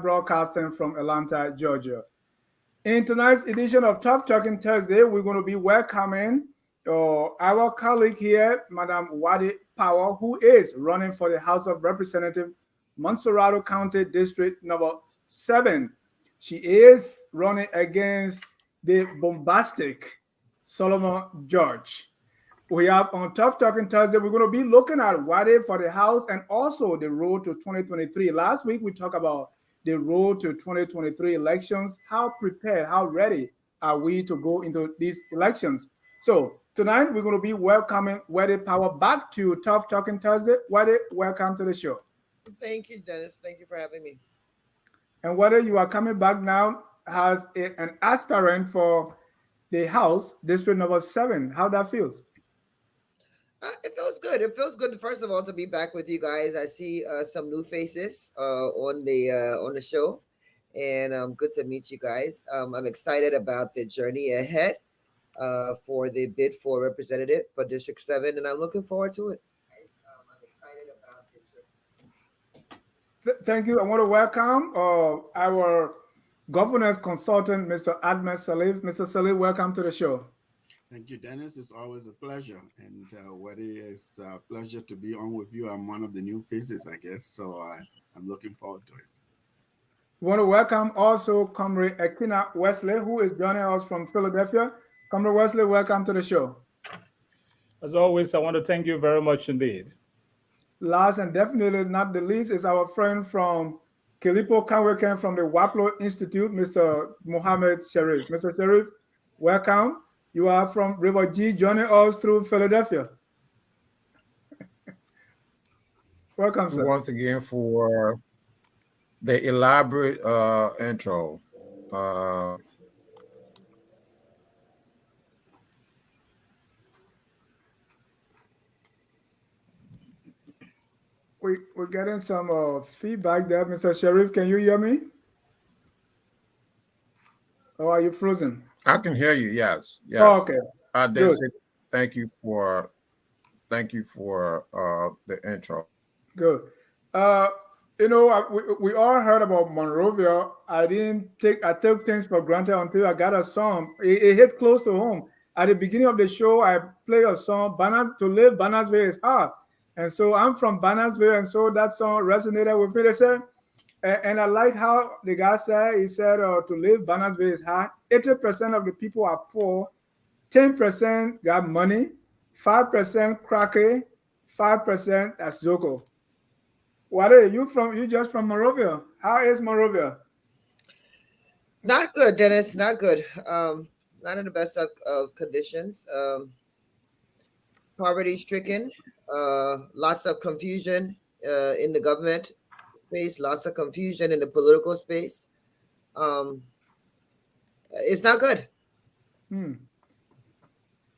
broadcasting from Atlanta, Georgia. In tonight's edition of Tough Talking Thursday, we're going to be welcoming our colleague here, Madam Wadei Powell, who is running for the House of Representatives, Montserrado County District number 7. She is running against the bombastic Solomon George. We have on Tough Talking Thursday, we're going to be looking at Wadei for the House and also the road to 2023. Last week, we talked about the road to 2023 elections. How prepared, how ready are we to go into these elections? So tonight, we're going to be welcoming Wadei Powell back to Tough Talking Thursday. Wadei, welcome to the show. Thank you, Dennis. Thank you for having me. And Wadei, you are coming back now as an aspirant for the House, District number 7. How that feels? It feels good. It feels good, first of all, to be back with you guys. I see some new faces on the show, and good to meet you guys. I'm excited about the journey ahead for the bid for representative for District 7, and I'm looking forward to it. I'm excited about the Thank you. I want to welcome our governance consultant, Mr. Ahmed Salif. Mr. Salif, welcome to the show. Thank you, Dennis. It's always a pleasure. And Wadei, it's a pleasure to be on with you. I'm one of the new faces, I guess. So I'm looking forward to it. We want to welcome also Comrade Ekina Wesley, who is joining us from Philadelphia. Comrade Wesley, welcome to the show. As always, I want to thank you very much indeed. Last and definitely not the least is our friend from Kilipo Kanweken from the Waplo Institute, Mr. Mohammed Sharif. Mr. Sharif, welcome. You are from River G, joining us through Philadelphia. Welcome, sir. Once again for the elaborate intro. We're getting some feedback there. Mr. Sharif, can you hear me? Or are you frozen? I can hear you. Yes. Oh, okay. Thank you for the intro. Good. We all heard about Monrovia. I took things for granted until I got a song. It hit close to home. At the beginning of the show, I play a song, to live Bannersville is hard. And so I'm from Bannersville, and so that song resonated with me. They said, and I like how the guy said, he said, to live Bannersville is hard. 80% of the people are poor, 10% got money, 5% cracky, 5% that's Zoko. What are you from? You just from Monrovia? How is Monrovia? Not good, Dennis. Not good. Not in the best of conditions. Poverty stricken. Lots of confusion in the government space. Lots of confusion in the political space. It's not good.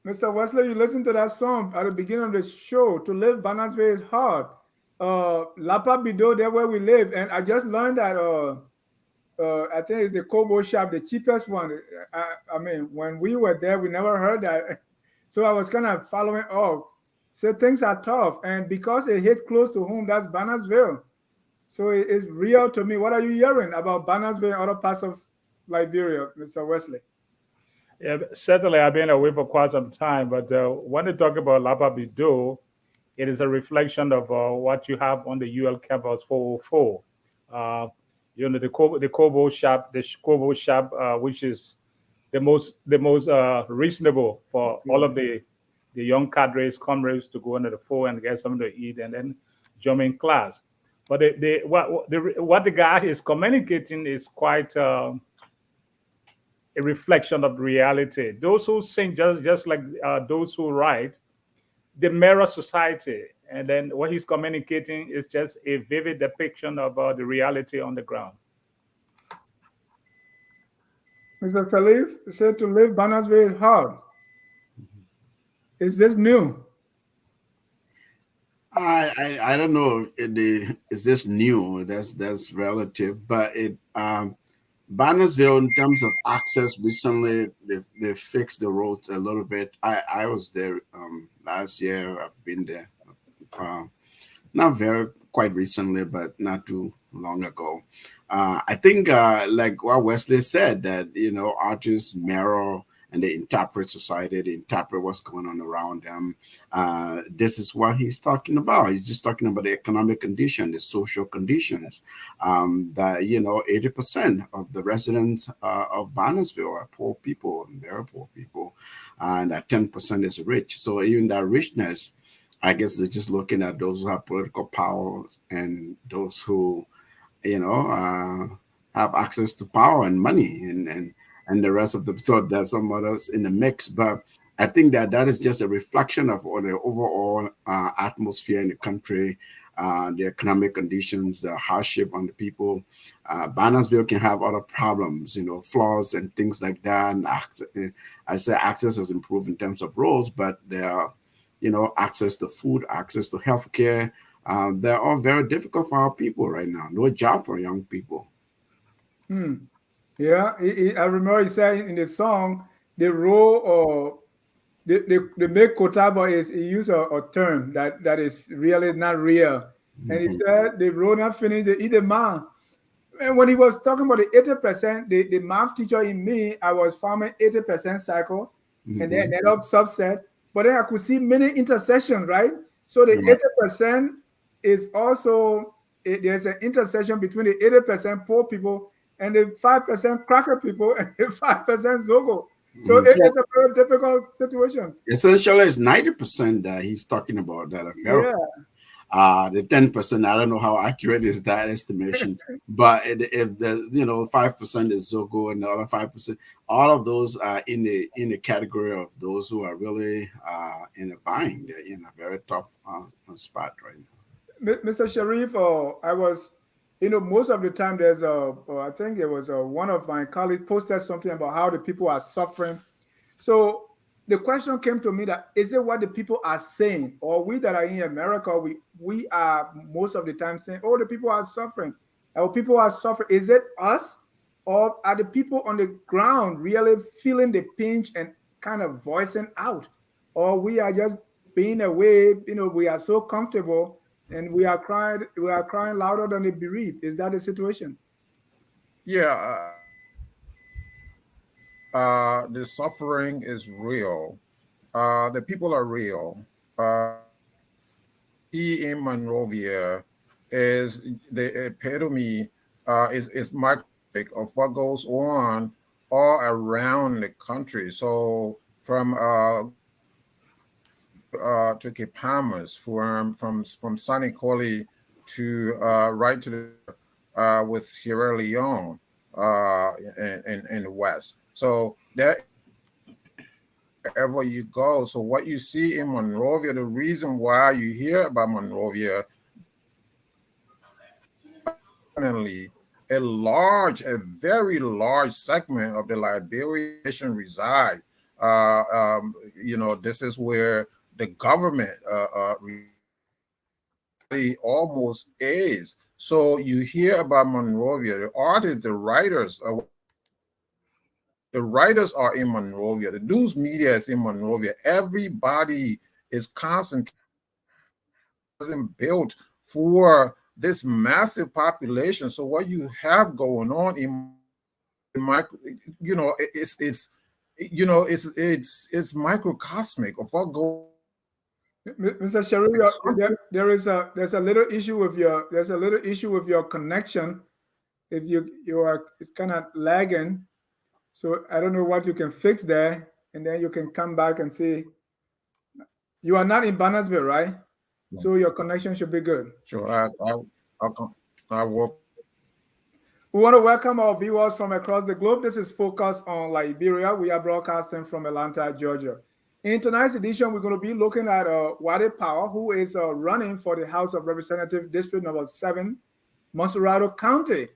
Mr. Wesley, you listened to that song at the beginning of the show. To live Bannersville is hard. Lapa Bido, there where we live, and I just learned that I think it's the Kobo shop, the cheapest one. I mean, when we were there, we never heard that, so I was kind of following up. So things are tough, and because it hit close to home, that's Bannersville. So it's real to me. What are you hearing about Bannersville and other parts of Liberia, Mr. Wesley? Yeah, certainly I've been away for quite some time, but when you talk about Lapa Bido, it is a reflection of what you have on the UL campus 404. The Kobo shop, which is the most reasonable for all of the young cadres, comrades to go into the 4 and get something to eat and then jump in class. But what the guy is communicating is quite a reflection of reality. Those who sing just like those who write, they mirror society, and then what he's communicating is just a vivid depiction of the reality on the ground. Mr. Salif said to live Bannersville is hard. Is this new? I don't know. Is this new? That's relative, but Bannersville, in terms of access, recently they fixed the roads a little bit. I was there last year. I've been there, not quite recently, but not too long ago. I think, like what Wesley said, that artists mirror and they interpret society, they interpret what's going on around them. This is what he's talking about. He's just talking about the economic condition, the social conditions. That 80% of the residents of Bannersville are poor people, and they're poor people, and that 10% is rich. So even that richness, I guess they're just looking at those who have political power and those who have access to power and money, and the rest of the, so there's some others in the mix. But I think that is just a reflection of all the overall atmosphere in the country, the economic conditions, the hardship on the people. Bannersville can have other problems, flaws and things like that. And I say access has improved in terms of roads, but there are, access to food, access to healthcare. They're all very difficult for our people right now. No job for young people. Yeah, I remember he said in the song, the role or the make Kotaba is he used a term that is really not real. And he said the road not finished, they eat the man. And when he was talking about the 80%, the math teacher in me, I was farming 80% cycle and then ended up subset. But then I could see many intersections, right? So the 80% is also, there's an intersection between the 80% poor people and the 5% cracker people and the 5% Zogo. So it's a very difficult situation. Essentially, it's 90% that he's talking about that America. Yeah. The 10%, I don't know how accurate is that estimation, but if the 5% is Zogo and the other 5%, all of those are in the category of those who are really in a bind. They're in a very tough spot right now. Mr. Sharif, I was, most of the time there's I think it was one of my colleagues posted something about how the people are suffering. So the question came to me that is it what the people are saying, or we that are in America, we are most of the time saying, oh, the people are suffering. Or people are suffering. Is it us, or are the people on the ground really feeling the pinch and kind of voicing out, or we are just being away? We are so comfortable and we are crying louder than the bereaved. Is that the situation? Yeah. The suffering is real. The people are real. He in Monrovia is the epitome, is microscopic of what goes on all around the country. So from to Cape Palmas, from Sanikoli to right to the with Sierra Leone in the west. So that wherever you go. So what you see in Monrovia, the reason why you hear about Monrovia, definitely a very large segment of the Liberian nation reside. This is where the government really almost is. So you hear about Monrovia, the artists, the writers. The writers are in Monrovia. The news media is in Monrovia. Everybody is concentrated, built for this massive population. So what you have going on in micro, it's microcosmic of what goes. Mr. Sharif, there's a little issue with your connection. If it's kind of lagging. So I don't know what you can fix there, and then you can come back and see. You are not in Bannersville, right? Yeah. So your connection should be good. Sure, I will. We want to welcome our viewers from across the globe. This is Focus on Liberia. We are broadcasting from Atlanta, Georgia. In tonight's edition, we're going to be looking at Wadei Powell, who is running for the House of Representatives, District Number 7, Monserrado County.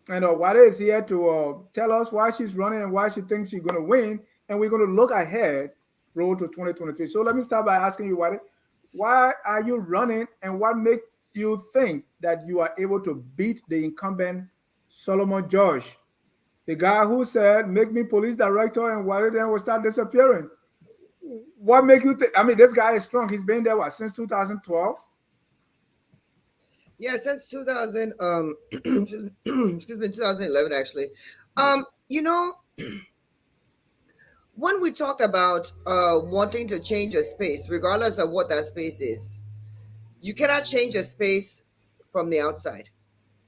And Wadei is here to tell us why she's running and why she thinks she's going to win. And we're going to look ahead, road to 2023. So let me start by asking you, Wadei, why are you running and what makes you think that you are able to beat the incumbent Solomon George, the guy who said, make me police director, and Wadei then will start disappearing? What makes you think? I mean, this guy is strong. He's been there, since 2012? Yeah, since 2000, excuse me, 2011 actually. You know, when we talk about wanting to change a space, regardless of what that space is, you cannot change a space from the outside.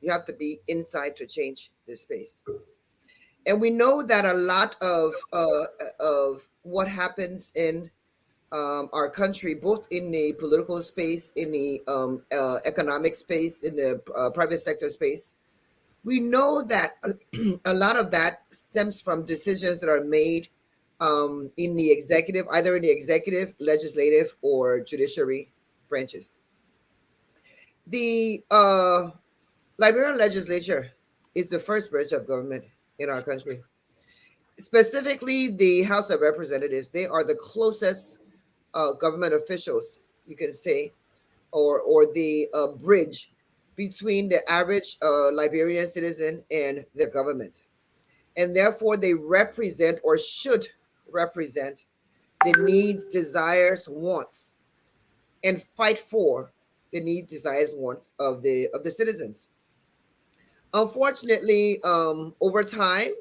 You have to be inside to change the space. And we know that a lot of what happens in our country, both in the political space, in the economic space, in the private sector space, we know that a lot of that stems from decisions that are made in the executive, either in the executive, legislative, or judiciary branches. The Liberian legislature is the first branch of government in our country. Specifically, the House of Representatives, they are the closest government officials, you can say, or the bridge between the average Liberian citizen and their government. And therefore, they represent or should represent the needs, desires, wants, and fight for the needs, desires, wants of the citizens. Unfortunately, over time,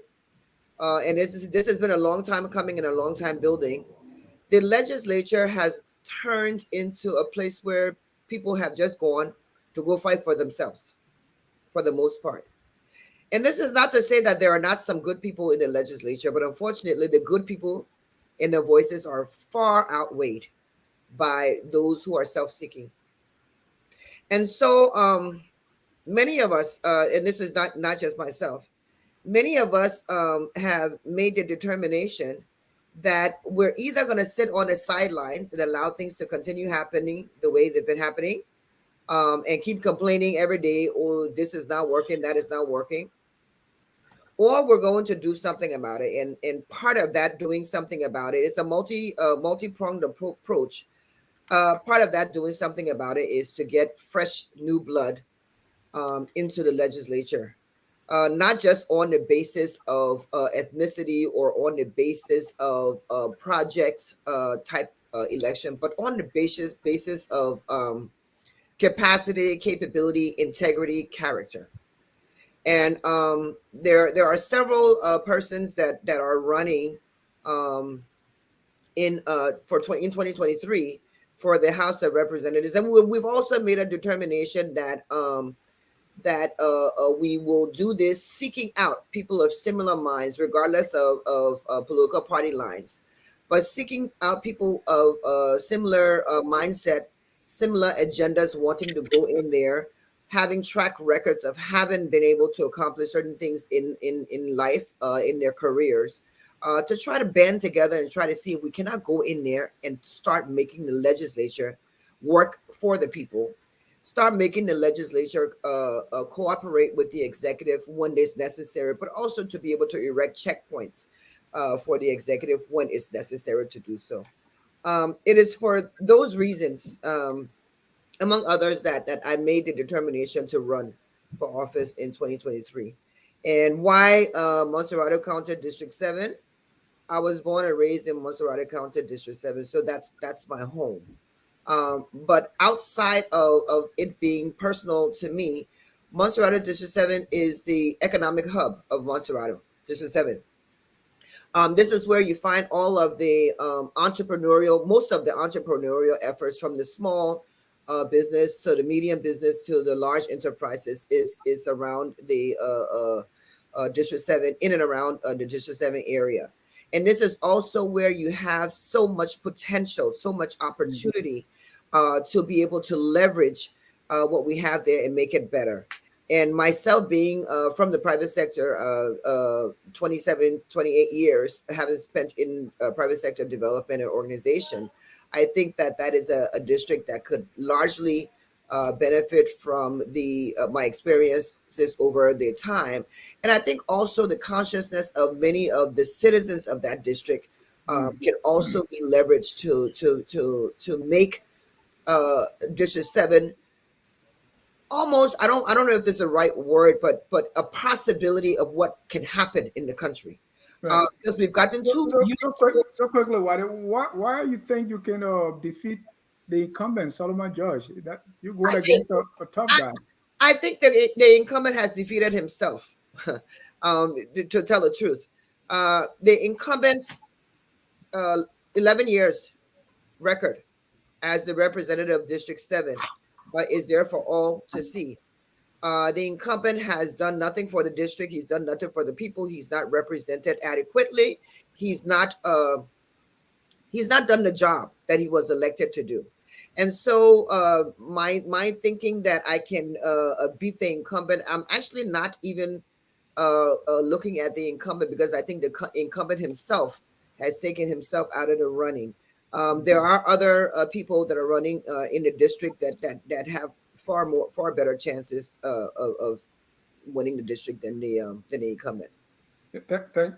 and this has been a long time coming and a long time building, the legislature has turned into a place where people have just gone to go fight for themselves for the most part. And this is not to say that there are not some good people in the legislature, but unfortunately, the good people and their voices are far outweighed by those who are self-seeking. And so, many of us, and this is not just myself, many of us have made the determination that we're either going to sit on the sidelines and allow things to continue happening the way they've been happening, and keep complaining every day, oh, this is not working, that is not working, or we're going to do something about it. And part of that doing something about it is a multi-pronged approach. Part of that doing something about it is to get fresh new blood into the legislature, not just on the basis of ethnicity or on the basis of projects type election, but on the basis of capacity, capability, integrity, character. And there are several persons that are running in 2023 for the House of Representatives, and we've also made a determination that we will do this seeking out people of similar minds, regardless of political party lines, but seeking out people of similar mindset, similar agendas, wanting to go in there, having track records of having been able to accomplish certain things in life, in their careers, to try to band together and try to see if we cannot go in there and start making the legislature work for the people, start making the legislature cooperate with the executive when it's necessary, but also to be able to erect checkpoints for the executive when it's necessary to do so. It is for those reasons, among others, that I made the determination to run for office in 2023. And why Montserrado County District 7? I was born and raised in Montserrado County District 7, so that's my home. But outside of it being personal to me, Montserrado District 7 is the economic hub of Montserrado District 7. This is where you find all of the most of the entrepreneurial efforts, from the small business to the medium business to the large enterprises, is around the District 7, in and around the District 7 area. And this is also where you have so much potential, so much opportunity to be able to leverage what we have there and make it better. And myself being from the private sector, 27, 28 years, having spent in private sector development and organization, I think that is a district that could largely benefit from my experiences over the time. And I think also the consciousness of many of the citizens of that district can also be leveraged to make District 7 almost, I don't know if this is the right word, but a possibility of what can happen in the country. Right. Because we've gotten so quickly, why you think you can defeat the incumbent Solomon George? That you're going against a tough guy. I think that the incumbent has defeated himself. To tell the truth, the incumbent, 11 years record as the representative of District 7, is there for all to see. The incumbent has done nothing for the district. He's done nothing for the people. He's not represented adequately. He's not done the job that he was elected to do. And so my thinking that I can beat the incumbent, I'm actually not even looking at the incumbent, because I think the incumbent himself has taken himself out of the running. There are other people that are running in the district that have far better chances of winning the district than the incumbent.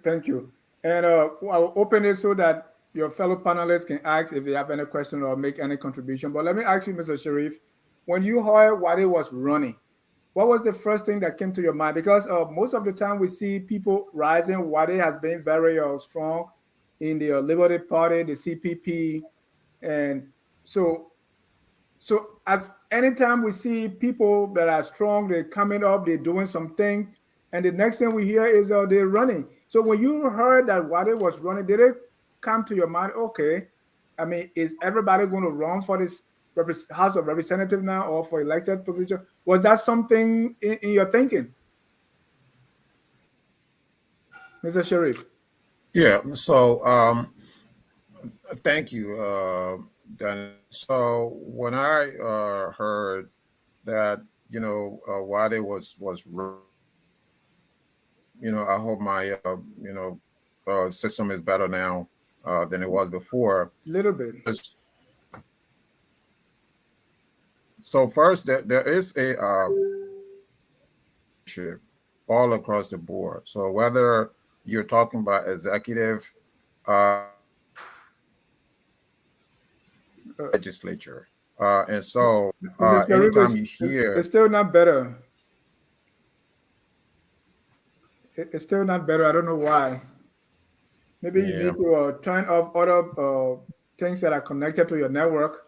Thank you. And I'll open it so that your fellow panelists can ask if they have any question or make any contribution. But let me ask you, Mr. Sharif, when you heard Wadei was running, what was the first thing that came to your mind? Because most of the time we see people rising. Wadei has been very strong in the Liberty Party, the CPP, and so as anytime we see people that are strong, they're coming up, they're doing something, and the next thing we hear is they're running. So when you heard that Wadei was running, did it come to your mind? Okay, I mean, is everybody going to run for this House of Representatives now or for elected position? Was that something in your thinking, Mr. Sharif? Yeah. So thank you, Dan. So when I heard that, Wadei was, I hope my system is better now than it was before. A little bit. So first, there is a all across the board. So whether you're talking about executive, legislature, and so anytime you hear, it's still not better. It's still not better. I don't know why. Maybe you need to turn off other things that are connected to your network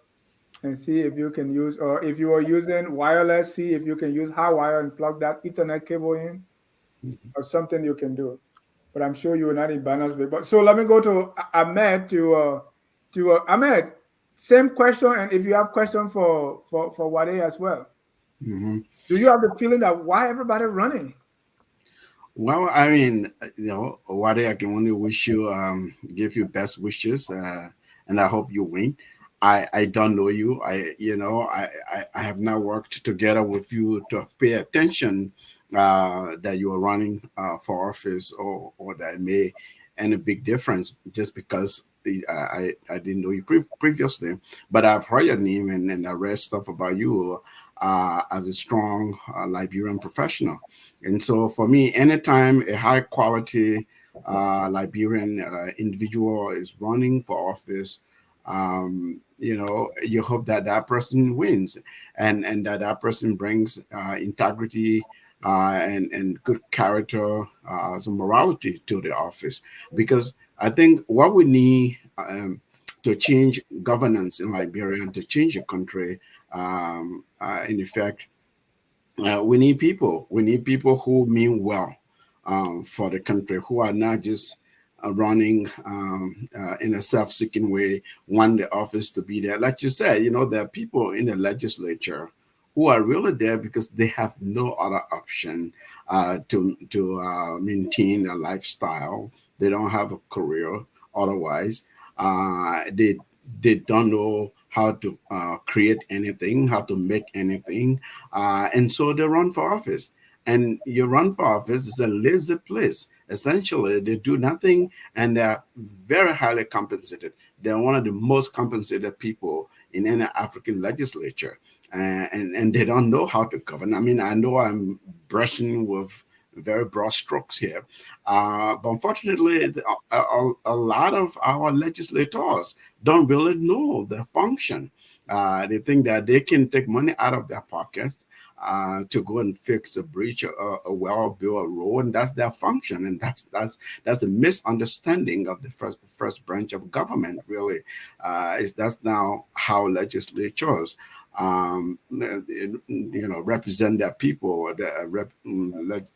and see if you can use, or if you are using wireless, see if you can use high wire and plug that Ethernet cable in, or something you can do. But I'm sure you are not in balance with. But so let me go to Ahmed to Ahmed. Same question, and if you have question for Wadei as well. Mm-hmm. Do you have the feeling that why everybody running? Well, I mean, Wadei, I can only wish you, give you best wishes, and I hope you win. I don't know you. I have not worked together with you to pay attention that you are running for office, or that may any big difference just because I didn't know you previously, but I've heard your name and I read stuff about you as a strong Liberian professional. And so for me, anytime a high quality Liberian individual is running for office, you hope that that person wins and that person brings integrity and good character, some morality to the office. Because I think what we need to change governance in Liberia and to change the country, in effect, we need people. We need people who mean well for the country, who are not just running in a self-seeking way, want the office to be there. Like you said, there are people in the legislature who are really there because they have no other option to maintain a lifestyle. They don't have a career otherwise. They don't know how to create anything, how to make anything. And so they run for office. And you run for office is a lazy place. Essentially, they do nothing and they're very highly compensated. They're one of the most compensated people in any African legislature. And they don't know how to govern. I mean, I know I'm brushing with very broad strokes here. But unfortunately, a lot of our legislators don't really know their function. They think that they can take money out of their pockets to go and fix a breach, a well, build a road, and that's their function. And that's the misunderstanding of the first branch of government. Really, that's now how legislatures represent their people, or the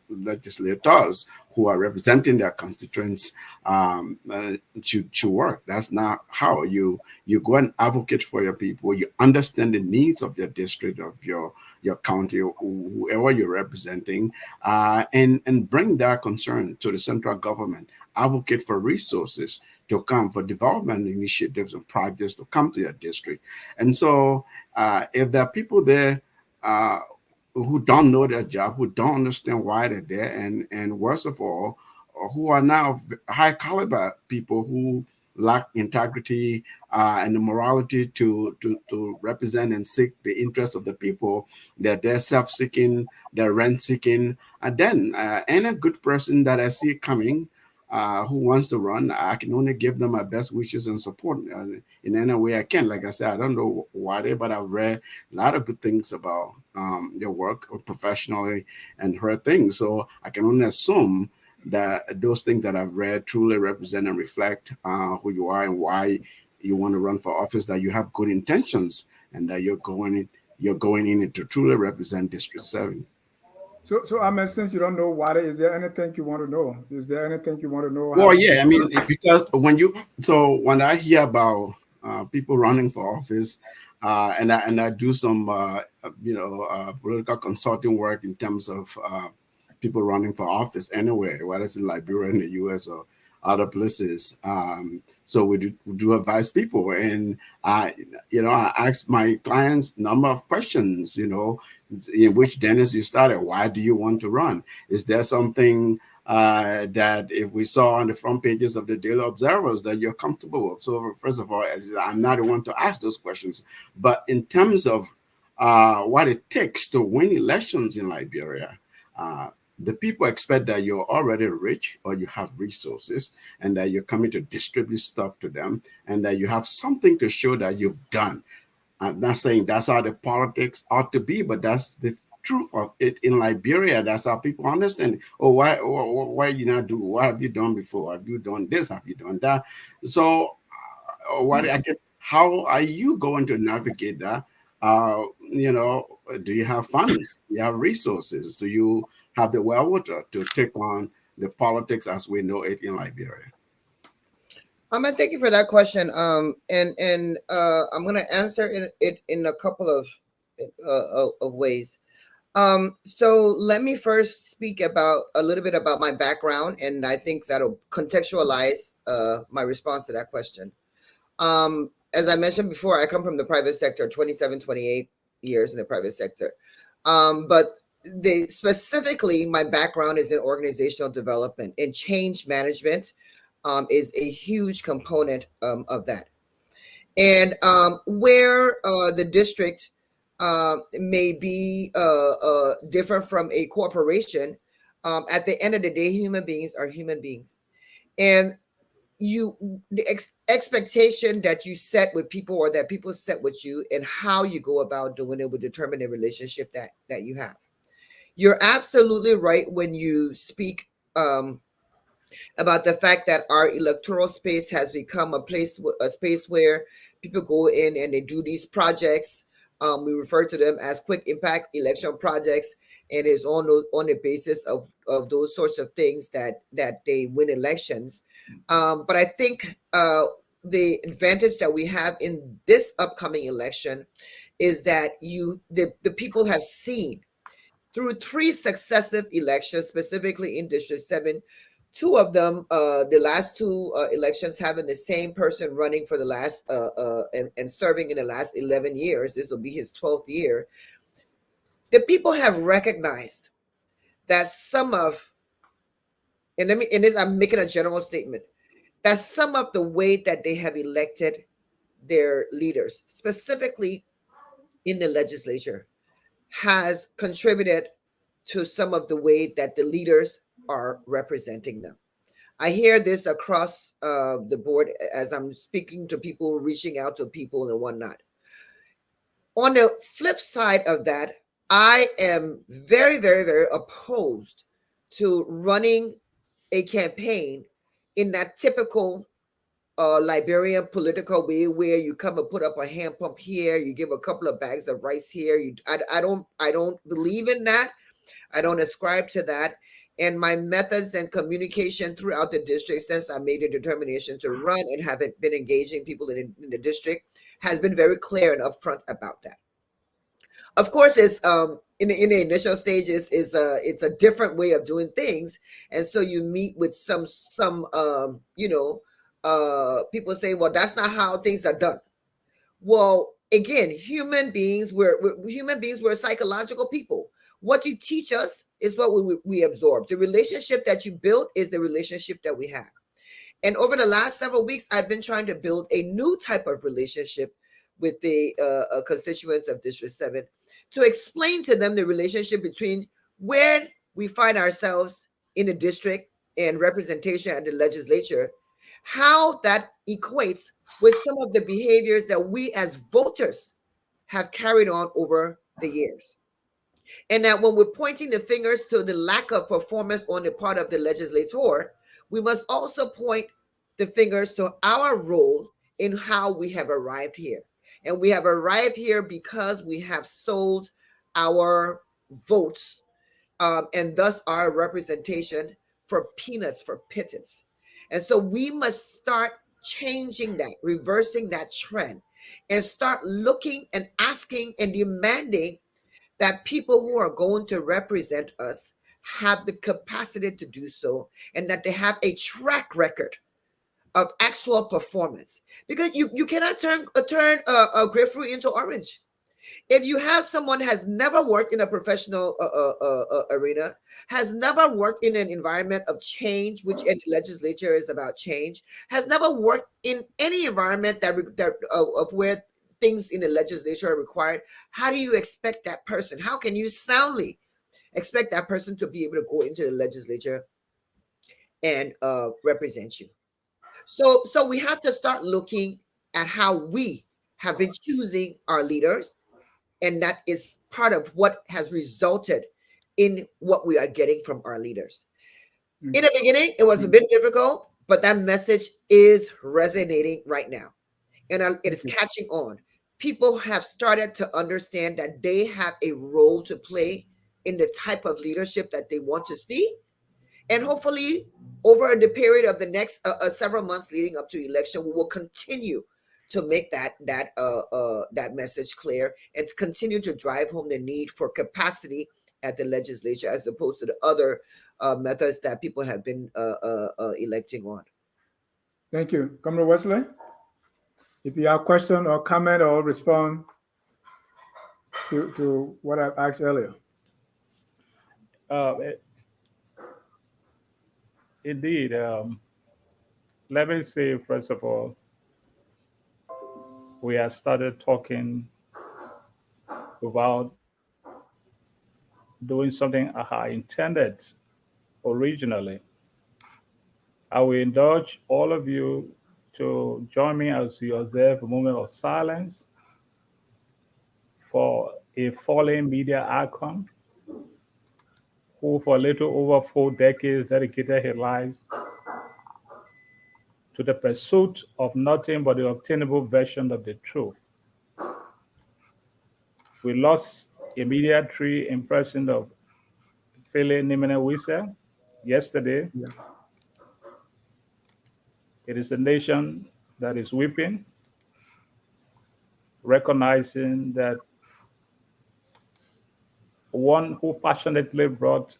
legislators who are representing their constituents to work. That's not how you go and advocate for your people. You understand the needs of your district, of your county, whoever you're representing, and bring that concern to the central government. Advocate for resources to come, for development initiatives and projects to come to your district. And so if there are people there who don't know their job, who don't understand why they're there, and worst of all, who are now high caliber people who lack integrity and the morality to represent and seek the interest of the people, that they're self-seeking, they're rent-seeking, and then any good person that I see coming who wants to run, I can only give them my best wishes and support in any way I can. Like I said, I don't know why but I've read a lot of good things about your work professionally and heard things. So I can only assume that those things that I've read truly represent and reflect who you are and why you want to run for office, that you have good intentions, and that you're going in to truly represent District 7. So Ahmed, since you don't know Wadei, is there anything you want to know? Is there anything you want to know? Well, yeah, I mean, because when I hear about people running for office, and I do some political consulting work in terms of people running for office anywhere, whether it's in Liberia, in the U.S., or other places. So we do advise people, and I ask my clients a number of questions. In which dentist you started? Why do you want to run? Is there something that if we saw on the front pages of the Daily Observers that you're comfortable with? So first of all, I'm not the one to ask those questions, but in terms of what it takes to win elections in Liberia, the people expect that you're already rich, or you have resources, and that you're coming to distribute stuff to them, and that you have something to show that you've done. I'm not saying that's how the politics ought to be, but that's the truth of it in Liberia. That's how people understand it. Oh, why you not do? What have you done before? Have you done this? Have you done that? So, I guess, how are you going to navigate that? Do you have funds? Do you have resources? Do you have the wherewithal to take on the politics as we know it in Liberia? Thank you for that question. And I'm going to answer it in a couple of ways. So let me first speak about a little bit about my background, and I think that'll contextualize my response to that question. As I mentioned before, I come from the private sector, 27, 28 years in the private sector. But specifically, my background is in organizational development, and change management is a huge component of that. And where the district may be different from a corporation, at the end of the day, human beings are human beings. And the expectation that you set with people, or that people set with you, and how you go about doing it, will determine the relationship that you have. You're absolutely right when you speak about the fact that our electoral space has become a space where people go in and they do these projects. We refer to them as quick impact election projects, and it's on the basis of those sorts of things that they win elections. But I think the advantage that we have in this upcoming election is that the people have seen through 3 successive elections, specifically in District 7, 2 of them, the last 2 elections, having the same person running for the last and serving in the last 11 years. This will be his 12th year. The people have recognized that I'm making a general statement, that some of the way that they have elected their leaders, specifically in the legislature, has contributed to some of the way that the leaders are representing them. I hear this across the board as I'm speaking to people, reaching out to people and whatnot. On the flip side of that, I am very, very, very opposed to running a campaign in that typical Liberian political way where you come and put up a hand pump here, you give a couple of bags of rice here. I don't believe in that. I don't ascribe to that. And my methods and communication throughout the district, since I made a determination to run and haven't been engaging people in the district, has been very clear and upfront about that. Of course, it's in the initial stages is it's a different way of doing things, and so you meet with some people say, well, that's not how things are done. Well, again, human beings we're psychological people. What you teach us is what we absorb. The relationship that you build is the relationship that we have. And over the last several weeks, I've been trying to build a new type of relationship with the constituents of District 7 to explain to them the relationship between where we find ourselves in the district and representation at the legislature, how that equates with some of the behaviors that we as voters have carried on over the years. And that when we're pointing the fingers to the lack of performance on the part of the legislator, we must also point the fingers to our role in how we have arrived here. And we have arrived here because we have sold our votes and thus our representation for peanuts, for pittance. And so we must start changing that, reversing that trend, and start looking and asking and demanding that people who are going to represent us have the capacity to do so, and that they have a track record of actual performance. Because you cannot turn a grapefruit into orange. If you have someone has never worked in a professional arena, has never worked in an environment of change, which in the legislature is about change, has never worked in any environment of where things in the legislature are required, how do you expect that person? How can you soundly expect that person to be able to go into the legislature and represent you? So we have to start looking at how we have been choosing our leaders, and that is part of what has resulted in what we are getting from our leaders. In the beginning, it was a bit difficult, but that message is resonating right now, and it is catching on. People have started to understand that they have a role to play in the type of leadership that they want to see. And hopefully, over the period of the next several months leading up to election, we will continue to make that message clear and to continue to drive home the need for capacity at the legislature, as opposed to the other methods that people have been electing on. Thank you. Comrade Wesley, if you have a question or comment or respond to what I've asked earlier. Indeed. Let me say, first of all, we have started talking about doing something I intended originally. I will indulge all of you to join me as you observe a moment of silence for a fallen media icon who for a little over 4 decades dedicated his life to the pursuit of nothing but the obtainable version of the truth. We lost a media tree in person of Philly Nimene yesterday. Yeah. It is a nation that is weeping, recognizing that one who passionately brought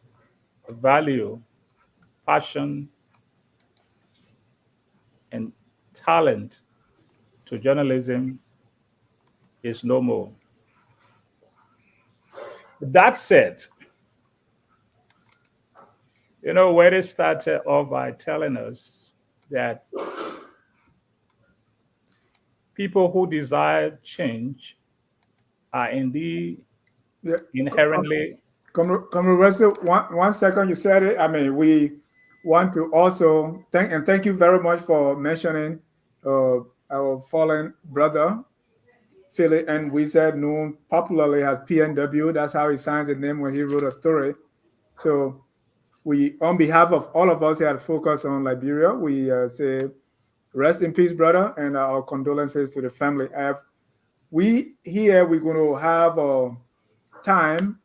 value, passion, and talent to journalism is no more. That said, where they started off by telling us that people who desire change are indeed inherently. Comrade Wesley, one second, you said it. I mean, we want to also thank you very much for mentioning our fallen brother, Philly, and we said known popularly as PNW. That's how he signs the name when he wrote a story. So we, on behalf of all of us here at Focus on Liberia, we say Rest in peace, brother, and our condolences to the family. We're going to have time.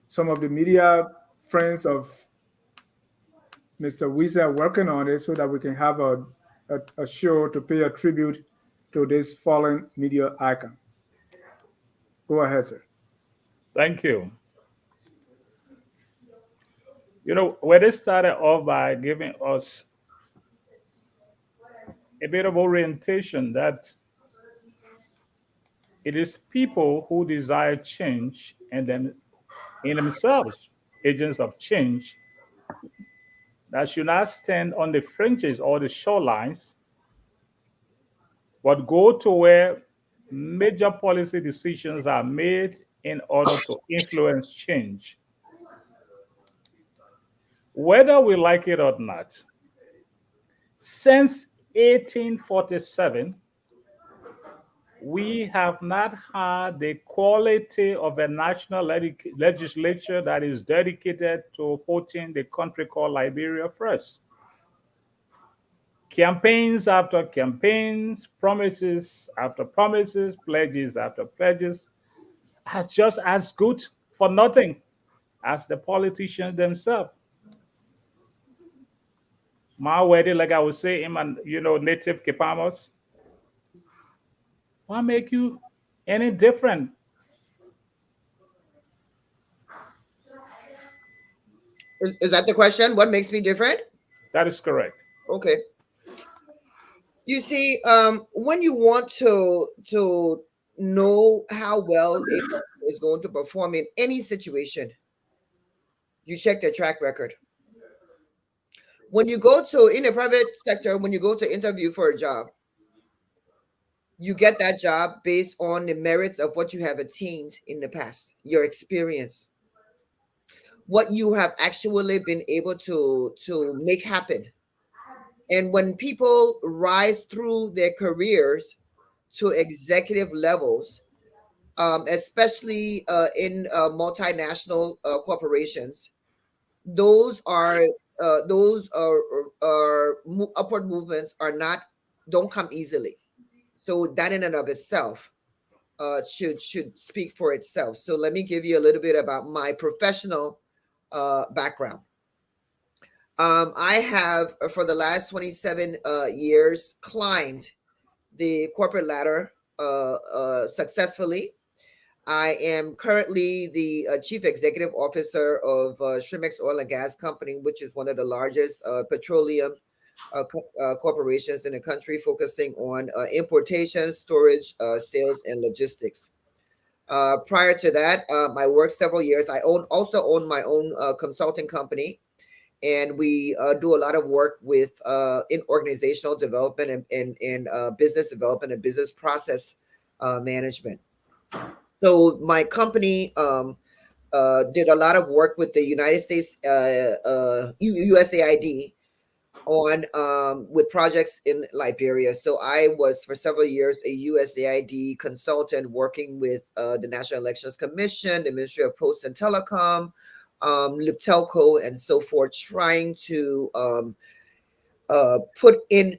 Some of the media friends of Mr. Weezer are working on it so that we can have a show to pay a tribute to this fallen media icon. Go ahead, sir. Thank you. You know, where they started off by giving us a bit of orientation that it is people who desire change and then in themselves agents of change that should not stand on the fringes or the shorelines, but go to where major policy decisions are made in order to influence change. Whether we like it or not, since 1847, we have not had the quality of a national legislature that is dedicated to putting the country called Liberia first. Campaigns after campaigns, promises after promises, pledges after pledges are just as good for nothing as the politicians themselves. My wedding, like I would say in my, native Kipamos, what make you any different? Is that the question? What makes me different? That is correct. Okay. You see, when you want to know how well a person is going to perform in any situation, you check their track record. When you go to in the private sector, when you go to interview for a job, you get that job based on the merits of what you have attained in the past, your experience, what you have actually been able to make happen. And when people rise through their careers to executive levels, especially in multinational corporations, those are upward movements don't come easily. So that in and of itself should speak for itself. So let me give you a little bit about my professional background. I have for the last 27 years climbed the corporate ladder successfully. I am currently the chief executive officer of Shrimex Oil and Gas Company, which is one of the largest petroleum corporations in the country, focusing on importation, storage, sales, and logistics. Prior to that, I worked several years. I also own my own consulting company, and we do a lot of work with in organizational development and business development and business process management. So my company did a lot of work with the United States USAID on with projects in Liberia. So I was for several years a USAID consultant working with the National Elections Commission, the Ministry of Posts and Telecom, Liptelco, and so forth, trying to put in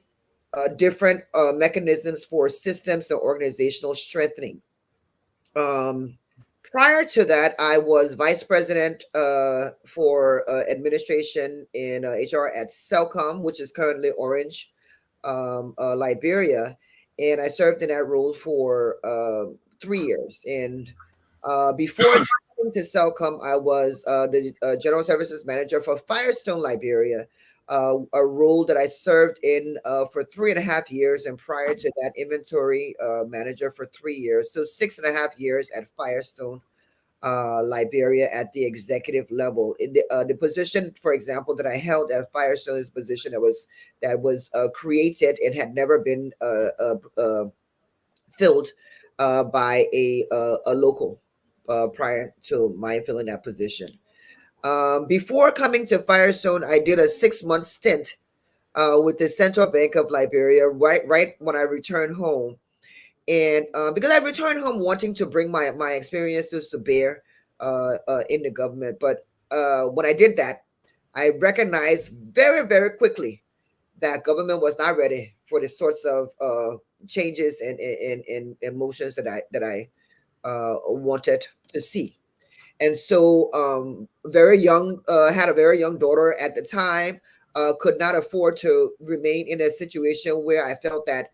different mechanisms for systems and organizational strengthening. Prior to that, I was vice president for administration in HR at Celcom, which is currently Orange, Liberia, and I served in that role for 3 years. And before coming to Celcom, I was the general services manager for Firestone, Liberia, a role that I served in for 3.5 years, and prior to that, inventory manager for 3 years. So 6.5 years at Firestone, Liberia, at the executive level. In the position, for example, that I held at Firestone is a position that was created and had never been filled by a local prior to my filling that position. Before coming to Firestone, I did a 6-month stint with the Central Bank of Liberia right when I returned home. And because I returned home wanting to bring my experiences to bear in the government. But when I did that, I recognized very, very quickly that government was not ready for the sorts of changes and motions that I wanted to see. And so very young, had a very young daughter at the time, could not afford to remain in a situation where I felt that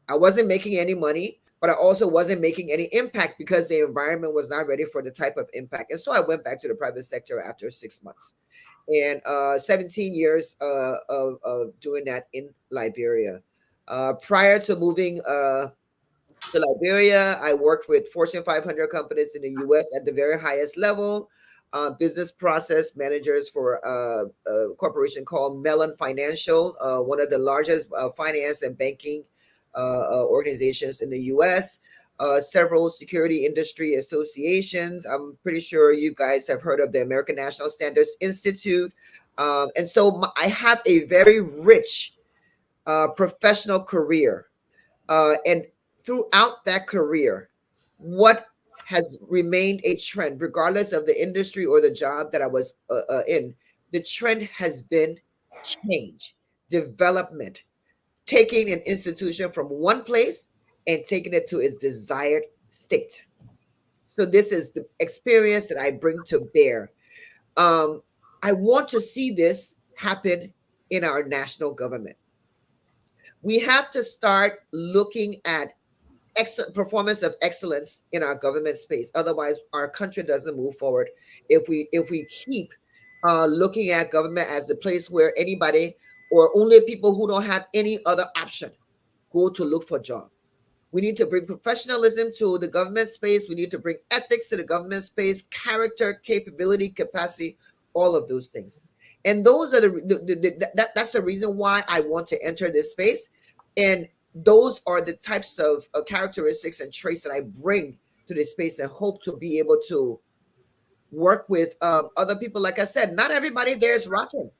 I wasn't making any money, but I also wasn't making any impact because the environment was not ready for the type of impact. And so I went back to the private sector after 6 months, and 17 years of doing that in Liberia. Prior to moving to Liberia, I worked with Fortune 500 companies in the US at the very highest level, business process managers for a corporation called Mellon Financial, one of the largest finance and banking organizations in the US, several security industry associations. I'm pretty sure you guys have heard of the American National Standards Institute. And so I have a very rich professional career. And throughout that career, what has remained a trend, regardless of the industry or the job that I was in, the trend has been change, development, taking an institution from one place and taking it to its desired state. So this is the experience that I bring to bear. I want to see this happen in our national government. We have to start looking at performance of excellence in our government space. Otherwise, our country doesn't move forward. If we keep looking at government as the place where anybody or only people who don't have any other option go to look for job. We need to bring professionalism to the government space. We need to bring ethics to the government space, character, capability, capacity, all of those things. And those are that's the reason why I want to enter this space. And those are the types of characteristics and traits that I bring to this space and hope to be able to work with other people. Like I said, not everybody there is rotten,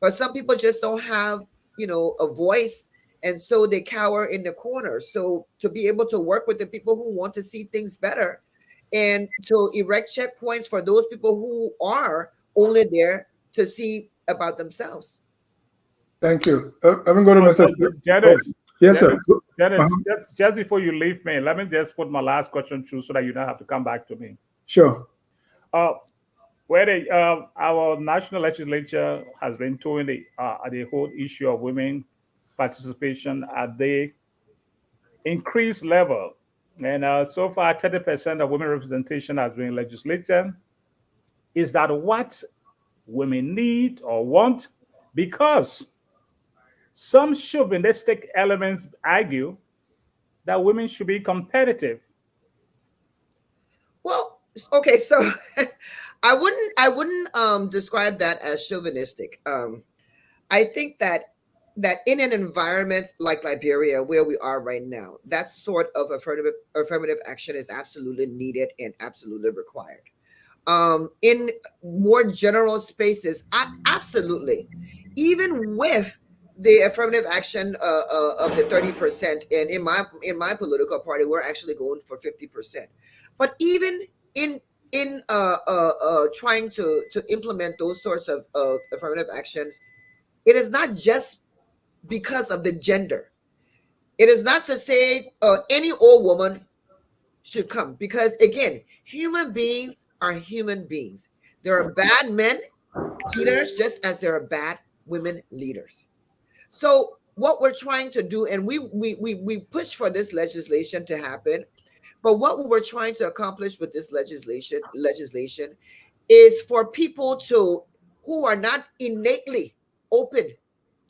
but some people just don't have, a voice. And so they cower in the corner. So to be able to work with the people who want to see things better and to erect checkpoints for those people who are only there to see about themselves. Thank you. I'm going to Mr. Janice, Yes, sir. Janice, just before you leave me, let me just put my last question through so that you don't have to come back to me. Sure. Where our national legislature has been doing the whole issue of women participation at the increased level. And so far, 30% of women representation has been legislature. Is that what women need or want? Because some chauvinistic elements argue that women should be competitive. Well, okay, so I wouldn't describe that as chauvinistic. I think that in an environment like Liberia, where we are right now, that sort of affirmative action is absolutely needed and absolutely required. In more general spaces, absolutely. Even with the affirmative action of the 30%, and in my political party, we're actually going for 50%. But even in trying to implement those sorts of affirmative actions, it is not just because of the gender. It is not to say any old woman should come, because again, human beings are human beings. There are bad men leaders just as there are bad women leaders. So what we're trying to do, and we push for this legislation to happen, but what we were trying to accomplish with this legislation is for people who are not innately open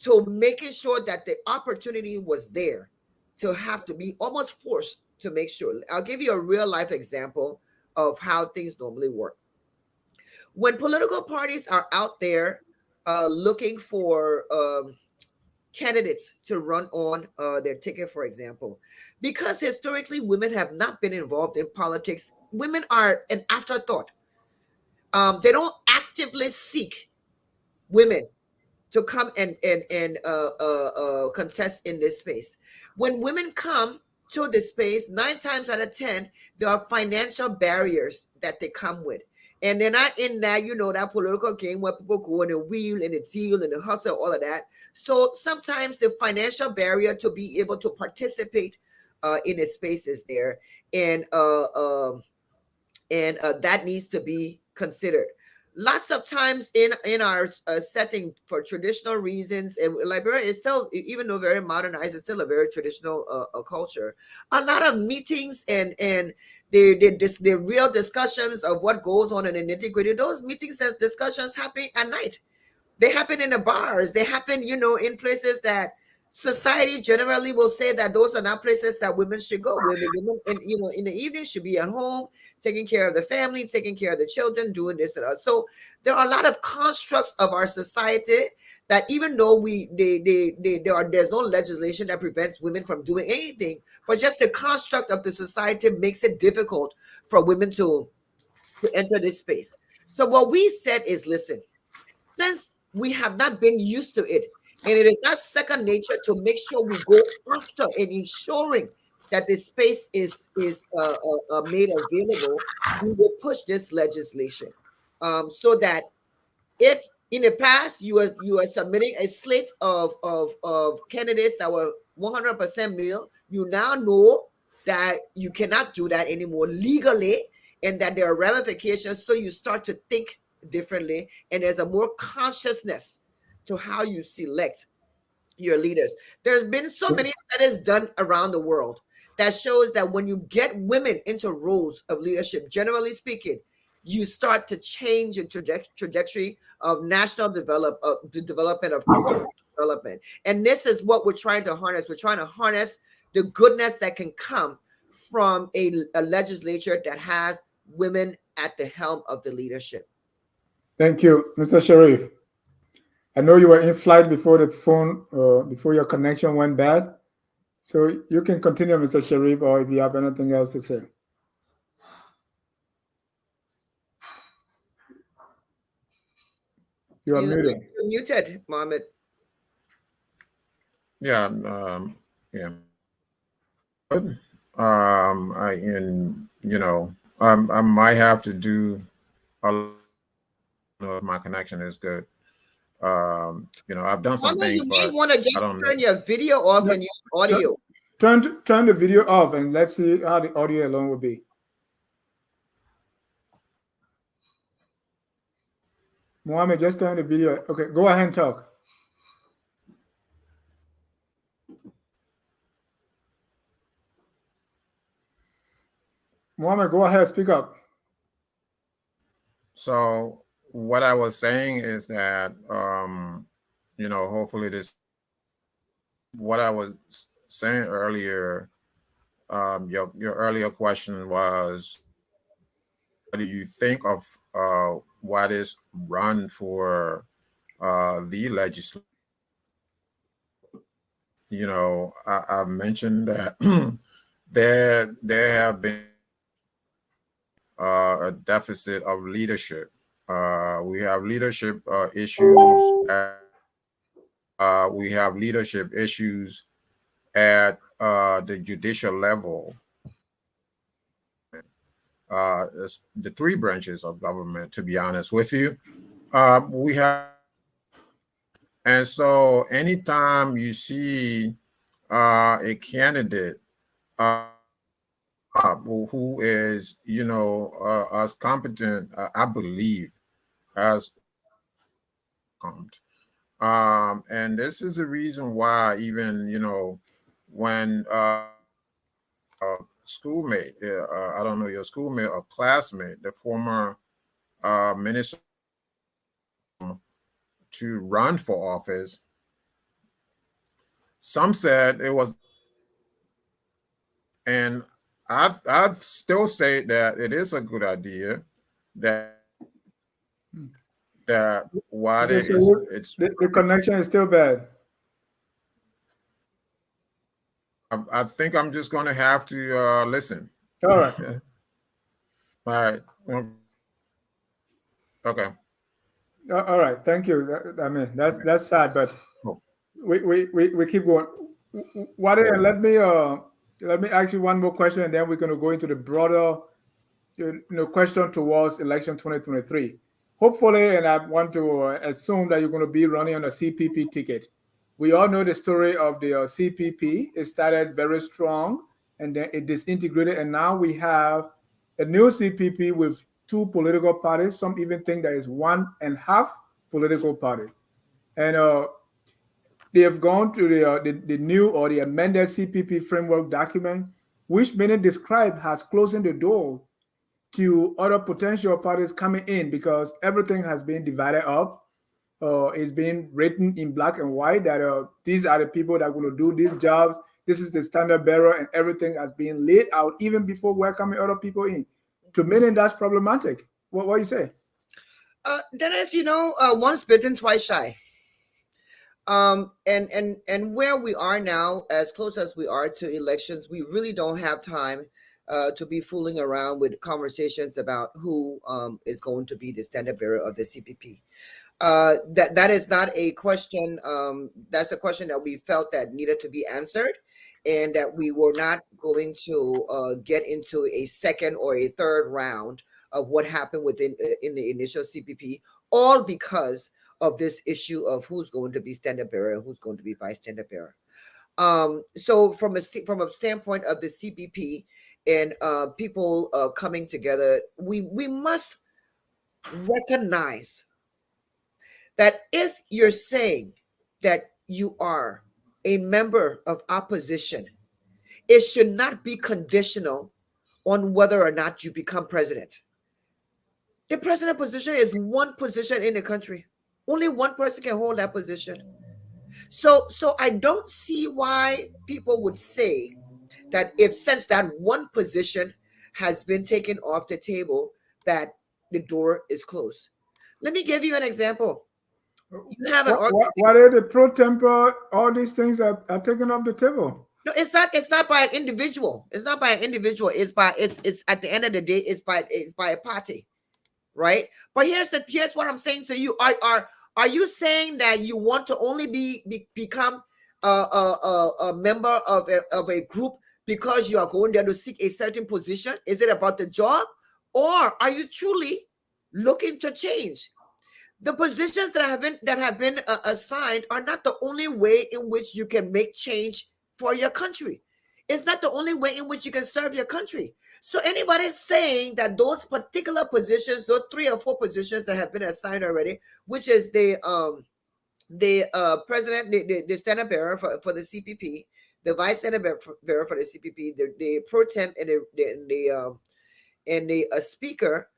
to making sure that the opportunity was there, to have to be almost forced to make sure. I'll give you a real life example of how things normally work. When political parties are out there looking for candidates to run on their ticket, for example, because historically women have not been involved in politics, women are an afterthought. They don't actively seek women to come and contest in this space. When women come to this space, 9 times out of 10, there are financial barriers that they come with. And they're not in that, that political game where people go and they wheel and they deal and they hustle, all of that. So sometimes the financial barrier to be able to participate in a space is there, and that needs to be considered. Lots of times in our setting, for traditional reasons, and Liberia is still, even though very modernized, it's still a very traditional culture. A lot of meetings and the real discussions of what goes on in the nitty-gritty, those meetings and discussions happen at night. They happen in the bars. They happen, in places that society generally will say that those are not places that women should go. Women, in the evening should be at home, taking care of the family, taking care of the children, doing this and that. So there are a lot of constructs of our society that, even though there's no legislation that prevents women from doing anything, but just the construct of the society makes it difficult for women to enter this space. So what we said is, listen, since we have not been used to it, and it is not second nature to make sure we go after and ensuring that the space is made available, we will push this legislation, so that if in the past you are submitting a slate of candidates that were 100% male, you now know that you cannot do that anymore legally, and that there are ramifications. So you start to think differently, and there's a more consciousness to how you select your leaders. There's been so many studies done around the world that shows that when you get women into roles of leadership, generally speaking, you start to change the trajectory of national the development of corporate development. And this is what we're trying to harness. We're trying to harness the goodness that can come from a legislature that has women at the helm of the leadership. Thank you, Mr. Sharif. I know you were in flight before the phone, before your connection went bad. So you can continue, Mr. Sharif, or if you have anything else to say. You are muted. You're muted, Mohammed. Yeah, yeah. Good. I might have to do if my connection is good. I've done some things, You but may want to just turn your video off and use audio. Turn the video off and let's see how the audio alone will be. Mohammed, just turn the video. Okay, go ahead and talk. Mohammed, go ahead, speak up. So what I was saying is that, hopefully what I was saying earlier, your earlier question was, what do you think of what is run for the legislature? I mentioned that there have been a deficit of leadership. We have leadership issues. We have leadership issues at the judicial level. The three branches of government, to be honest with you. We have, and so anytime you see a candidate who is, as competent, I believe, as and this is the reason why, even, when schoolmate, I don't know, your schoolmate or classmate, the former minister to run for office, some said it was, and I still say that it is a good idea that what Okay, it so is, it's the connection is still bad. I think I'm just going to have to listen. All right. All right. Okay. All right. Thank you. I mean, that's sad, but we keep going. Wadei, let me ask you one more question, and then we're going to go into the broader question towards election 2023. Hopefully, and I want to assume that you're going to be running on a CPP ticket. We all know the story of the CPP. It started very strong, and then it disintegrated, and now we have a new CPP with two political parties. Some even think that is one and half political party, and they have gone to the new or the amended CPP framework document, which many describe as closing the door to other potential parties coming in because everything has been divided up. It's been written in black and white that these are the people that are going to do these jobs. This is the standard bearer, and everything has been laid out even before welcoming other people in. To many, that's problematic. What do you say? Dennis, once bitten, twice shy. And where we are now, as close as we are to elections, we really don't have time to be fooling around with conversations about who is going to be the standard bearer of the CPP. That is not a question. That's a question that we felt that needed to be answered, and that we were not going to get into a second or a third round of what happened in the initial CPP, all because of this issue of who's going to be standard bearer and who's going to be vice standard bearer. So from a standpoint of the CPP and people coming together, we must recognize that if you're saying that you are a member of opposition, it should not be conditional on whether or not you become president. The president position is one position in the country. Only one person can hold that position. So I don't see why people would say that since that one position has been taken off the table, that the door is closed. Let me give you an example. You have what are the pro tempore? All these things are taken off the table. No, it's not by an individual. It's not by an individual. It's at the end of the day, it's by a party, right? But here's what I'm saying to you. Are you saying that you want to only become a member of a group because you are going there to seek a certain position? Is it about the job, or are you truly looking to change? The positions that have been assigned are not the only way in which you can make change for your country. It's not the only way in which you can serve your country. So anybody saying that those particular positions, those 3 or 4 positions that have been assigned already, which is the president, the standard bearer for the CPP, the vice standard bearer for the CPP, the pro temp, and the speaker,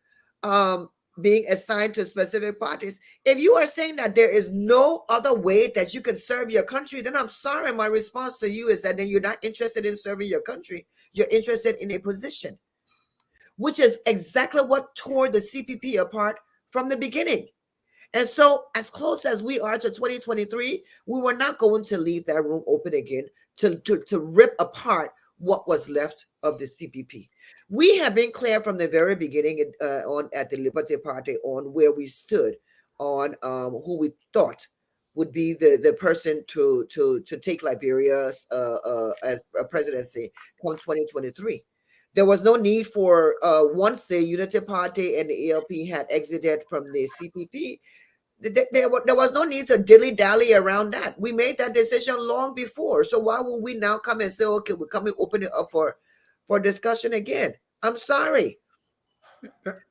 being assigned to specific parties. If you are saying that there is no other way that you can serve your country, then I'm sorry, my response to you is that then you're not interested in serving your country. You're interested in a position, which is exactly what tore the CPP apart from the beginning. And so as close as we are to 2023, we were not going to leave that room open again to rip apart what was left of the CPP. We have been clear from the very beginning at the Liberty Party on where we stood on who we thought would be the person to take Liberia as a presidency come 2023. There was no need for once the Unity Party and the ELP had exited from the CPP, there was no need to dilly-dally around that. We made that decision long before. So why would we now come and say, okay, we're coming open it up for discussion again? I'm sorry.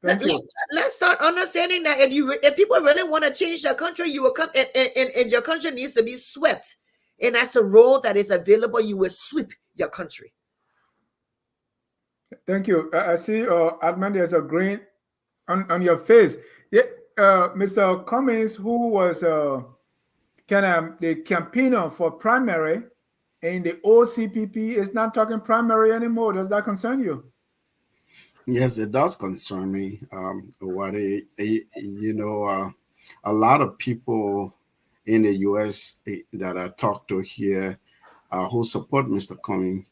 Let's start understanding that if people really want to change their country, you will come and your country needs to be swept. And that's the role that is available. You will sweep your country. Thank you. I see, Adman, there's a grin on your face. Yeah. Mr. Cummings, who was kind of the campaigner for primary in the OCPP, is not talking primary anymore. Does that concern you? Yes, it does concern me. A lot of people in the U.S. that I talk to here who support Mr. Cummings,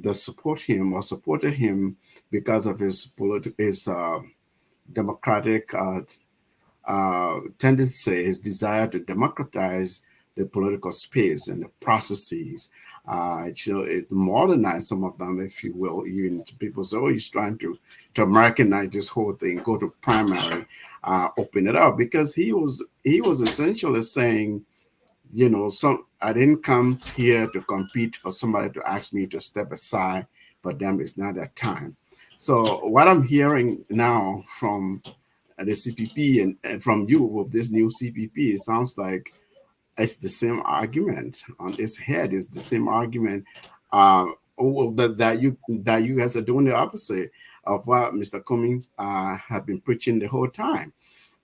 they support him or supported him because of his democratic tendency, his desire to democratize the political space and the processes. It modernized some of them, if you will. Even people say, oh, he's trying to Americanize this whole thing, go to primary, open it up, because he was essentially saying, I didn't come here to compete for somebody to ask me to step aside. For them, it's not that time. So what I'm hearing now from the CPP and from you with this new CPP, it sounds like it's the same argument on its head. It's the same argument that you guys are doing the opposite of what Mr. Cummings had been preaching the whole time.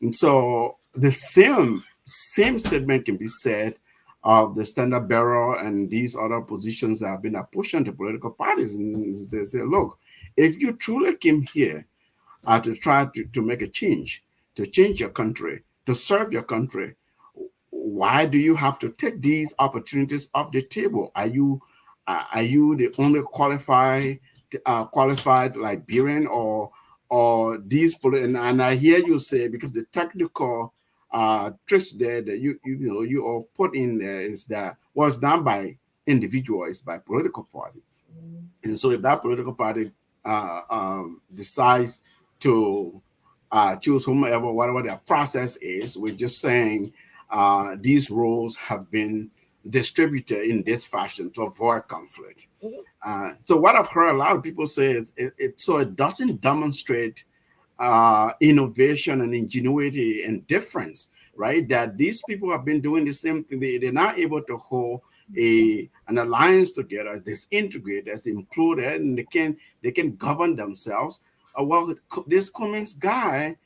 And so the same statement can be said of the standard bearer and these other positions that have been apportioned to political parties. And they say, look, if you truly came here to try to make a change, to change your country, to serve your country, why do you have to take these opportunities off the table? Are you the only qualified Liberian or these and I hear you say, because the technical tricks there that you all put in there is that was done by individuals, by political party. And so if that political party decides to choose whomever, whatever their process is, we're just saying these roles have been distributed in this fashion to avoid conflict. So what I've heard a lot of people say so it doesn't demonstrate innovation and ingenuity and difference, right? That these people have been doing the same thing. They're not able to hold an alliance together, that's integrated, that's included, and they can govern themselves. Well, this Cummings guy,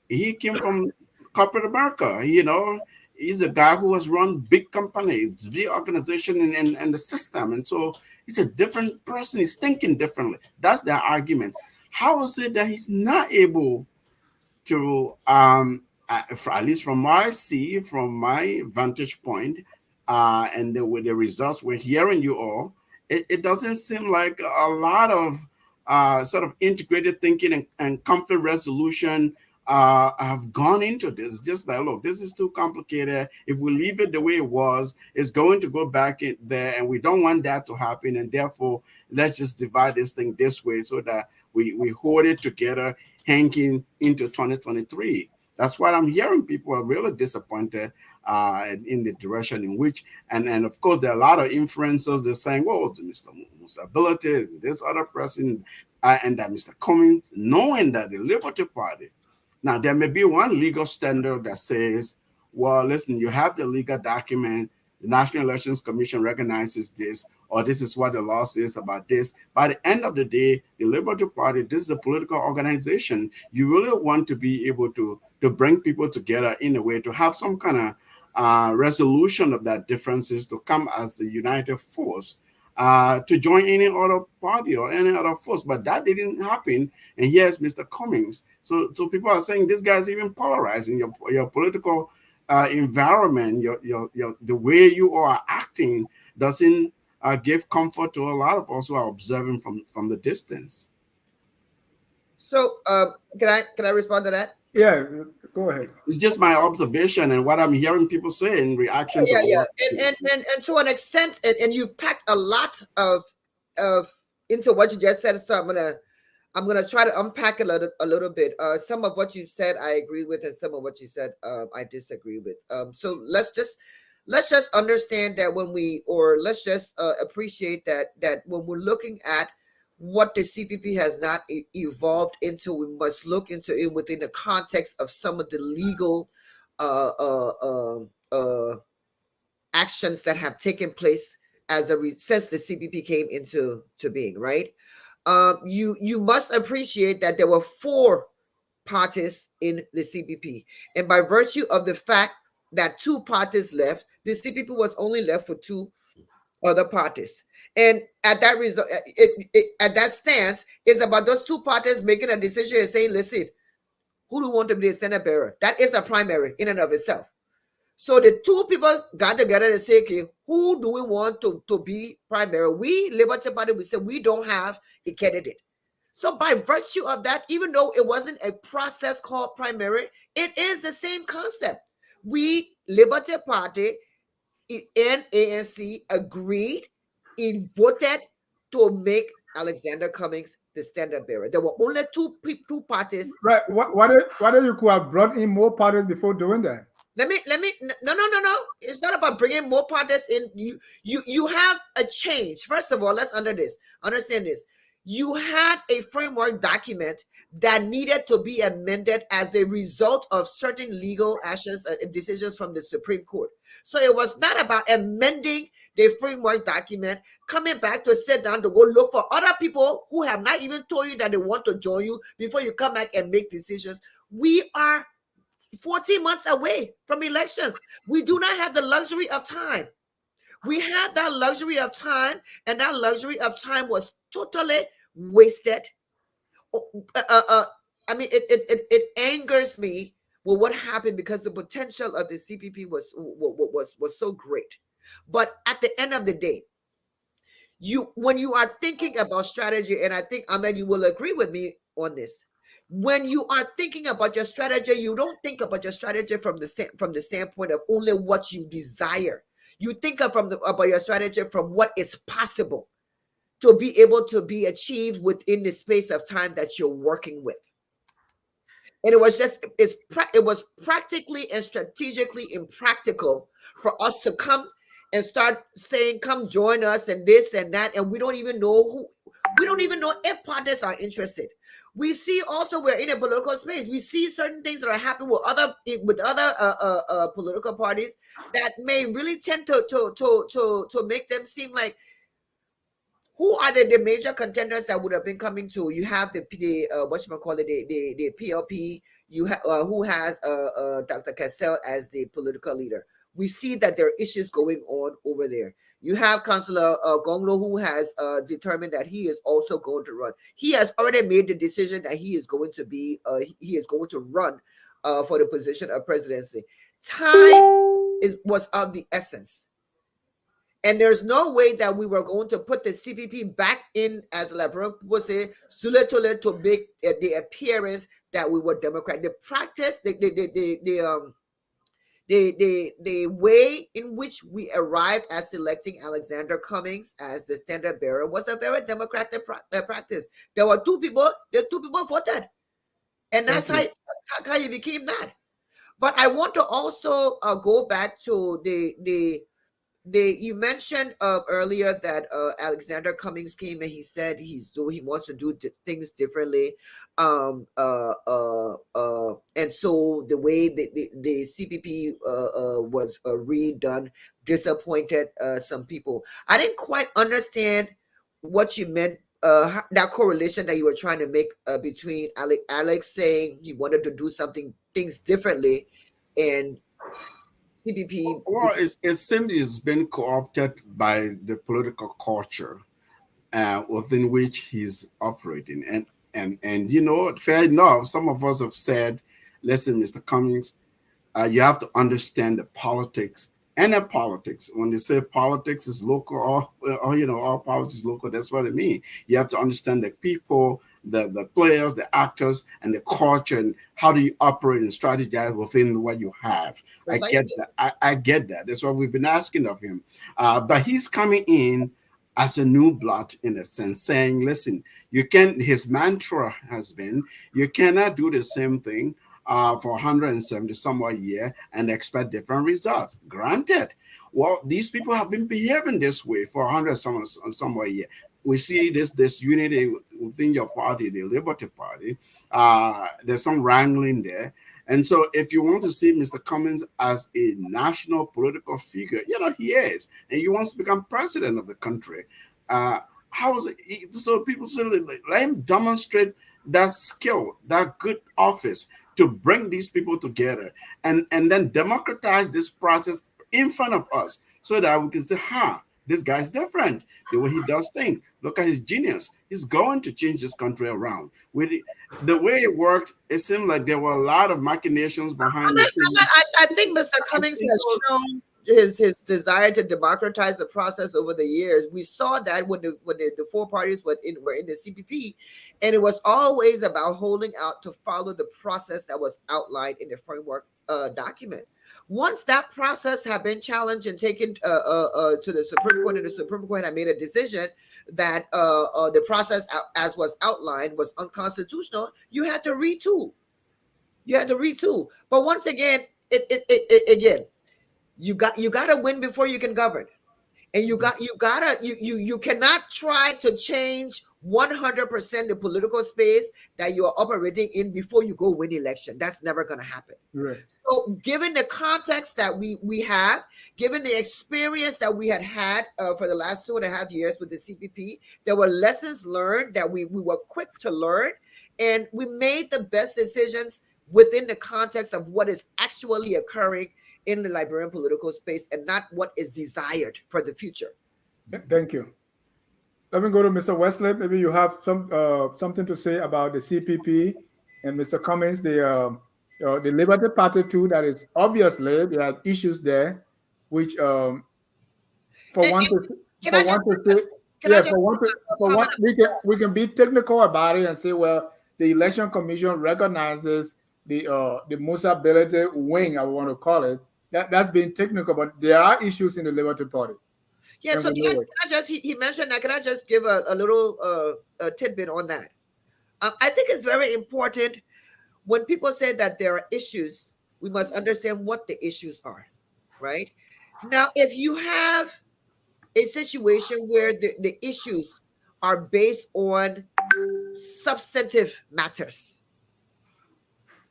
he came from corporate America, He's a guy who has run big companies, big organization and the system. And so he's a different person. He's thinking differently. That's their argument. How is it that he's not able to, at least from my vantage point, and with the results we're hearing you all, it doesn't seem like a lot of sort of integrated thinking and conflict resolution have gone into this. It's just like, look, this is too complicated. If we leave it the way it was, it's going to go back in there, and we don't want that to happen. And therefore, let's just divide this thing this way so that we hold it together, hanging into 2023. That's what I'm hearing. People are really disappointed in the direction in which, and of course, there are a lot of influencers. They're saying, "Oh, Mr. Musability, this other person, and that Mr. Cummings," knowing that the Liberty Party. Now, there may be one legal standard that says, well, listen, you have the legal document, the National Elections Commission recognizes this, or this is what the law says about this. By the end of the day, the Liberty Party, this is a political organization. You really want to be able to bring people together in a way to have some kind of resolution of that differences, to come as the united force, to join any other party or any other force. But that didn't happen. And here's Mr. Cummings. So people are saying this guy's even polarizing your political environment, the way you are acting doesn't give comfort to a lot of us who are observing from the distance. So can I respond to that? Yeah, go ahead. It's just my observation and what I'm hearing people say in reaction to and to an extent, and you've packed a lot of into what you just said. So I'm gonna try to unpack a little bit. Some of what you said I agree with, and some of what you said I disagree with. So let's just understand that let's just appreciate that when we're looking at what the CPP has not evolved into, we must look into it within the context of some of the legal actions that have taken place since the CPP came into being, right? You must appreciate that there were 4 parties in the CPP, and by virtue of the fact that 2 parties left, the CPP was only left with 2 other parties. And at that result, at that stance, is about those 2 parties making a decision and saying, listen, who do we want to be the Senate bearer? That is a primary in and of itself. So the 2 people got together and say, okay, who do we want to be primary? We, Liberty Party, we said we don't have a candidate. So by virtue of that, even though it wasn't a process called primary, it is the same concept. We, Liberty Party, and ANC agreed and voted to make Alexander Cummings the standard bearer. There were only two parties. Right. Why do you could have brought in more parties before doing that? No. It's not about bringing more parties in. You have a change. First of all, let's understand this. You had a framework document that needed to be amended as a result of certain legal actions and decisions from the Supreme Court. So it was not about amending the framework document, coming back to sit down to go look for other people who have not even told you that they want to join you before you come back and make decisions. We are 14 months away from elections. We do not have the luxury of time. We had that luxury of time, and that luxury of time was totally wasted. I mean, it angers me with what happened because the potential of the CPP was so great. But at the end of the day, when you are thinking about strategy, and I think, Ahmed, you will agree with me on this. When you are thinking about your strategy, you don't think about your strategy from the standpoint of only what you desire. You think about your strategy from what is possible to be able to be achieved within the space of time that you're working with. And it was practically and strategically impractical for us to come and start saying, come join us and this and that. And we don't even know if parties are interested. We see also we're in a political space. We see certain things that are happening with other political parties that may really tend to make them seem like, who are the major contenders that would have been coming to? You have the PLP. You have who has Dr. Cassell as the political leader. We see that there are issues going on over there. You have Councillor Gonglo, who has determined that he is also going to run. He has already made the decision that he is going to run for the position of presidency. Time was of the essence. And there's no way that we were going to put the CPP back in, as Lebron would say, to make the appearance that we were Democrat. The practice, the way in which we arrived at selecting Alexander Cummings as the standard bearer was a very democratic practice. There were two people voted, and that's how you became that. But I want to also go back to you mentioned earlier that Alexander Cummings came and he said he wants to do things differently, and so the way the CPP was redone disappointed some people. I didn't quite understand what you meant, that correlation that you were trying to make between Alex saying he wanted to do things differently and CPP. Well, it seems it's been co-opted by the political culture within which he's operating. And you know, fair enough, some of us have said, listen, Mr. Cummings, you have to understand the politics. And the politics, when they say politics is local, or you know, all politics is local, that's what it means. You have to understand the people, the players, the actors, and the culture, and how do you operate and strategize within what you have. Precisely. I get that. I get that. That's what we've been asking of him. But he's coming in as a new blood, in a sense, saying, listen, his mantra has been, you cannot do the same thing for 170 some odd year and expect different results. Granted, well, these people have been behaving this way for 100 some odd year. We see this unity within your party, the Liberty Party. There's some wrangling there. And so if you want to see Mr. Cummings as a national political figure, you know, he is, and he wants to become president of the country. How is it? So people say, let him demonstrate that skill, that good office to bring these people together and then democratize this process in front of us so that we can say, this guy's different, the way he does things. Look at his genius. He's going to change this country around. With the way it worked, it seemed like there were a lot of machinations behind the scenes. I think Mr. Cummings has shown his desire to democratize the process over the years. We saw that when the four parties were in the CPP, and it was always about holding out to follow the process that was outlined in the framework document. Once that process had been challenged and taken to the Supreme Court, and the Supreme Court had made a decision that the process as was outlined was unconstitutional, you had to retool. You had to retool. But once again, again, you got to win before you can govern. And you cannot try to change 100% the political space that you are operating in before you go win election. That's never going to happen. Right. So given the context that we have, given the experience that we had for the last 2.5 years with the CPP, there were lessons learned that we were quick to learn, and we made the best decisions within the context of what is actually occurring in the Liberian political space and not what is desired for the future. Thank you. Let me go to Mr. Wesley. Maybe you have something to say about the CPP, and Mr. Cummings, the Liberty Party too. That is obviously there are issues there, which for one we can be technical about it and say, well, the Election Commission recognizes the Musability wing, I want to call it. That's being technical, but there are issues in the Liberty Party. Yeah, so can I just, he mentioned that, can I just give a little tidbit on that? I think it's very important when people say that there are issues, we must understand what the issues are, right? Now, if you have a situation where the issues are based on substantive matters,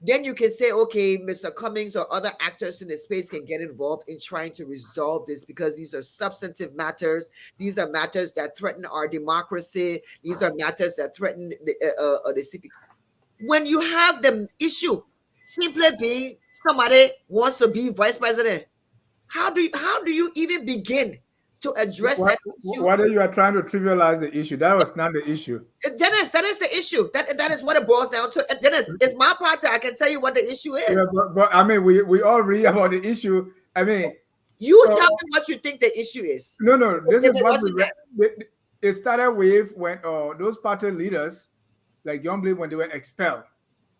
then you can say, okay, Mr. Cummings or other actors in the space can get involved in trying to resolve this because these are substantive matters. These are matters that threaten our democracy. These are matters that threaten the CP. When you have the issue simply being somebody wants to be vice president, how do you even begin to address that issue? Whether you are trying to trivialize the issue, that was not the issue. That is the issue. That is what it boils down to. Dennis, it's my part. I can tell you what the issue is. Yeah, but I mean, we all read about the issue. I mean, you tell me what you think the issue is. No. This is what it started with when those party leaders, like Young Blade, when they were expelled.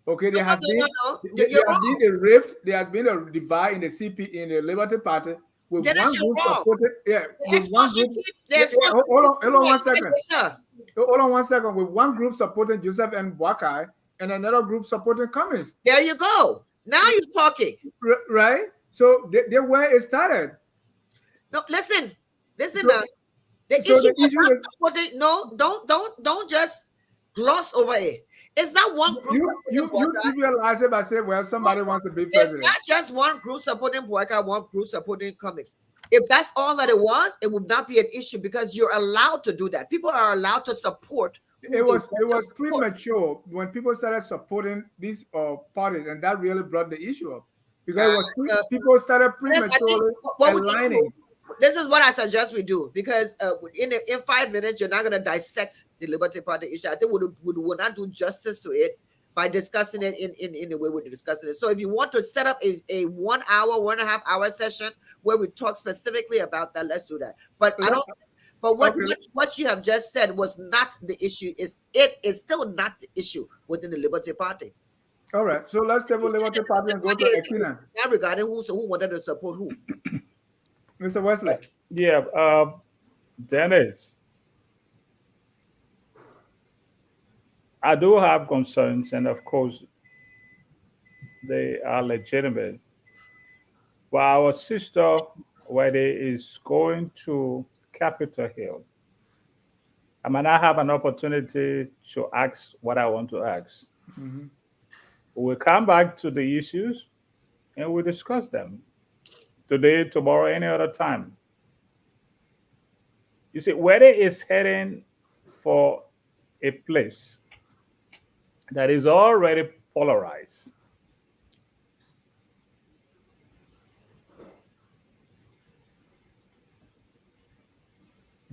Okay, there has been a rift. There has been a divide in the in the Liberty Party. With one group supported, hold on 1 second. Hold on 1 second. With one group supporting Joseph and Boakai and another group supporting Cummings. There you go. Now you're talking. Right? So they where it started. No, listen now. The issue is supporting, no, don't just gloss over it. It's not one group. You trivialize it by saying, well, somebody wants to be president. It's not just one group supporting Boakai, one group supporting Cummings. If that's all that it was, it would not be an issue because you're allowed to do that. People are allowed to support. It was premature when people started supporting these parties, and that really brought the issue up because people started prematurely aligning. This is what I suggest we do because in 5 minutes you're not going to dissect the Liberty Party issue. I think we would not do justice to it by discussing it in the way we're discussing it. So if you want to set up a 1 hour, 1.5 hour session where we talk specifically about that, let's do that. But I don't. But what you have just said was not the issue. It is still not the issue within the Liberty Party. All right. So let's table Liberty Party and go to Ekina. Now regarding who wanted to support who. Mr. Wesley. Yeah, Dennis, I do have concerns, and of course, they are legitimate. But our sister Wadei is going to Capitol Hill. I might not have an opportunity to ask what I want to ask. Mm-hmm. We'll come back to the issues and we'll discuss them. Today, tomorrow, any other time. You see, Wadei is heading for a place that is already polarized.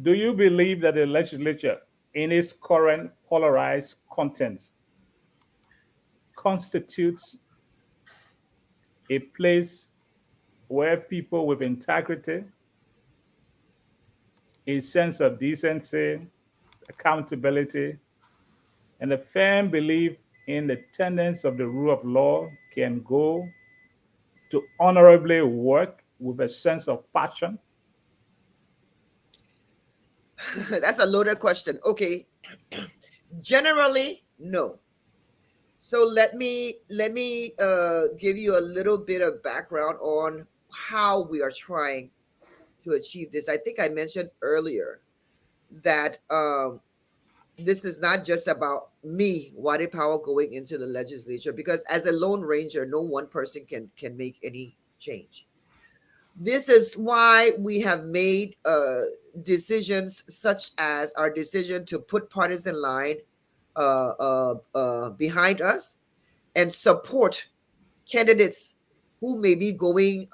Do you believe that the legislature, in its current polarized contents, constitutes a place where people with integrity, a sense of decency, accountability, and a firm belief in the tenets of the rule of law can go to honorably work with a sense of passion? That's a loaded question. Okay. Generally, no. So let me give you a little bit of background on how we are trying to achieve this. I think I mentioned earlier that this is not just about me, Wadei Powell, going into the legislature, because as a lone ranger, no one person can make any change. This is why we have made decisions such as our decision to put partisan line behind us and support candidates who may be going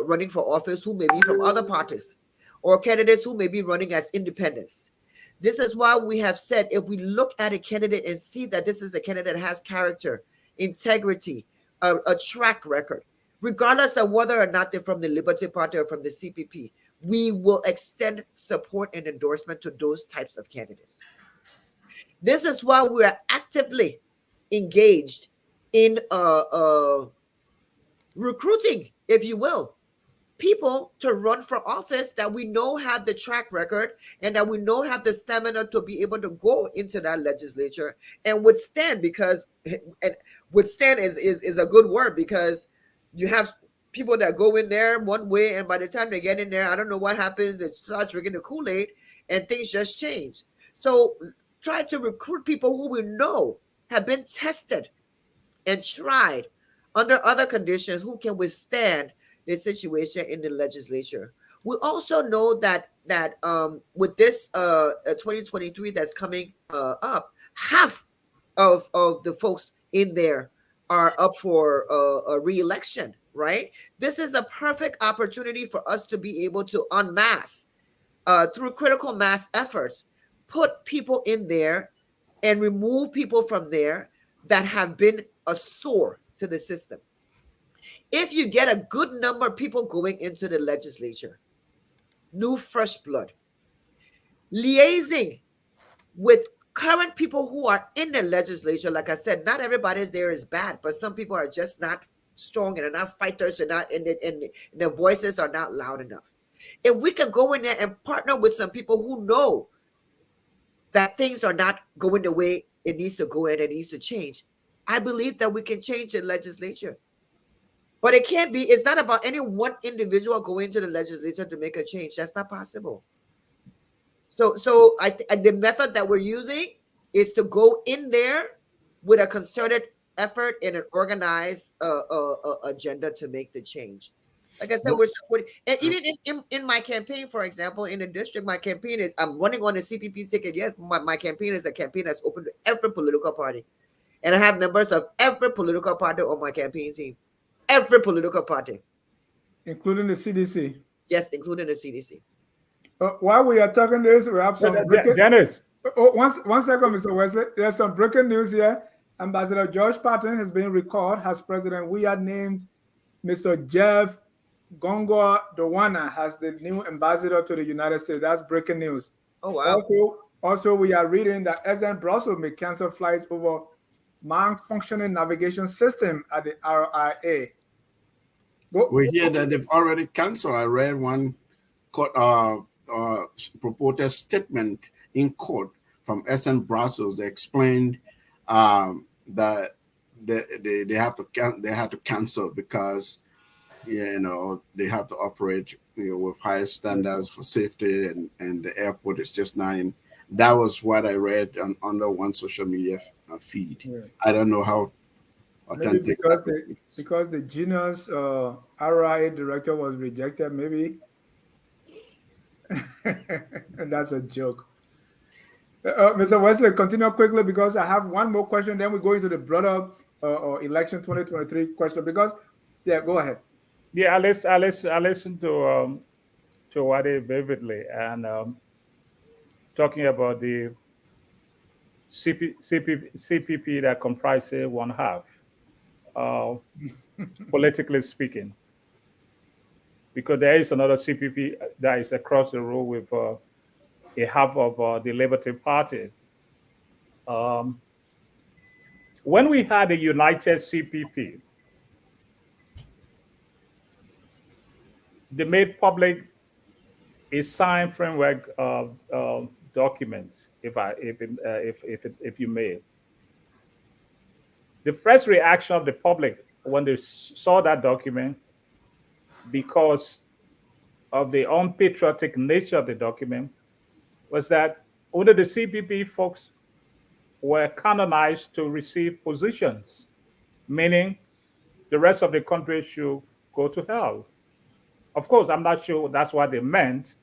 running for office, who may be from other parties, or candidates who may be running as independents. This is why we have said if we look at a candidate and see that this is a candidate that has character, integrity, a track record, regardless of whether or not they're from the Liberty Party or from the CPP, we will extend support and endorsement to those types of candidates. This is why we are actively engaged in recruiting, if you will, people to run for office that we know have the track record and that we know have the stamina to be able to go into that legislature and withstand, because and withstand is a good word, because you have people that go in there one way and by the time they get in there, I don't know what happens, they start drinking the Kool-Aid and things just change. So try to recruit people who we know have been tested and tried under other conditions, who can withstand the situation in the legislature. We also know that with this 2023 that's coming up, half of the folks in there are up for a re-election, right? This is a perfect opportunity for us to be able to unmask through critical mass efforts, put people in there and remove people from there that have been a sore to the system. If you get a good number of people going into the legislature, new fresh blood, liaising with current people who are in the legislature, like I said, not everybody there is bad, but some people are just not strong and are not fighters and not and their voices are not loud enough. If we can go in there and partner with some people who know that things are not going the way it needs to go and it needs to change, I believe that we can change the legislature. But it can't be, it's not about any one individual going to the legislature to make a change. That's not possible. So the method that we're using is to go in there with a concerted effort and an organized agenda to make the change. Like I said, we're supporting, and even in my campaign, for example, in the district, my campaign is, I'm running on the CPP ticket. Yes, my campaign is a campaign that's open to every political party. And I have members of every political party on my campaign team. Every political party. Including the CDC. Yes, including the CDC. While we are talking this, we have some Dennis. One second, Mr. Wesley. There's some breaking news here. Ambassador George Patton has been recalled as President Weah names Mr. Jeff Gongoa Dowana as the new ambassador to the United States. That's breaking news. Oh, wow. Also, we are reading that SN Brussels may cancel flights over malfunctioning navigation system at the RIA. We hear that they've already canceled. I read one court, purported statement in court from SN Brussels. They explained that they have to cancel because they have to operate with higher standards for safety, and the airport is just not in. That was what I read under one social media feed. Yeah. I don't know how authentic. Maybe because the Genius RIA director was rejected, maybe. That's a joke. Mr. Wesley, continue quickly because I have one more question. Then we go into the broader election 2023 question. Because, yeah, go ahead. Yeah, I listened to Wadei vividly and talking about the CPP that comprises one half, politically speaking, because there is another CPP that is across the road with a half of the Liberty Party. When we had a united CPP, they made public a signed framework document, if you may. The first reaction of the public when they saw that document, because of the unpatriotic nature of the document, was that only the CPP folks were canonized to receive positions, meaning the rest of the country should go to hell. Of course, I'm not sure that's what they meant,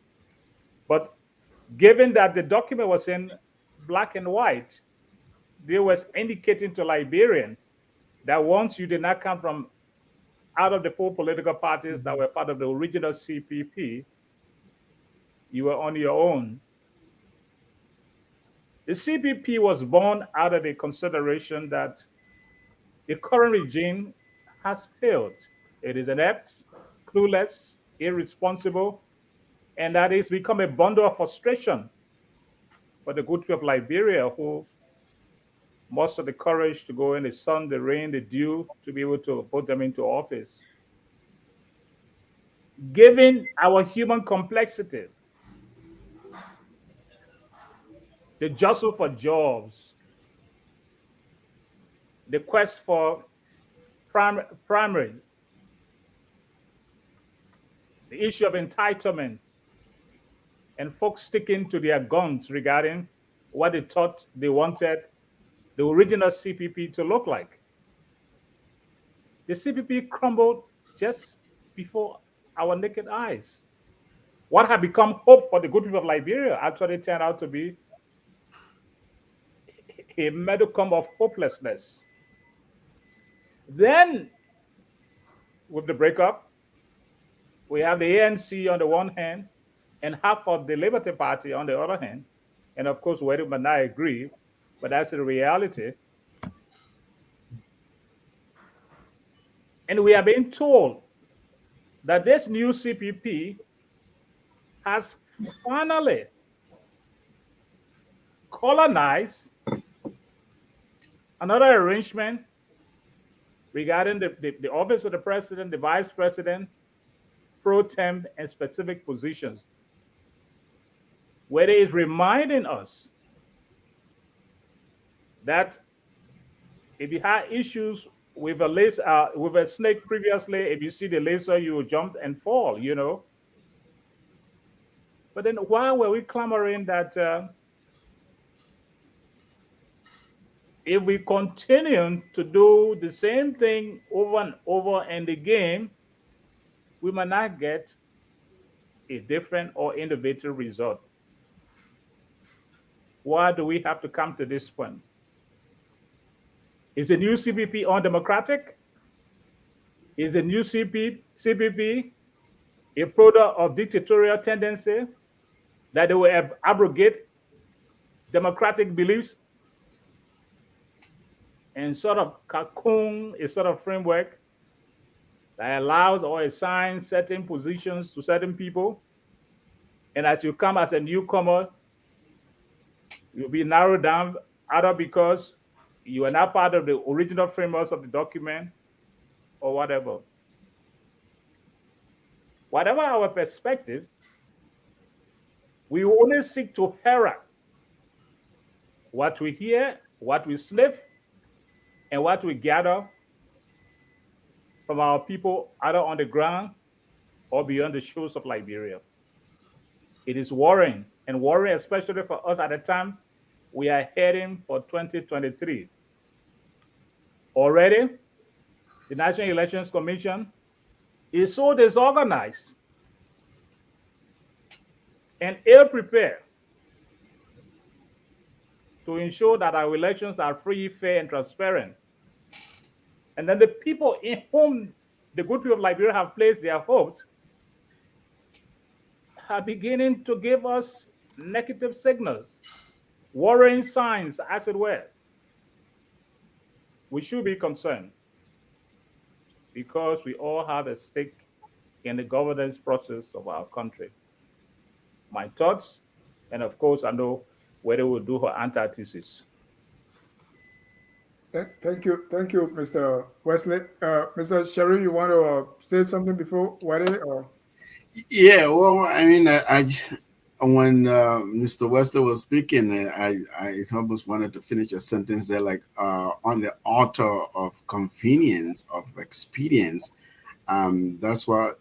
but given that the document was in black and white, they was indicating to Liberians that once you did not come from out of the four political parties that were part of the original CPP, you were on your own. The CPP was born out of the consideration that the current regime has failed. It is inept, clueless, irresponsible, and that it's become a bundle of frustration for the good people of Liberia, who most of the courage to go in the sun, the rain, the dew, to be able to put them into office. Given our human complexity, the jostle for jobs, the quest for primaries, the issue of entitlement, and folks sticking to their guns regarding what they thought they wanted the original CPP to look like. The CPP crumbled just before our naked eyes. What had become hope for the good people of Liberia actually turned out to be a modicum of hopelessness. Then, with the breakup, we have the ANC on the one hand and half of the Liberty Party on the other hand. And of course, we might not agree, but that's the reality. And we are being told that this new CPP has finally colonized another arrangement regarding the office of the president, the vice president, pro tem, and specific positions, where it is reminding us that if you had issues with a snake previously, if you see the laser, you will jump and fall, you know. But then why were we clamoring that if we continue to do the same thing over and over in the game, we might not get a different or innovative result? Why do we have to come to this point? Is the new CPP undemocratic? Is the new CPP a product of dictatorial tendency that they will abrogate democratic beliefs and sort of cocoon a sort of framework that allows or assigns certain positions to certain people? And as you come as a newcomer, you'll be narrowed down either because you are not part of the original frameworks of the document or whatever. Whatever our perspective, we only seek to herald what we hear, what we sniff, and what we gather from our people either on the ground or beyond the shores of Liberia. It is worrying, and worrying especially for us at the time we are heading for 2023. Already, the National Elections Commission is so disorganized and ill-prepared to ensure that our elections are free, fair, and transparent. And then the people in whom the good people of Liberia have placed their hopes are beginning to give us negative signals, worrying signs, as it were. We should be concerned because we all have a stake in the governance process of our country. My thoughts, and of course, I know whether we'll do her antithesis. Thank you, Mr. Wesley. Mr. Sherry, you want to say something before Wadei? Or? Yeah, well, I mean, when Mr. Wester was speaking, I almost wanted to finish a sentence there, like on the altar of convenience, of expedience. That's what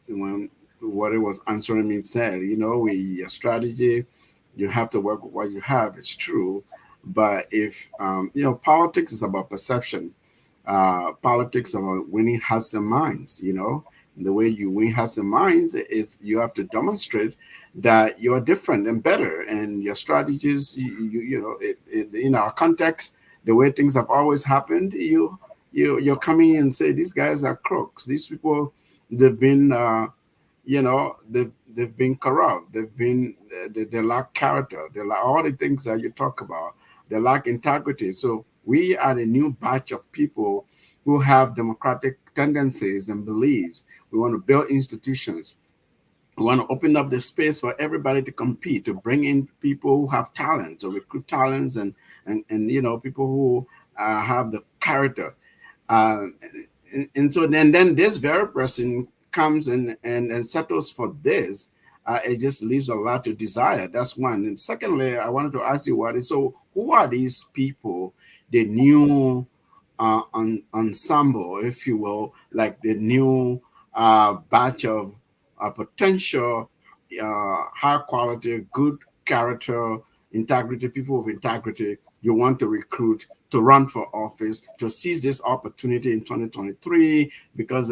when what it was answering me said. You know, we a strategy, you have to work with what you have. It's true, but if politics is about perception. Politics about winning hearts and minds. You know, the way you win hearts and minds is you have to demonstrate that you're different and better, and your strategies. In our context, the way things have always happened, you're coming and say these guys are crooks. These people, they've been they've been corrupt. They've been they lack character. They lack all the things that you talk about. They lack integrity. So we are a new batch of people who have democratic tendencies and beliefs. We want to build institutions. We want to open up the space for everybody to compete, to bring in people who have talent, to recruit talents, and people who have the character. Uh, and so then this very person comes and settles for this. It just leaves a lot to desire. That's one. And secondly, I wanted to ask you what is so who are these people, the new ensemble, if you will, like the new batch of potential high quality, good character, integrity, people of integrity you want to recruit to run for office to seize this opportunity in 2023 because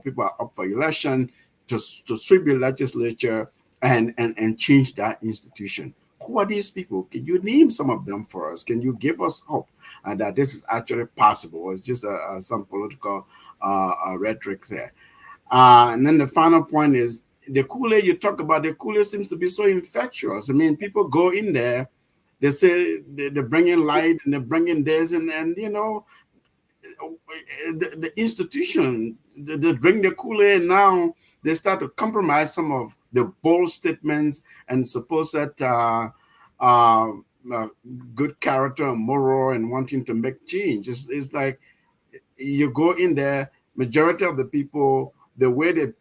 people are up for election to sweep the legislature and change that institution. Who are these people? Can you name some of them for us? Can you give us hope that this is actually possible? Or it's just some political rhetoric there. And then the final point is the Kool-Aid you talk about. The Kool-Aid seems to be so infectious. I mean, people go in there, they say they bring in light and they bring in this, and the institution, they drink the Kool-Aid. Now they start to compromise some of the bold statements and suppose that uh, good character and moral and wanting to make change. It's like you go in there, majority of the people, the way they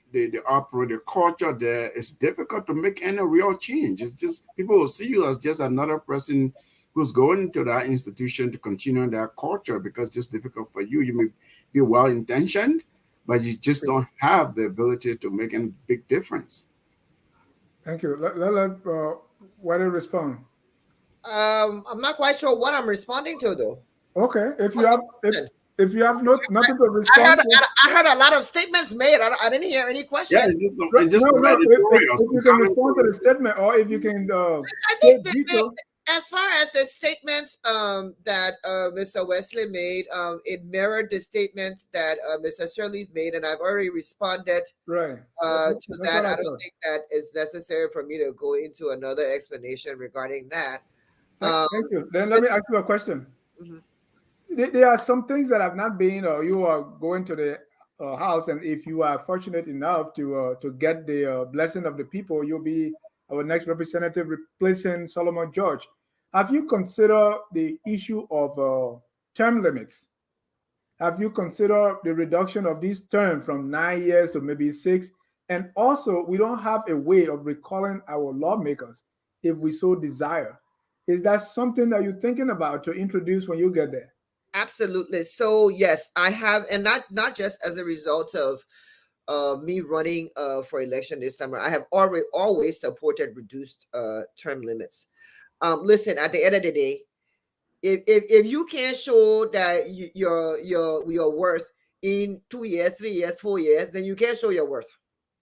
operate, the culture there, it's difficult to make any real change. It's just people will see you as just another person who's going into that institution to continue their culture because it's just difficult for you. You may be well intentioned, but you just don't have the ability to make a big difference. Thank you. Let why do you respond? I'm not quite sure what I'm responding to though. Okay, What's the question? if you have nothing to I respond heard to, I heard a lot of statements made. I didn't hear any question. Yeah, it's just no, some no. editorial, If some you can comments. respond to the statement, or if you can I say think detail. as far as the statements that Mr. Wesley made, it mirrored the statements that Mr. Shirley made, and I've already responded Right. to That's that. what I I don't thought. think that is necessary for me to go into another explanation regarding that. Thank you. Then let me ask you a question. Mhm. There are some things that have not been, or you are going to the house, and if you are fortunate enough to get the blessing of the people, you'll be our next representative replacing Solomon George. Have you considered the issue of term limits? Have you considered the reduction of this term from 9 years to maybe 6? And also, we don't have a way of recalling our lawmakers if we so desire. Is that something that you're thinking about to introduce when you get there? Absolutely. So yes, I have, and not just as a result of me running for election this summer. I have already always supported reduced term limits. Listen, at the end of the day, if you can't show that your worth in 2 years, 3 years, 4 years, then you can't show your worth.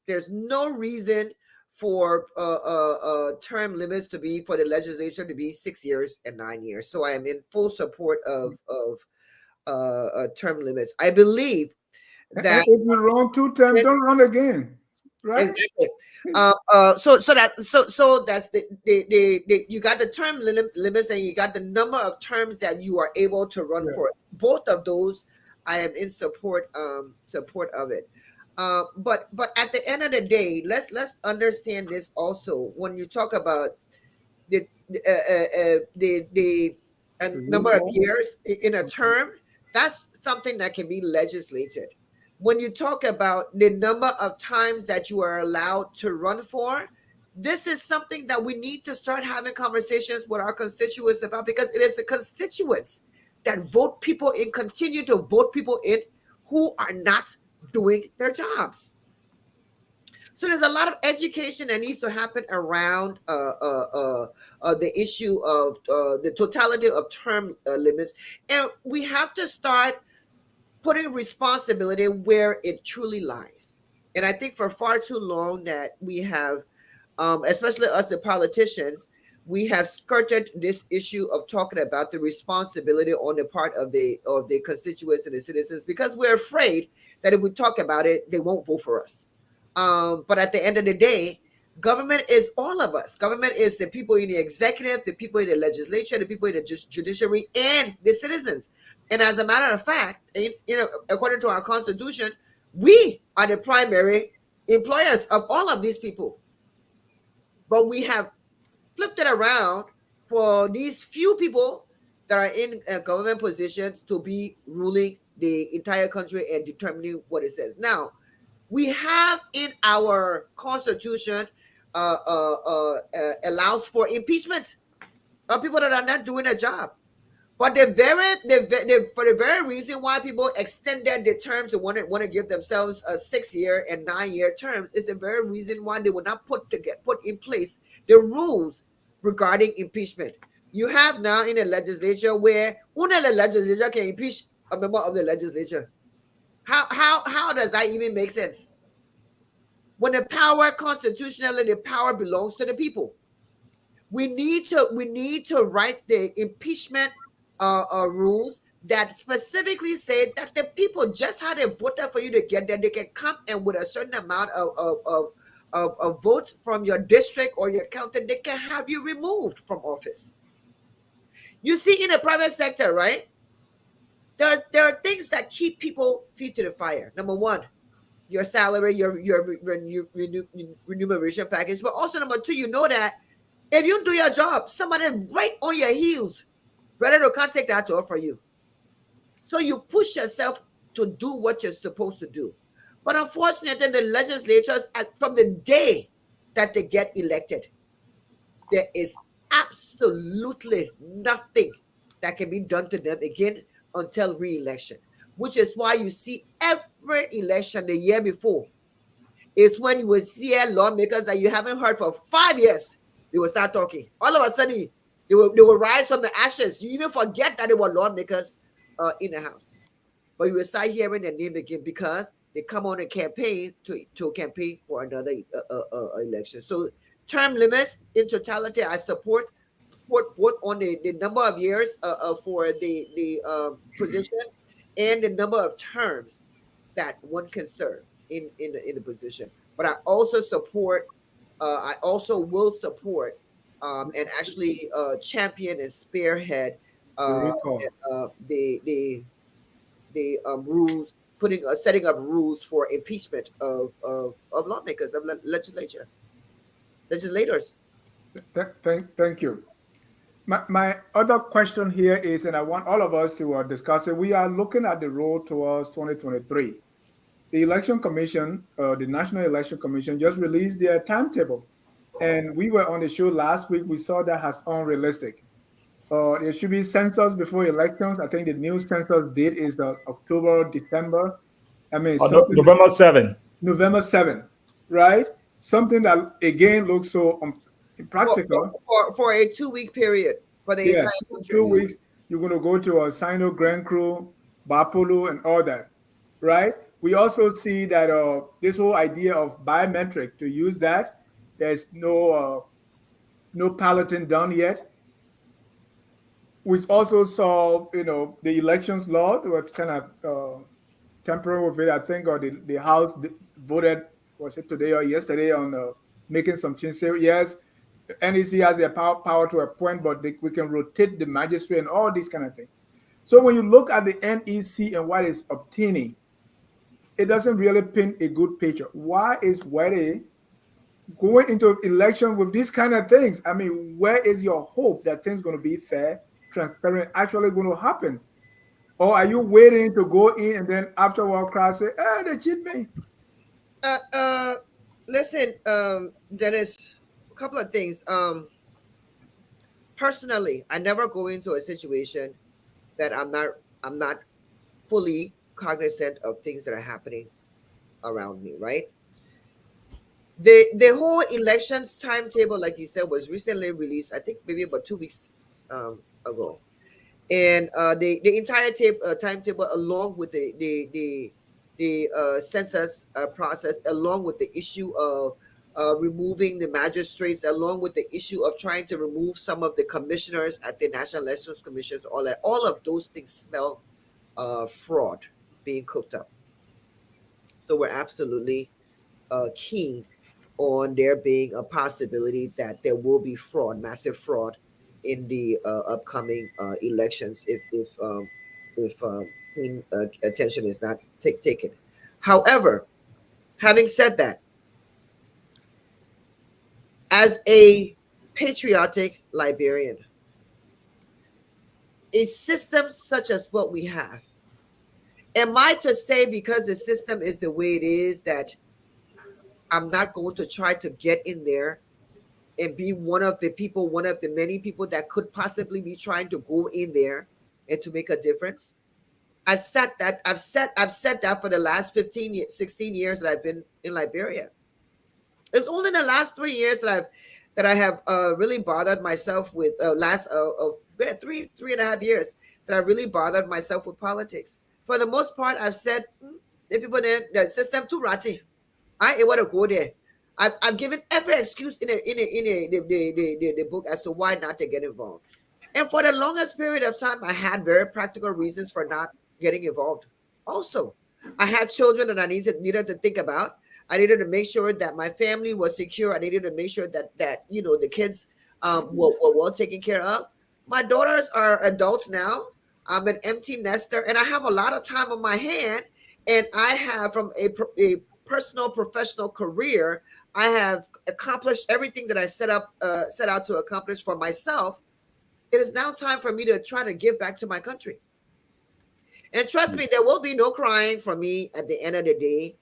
There's no reason for term limits to be for the legislature to be 6 years and 9 years. So I am in full support of term limits. I believe that If you run 2 terms, don't run again, right? exactly. So that's the you got the term limits and you got the number of terms that you are able to run Yeah. for. Both of those, I am in support of it. But at the end of the day, let's understand this also. When you talk about the number of years in a term, that's something that can be legislated. when you talk about the number of times that you are allowed to run for, this is something that we need to start having conversations with our constituents about, because it is the constituents that vote people in, continue to vote people in who are not doing their jobs. So there's a lot of education that needs to happen around the issue of the totality of term limits, and we have to start putting responsibility where it truly lies. And I think for far too long that we have, especially us the politicians, we have skirted this issue of talking about the responsibility on the part of the constituents and the citizens, because we're afraid that if we talk about it, they won't vote for us. But at the end of the day, government is all of us. Government is the people in the executive, the people in the legislature, the people in the judiciary, and the citizens. And as a matter of fact, according to our constitution, we are the primary employers of all of these people. But we have flipped it around for these few people that are in government positions to be ruling the entire country and determining what it says. Now, we have in our constitution allows for impeachment of people that are not doing a job. But for the very reason why people extended the terms and want to give themselves a 6-year and 9-year terms is the very reason why they will not put in place the rules regarding impeachment. You have now in the legislature where only the legislature can impeach a member of the legislature. How does that even make sense? When the power constitutionally, the power belongs to the people. We need to write the impeachment rules that specifically say that the people, just how they voted for you to get there, they can come and with a certain amount of votes from your district or your county, they can have you removed from office. You see, in the private sector, right? There are things that keep people feet to the fire. Number one, your salary, your remuneration package. But also number two, you know that if you do your job, somebody right on your heels, ready to contact that to offer you. So you push yourself to do what you're supposed to do. But unfortunately, the legislatures, from the day that they get elected, there is absolutely nothing that can be done to them again until re-election, which is why you see every election the year before is when you will see lawmakers that you haven't heard for 5 years, they will start talking. All of a sudden, they will rise from the ashes. You even forget that they were lawmakers in the House. But you will start hearing their name again because they come on a campaign to campaign for another election. So term limits in totality, I support both on the number of years for the position and the number of terms that one can serve in the position. But I also support, I also will support and actually champion and spearhead the rules, setting up rules for impeachment of lawmakers, of legislators. Thank you. My other question here is, and I want all of us to discuss it. We are looking at the road towards 2023. The Election Commission, the National Election Commission, just released their timetable, and we were on the show last week. We saw that as unrealistic. There should be census before elections. I think the new census date is October, December. I mean, November 7. November 7, right? Something that again looks so impractical. For a 2-week period for the entire country. 2 weeks, you're going to go to a Sino Grand Cru, Bapulu, and all that, right? We also see that this whole idea of biometric, to use that, there's no balloting done yet. We also saw, the elections law, they were kind of temporary with it, I think, or the House voted, was it today or yesterday, on making some changes. Yes, NEC has the power to appoint, but we can rotate the magistrate and all these kind of things. So when you look at the NEC and what is obtaining, it doesn't really paint a good picture. Why is Wadei going into election with these kind of things? I mean, where is your hope that things going to be fair, transparent, actually going to happen? Or are you waiting to go in and then afterward crowd say, "Hey, they cheat me"? Listen, Dennis, a couple of things. Personally, I never go into a situation that I'm not fully cognizant of things that are happening around me, right? The whole elections timetable, like you said, was recently released. I think maybe about 2 weeks ago, and the entire timetable, along with the census process, along with the issue of removing the magistrates, along with the issue of trying to remove some of the commissioners at the National Elections Commissions, all of those things smell fraud being cooked up. So we're absolutely keen on there being a possibility that there will be fraud, massive fraud, in the upcoming elections if keen attention is not taken. However, having said that, as a patriotic Liberian, a system such as what we have, am I to say because the system is the way it is that I'm not going to try to get in there and be one of the people, one of the many people that could possibly be trying to go in there and to make a difference? I've said that for the last 15 years, 16 years that I've been in Liberia. It's only in the last 3 years that I have really bothered myself with last of 3.5 years that I really bothered myself with politics. For the most part, I've said the people there, the system too ratty. I ain't want to go there. I've given every excuse in the book as to why not to get involved. And for the longest period of time, I had very practical reasons for not getting involved. Also, I had children that I needed to think about. I needed to make sure that my family was secure. I needed to make sure that the kids were well taken care of. My daughters are adults now. I'm an empty nester, and I have a lot of time on my hand. And I have, from a personal professional career, I have accomplished everything that I set out to accomplish for myself. It is now time for me to try to give back to my country. And trust me, there will be no crying from me at the end of the day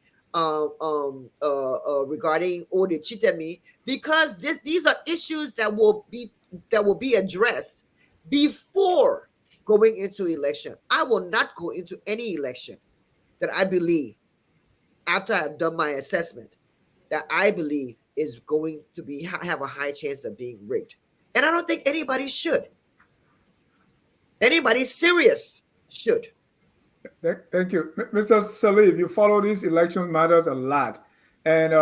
regarding oh they cheated me, because these are issues that will be addressed before going into election. I will not go into any election that I believe, after I've done my assessment, that I believe is going to have a high chance of being rigged. And I don't think anybody should. Anybody serious should. Thank you. Mr. Salif, you follow these election matters a lot. And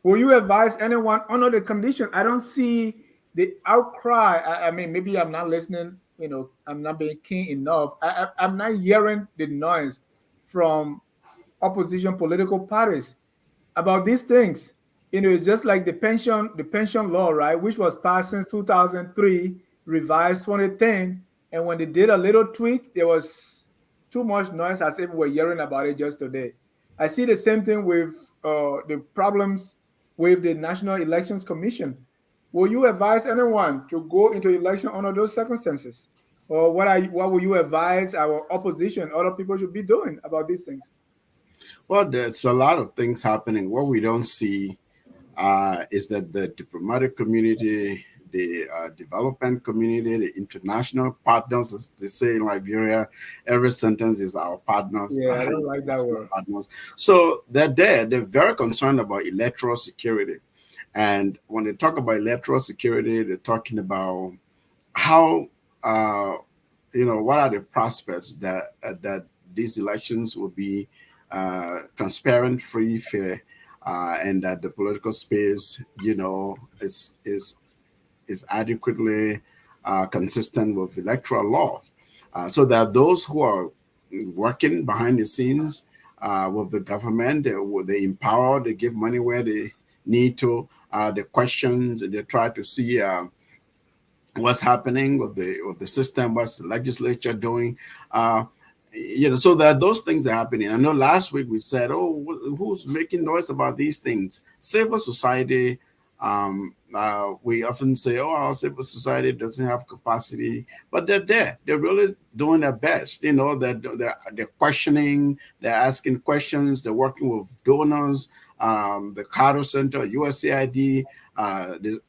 will you advise anyone under the condition? I don't see the outcry. I mean, maybe I'm not listening, I'm not being keen enough. I'm not hearing the noise from opposition political parties about these things. It's just like the pension law, right, which was passed since 2003, revised 2010. And when they did a little tweak, there was too much noise, as if we're hearing about it just today. I see the same thing with the problems with the National Elections Commission. Will you advise anyone to go into election under those circumstances? Or what will you advise our opposition, other people should be doing about these things? Well, there's a lot of things happening. What we don't see is that the diplomatic community, the development community, the international partners, as they say in Liberia, every sentence is our partners. Yeah, I don't like that word. Partners. So they're there. They're very concerned about electoral security. And when they talk about electoral security, they're talking about how, what are the prospects that these elections will be transparent, free, fair, and that the political space, is adequately consistent with electoral law. So there are those who are working behind the scenes with the government. They empower, they give money where they need to. The questions, they try to see what's happening with the system, what's the legislature doing. So there are those things that are happening. I know last week we said, who's making noise about these things? Civil society We often say, "Oh, our civil society doesn't have capacity," but they're there. They're really doing their best. You know, they're questioning, they're asking questions, they're working with donors, the Carter Center, USAID, the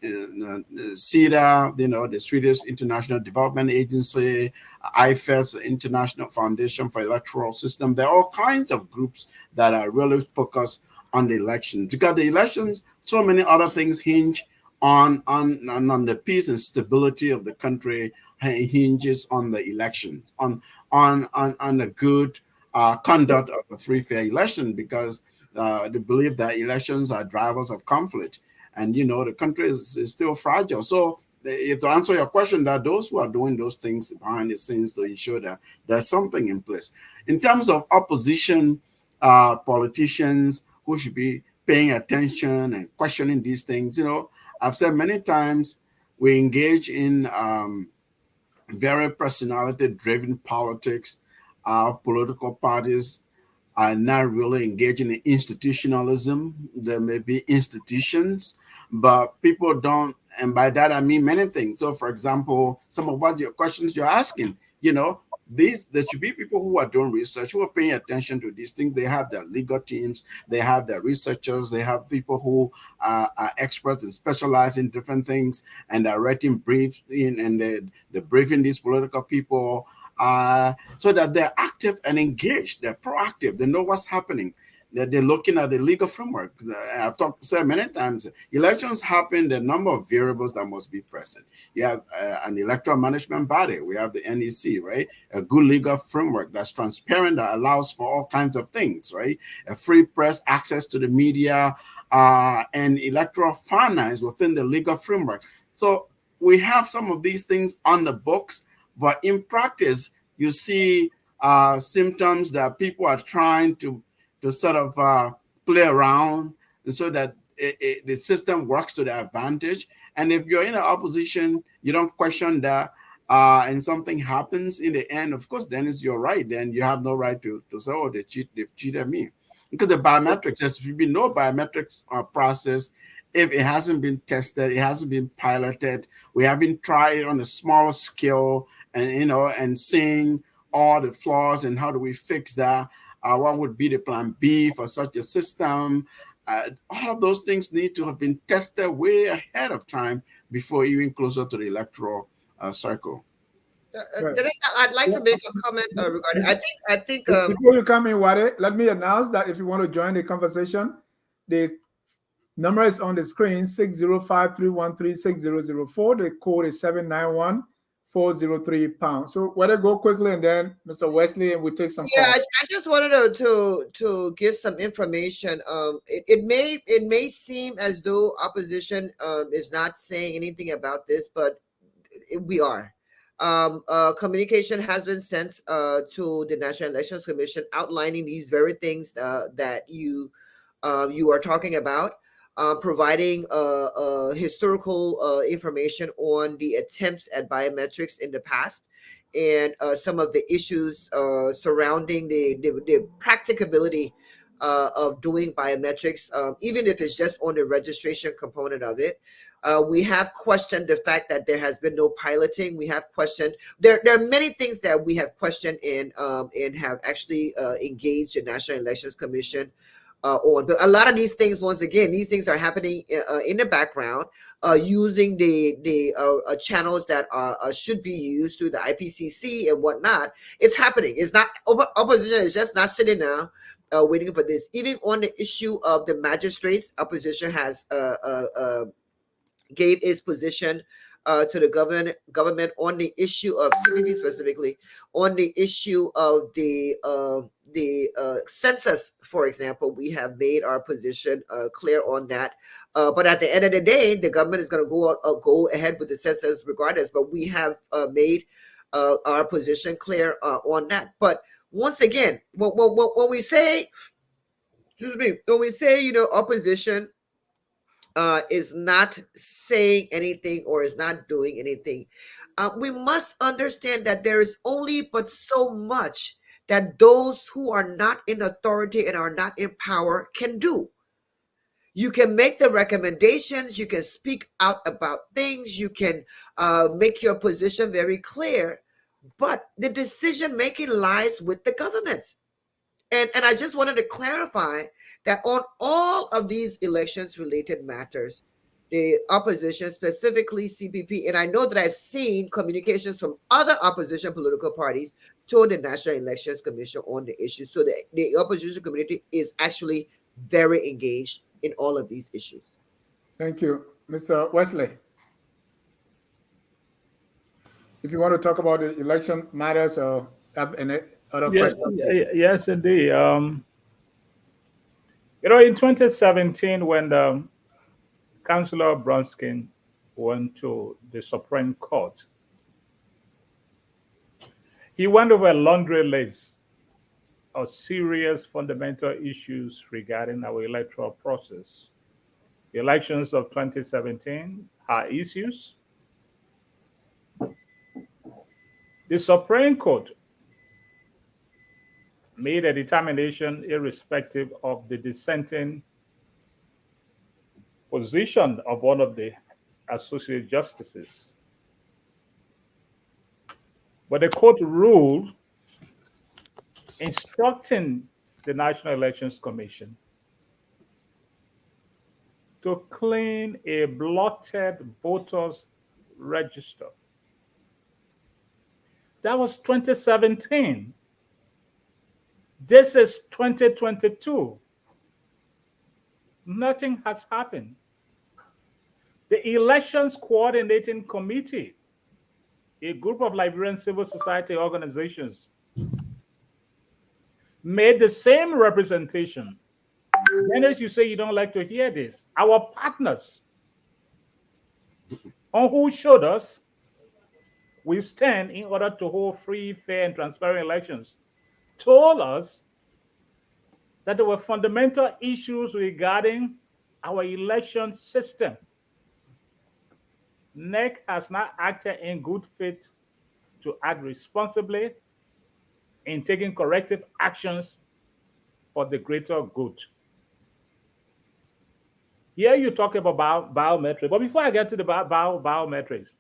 CEDA, you know, the Swedish International Development Agency, IFES, International Foundation for Electoral System. There are all kinds of groups that are really focused on the elections, because the elections, so many other things hinge on the peace and stability of the country, hinges on the election, on the good conduct of a free fair election, because they believe that elections are drivers of conflict, and you know the country is still fragile. So to answer your question, that those who are doing those things behind the scenes to ensure that there's something in place. In terms of opposition politicians who should be paying attention and questioning these things, you know, I've said many times we engage in very personality-driven politics. Our political parties are not really engaging in institutionalism. There may be institutions, but people don't, and by that I mean many things. So, for example, some of what your questions you're asking, you know, there should be people who are doing research, who are paying attention to these things. They have their legal teams, they have their researchers, they have people who are experts and specialize in different things, and are writing briefs in, and they're briefing these political people so that they're active and engaged, they're proactive, they know what's happening. They're looking at the legal framework. I've said many times, elections happen, the number of variables that must be present. You have an electoral management body. We have the NEC, right? A good legal framework that's transparent, that allows for all kinds of things, right? A free press, access to the media, and electoral finance within the legal framework. So we have some of these things on the books, but in practice, you see symptoms that people are trying to sort of play around, and so that the system works to their advantage. And if you're in an opposition, you don't question that, and something happens in the end, of course, then it's your right. Then you have no right to say, "Oh, they've cheated me." Because the biometrics, there should be no biometrics process if it hasn't been tested, it hasn't been piloted, we haven't tried it on a smaller scale, and you know, and seeing all the flaws and how do we fix that. What would be the plan B for such a system? All of those things need to have been tested way ahead of time before even closer to the electoral cycle. I'd like to make a comment regarding. I think. Before you come in, Wadei, let me announce that if you want to join the conversation, the number is on the screen: 605-313-6004. The code is 791-403#. So whether go quickly, and then Mr. Wesley, and we take some calls. I just wanted to give some information. It may seem as though opposition is not saying anything about this, but we are. Communication has been sent to the National Elections Commission outlining these very things that you are talking about. Providing historical information on the attempts at biometrics in the past, and some of the issues surrounding the practicability of doing biometrics, even if it's just on the registration component of it. We have questioned the fact that there has been no piloting. We have questioned there are many things that we have questioned and have actually engaged the National Elections Commission on. But a lot of these things, once again, these things are happening in the background, using the channels that should be used through the IPCC and whatnot. It's happening. It's not opposition is just not sitting now waiting for this. Even on the issue of the magistrates, opposition has gave its position to the government on the issue of CBP, specifically on the issue of the census, for example. We have made our position clear on that. But at the end of the day, the government is going to go ahead with the census regardless. But we have made our position clear on that. But once again, when we say, when we say, opposition is not saying anything or is not doing anything, we must understand that there is only but so much that those who are not in authority and are not in power can do. You can make the recommendations, you can speak out about things, you can make your position very clear, but the decision making lies with the government. And I just wanted to clarify that on all of these elections related matters, the opposition, specifically CPP, and I know that I've seen communications from other opposition political parties to the National Elections Commission on the issue. So the opposition community is actually very engaged in all of these issues. Thank you. Mr. Wesley, if you want to talk about the election matters or have any other Yes, questions. yes, indeed. In 2017, when Councillor Bronskin went to the Supreme Court, he went over a laundry list of serious fundamental issues regarding our electoral process. The elections of 2017 are issues. The Supreme Court made a determination irrespective of the dissenting position of one of the associate justices. But the court ruled instructing the National Elections Commission to clean a blotted voters register. That was 2017. This is 2022. Nothing has happened. The Elections Coordinating Committee, a group of Liberian civil society organizations, made the same representation. Then, as you say, you don't like to hear this. Our partners, on who showed us we stand in order to hold free, fair, and transparent elections, told us that there were fundamental issues regarding our election system. NEC has not acted in good faith to act responsibly in taking corrective actions for the greater good. Here you talk about biometrics, but before I get to the biometrics,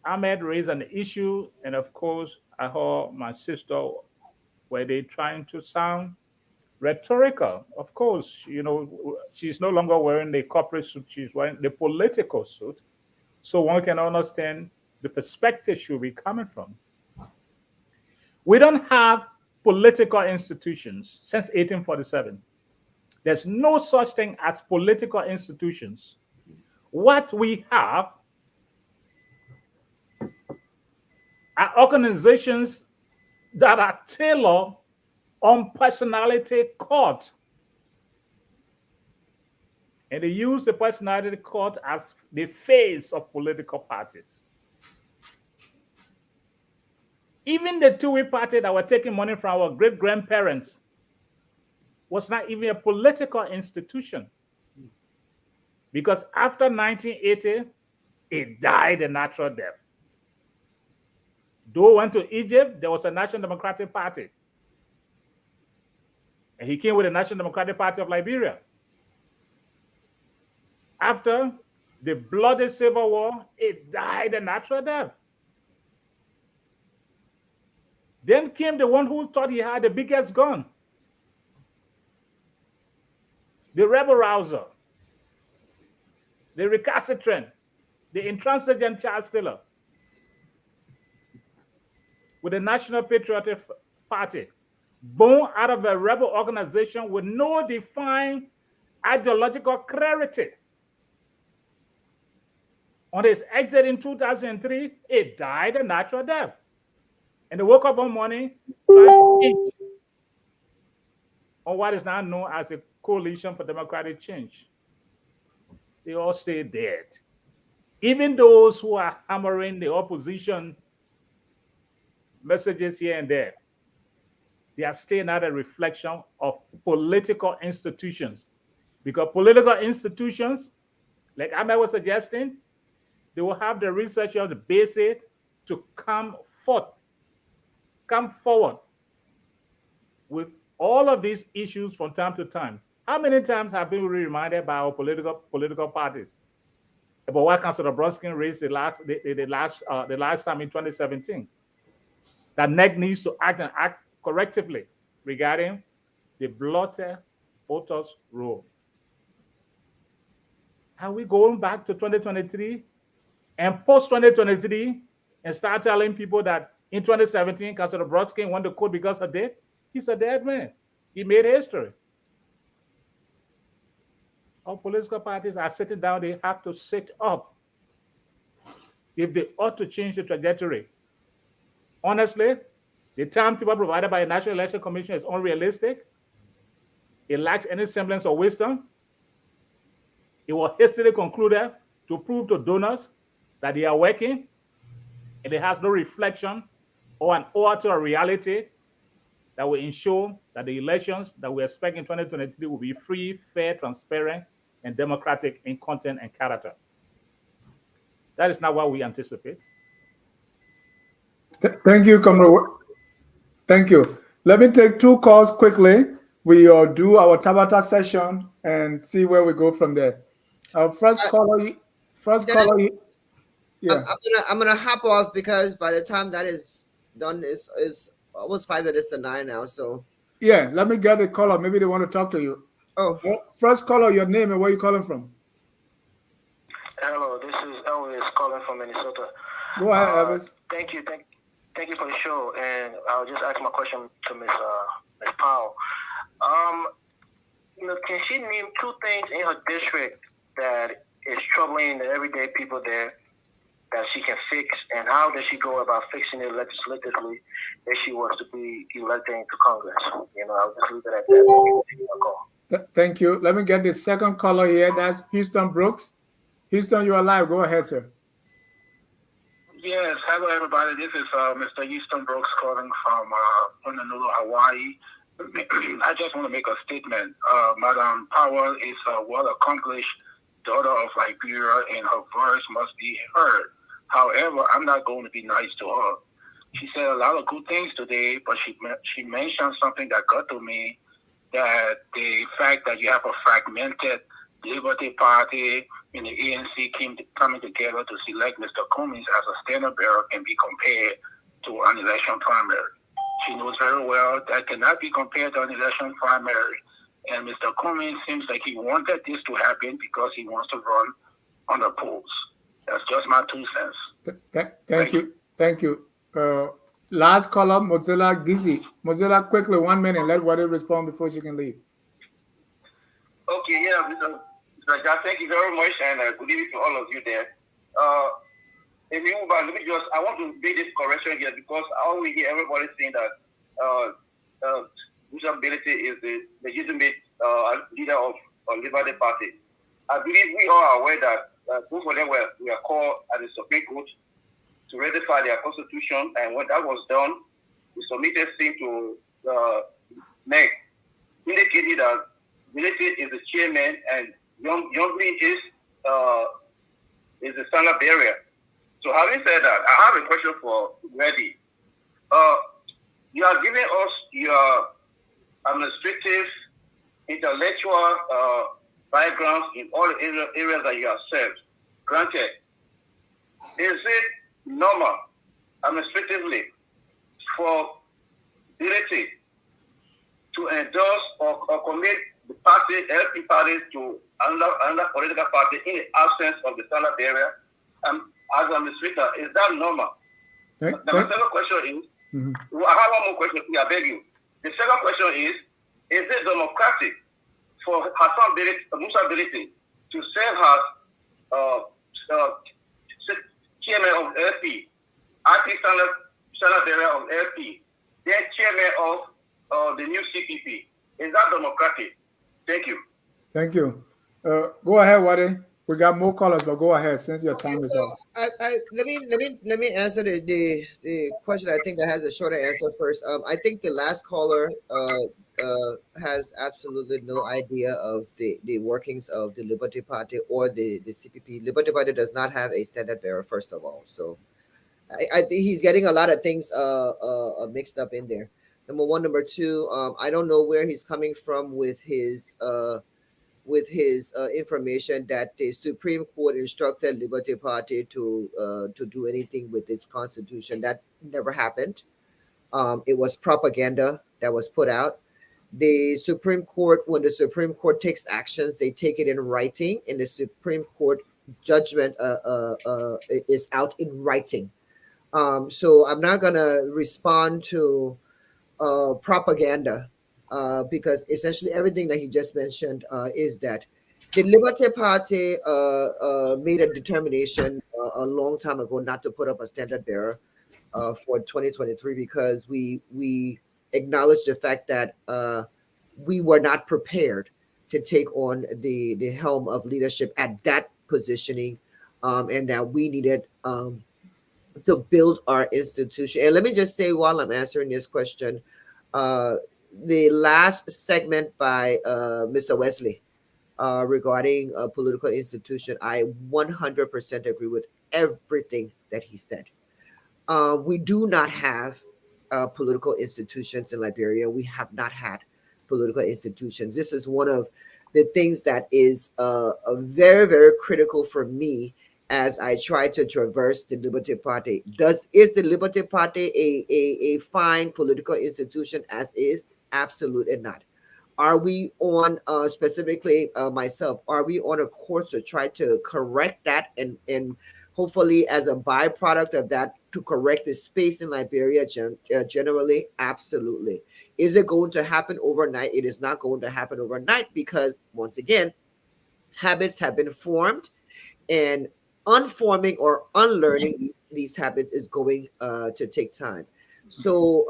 Ahmed raised an issue, and of course, I heard my sister were they trying to sound rhetorical. Of course, she's no longer wearing the corporate suit, she's wearing the political suit. So one can understand the perspective she'll be coming from. We don't have political institutions since 1847. There's no such thing as political institutions. What we have are organizations that are tailored on personality court. And they use the personality court as the face of political parties. Even the two-way party that were taking money from our great-grandparents was not even a political institution. Because after 1980, it died a natural death. Though went to Egypt, there was a National Democratic Party. And he came with the National Democratic Party of Liberia. After the bloody civil war, it died a natural death. Then came the one who thought he had the biggest gun, the rebel rouser, the recalcitrant, the intransigent child stealer, with the National Patriotic Party, born out of a rebel organization with no defined ideological clarity. On his exit in 2003, it died a natural death. And they woke up one morning trying to change on what is now known as the Coalition for Democratic Change. They all stay dead. Even those who are hammering the opposition messages here and there, they are still not a reflection of political institutions. Because political institutions, like Ahmed was suggesting, they will have the researchers, the basic, to come forward with all of these issues from time to time. How many times have we been reminded by our political parties about what Councillor Broskin raised the last time in 2017? That NEC needs to act and act correctively regarding the blotted voters roll. Are we going back to 2023 and post 2023 and start telling people that in 2017, Councillor Broskin won the court because of that? He's a dead man. He made history. Our political parties are sitting down, they have to sit up. If they ought to change the trajectory. Honestly, the timetable provided by the National Election Commission is unrealistic. It lacks any semblance of wisdom. It was hastily concluded to prove to donors that they are working, and it has no reflection or an order of reality that will ensure that the elections that we expect in 2023 will be free, fair, transparent, and democratic in content and character. That is not what we anticipate. Thank you, Comrade. Thank you. Let me take 2 calls quickly. We do our Tabata session and see where we go from there. Our first caller. Yeah. I'm gonna hop off because by the time that is done, is almost 5 minutes to 9 now. So yeah, let me get the caller. Maybe they want to talk to you. Oh, first caller, your name and where you calling from? Hello, this is Elvis calling from Minnesota. Go ahead, Elvis. Thank you for the show, and I'll just ask my question to Ms. Powell. Can she name 2 things in her district that is troubling the everyday people there that she can fix, and how does she go about fixing it legislatively if she wants to be elected into Congress? I'll just leave it at that. Thank you. Let me get the second caller here. That's Houston Brooks. Houston, you're live. Go ahead, sir. Yes, hello everybody. This is Mr. Houston Brooks calling from Honolulu, Hawaii. I just want to make a statement. Madam Powell is a well-accomplished daughter of Liberia, and her voice must be heard. However, I'm not going to be nice to her. She said a lot of good things today, but she mentioned something that got to me, that the fact that you have a fragmented Liberty Party and the ANC coming together to select Mr. Cummings as a standard bearer can be compared to an election primary. She knows very well that cannot be compared to an election primary. And Mr. Cummings seems like he wanted this to happen because he wants to run on the polls. That's just my 2 cents. Thank you. Thank you. Last caller, Mozilla Gizzy. Mozilla, quickly, 1 minute. Let Wadei respond before she can leave. Okay, yeah, Mr. Jack, thank you very much, and good evening to all of you there. Let me I want to make this correction here because I always hear everybody saying that disability is the legitimate leader of Liberty Party. I believe we all are aware that both of them were called at the Supreme Court to ratify their constitution, and when that was done, we submitted thing to the NEC, indicating that Military is the chairman and Youngly is the standard bearer. So having said that, I have a question for Wadei. You are giving us your administrative, intellectual backgrounds in all the areas that you have served. Granted, is it normal administratively for Military to endorse or commit the party, LP parties to another political party in the absence of the standard bearer? As an administrator, is that normal? The second question is, I have one more question, I beg you. The second question is it democratic for Musa Ability to serve as chairman of LP, acting standard bearer of LP, then chairman of the new CPP? Is that democratic? Thank you. Thank you. Go ahead, Wadei. We got more callers, but go ahead since your time is up. Let me answer the question. I think that has a shorter answer first. I think the last caller has absolutely no idea of the workings of the Liberty Party or the CPP. Liberty Party does not have a standard bearer, first of all. So I think he's getting a lot of things mixed up in there. Number one. Number two, I don't know where he's coming from with his information that the Supreme Court instructed Liberty Party to do anything with its constitution. That never happened. It was propaganda that was put out. The Supreme Court, when the Supreme Court takes actions, they take it in writing, and the Supreme Court judgment is out in writing. So I'm not gonna respond to propaganda because essentially everything that he just mentioned is that the Liberty Party made a determination a long time ago not to put up a standard bearer for 2023 because we acknowledge the fact that we were not prepared to take on the helm of leadership at that positioning, and that we needed to build our institution. And let me just say while I'm answering this question, the last segment by Mr. Wesley regarding a political institution, I 100% agree with everything that he said. We do not have political institutions in Liberia. We have not had political institutions. This is one of the things that is very, very critical for me as I try to traverse the Liberty Party. Is the Liberty Party a fine political institution as is? Absolutely not. Are we on, specifically myself, are we on a course to try to correct that and hopefully as a byproduct of that to correct the space in Liberia generally? Absolutely. Is it going to happen overnight? It is not going to happen overnight because, once again, habits have been formed, and unforming or unlearning these habits is going to take time. So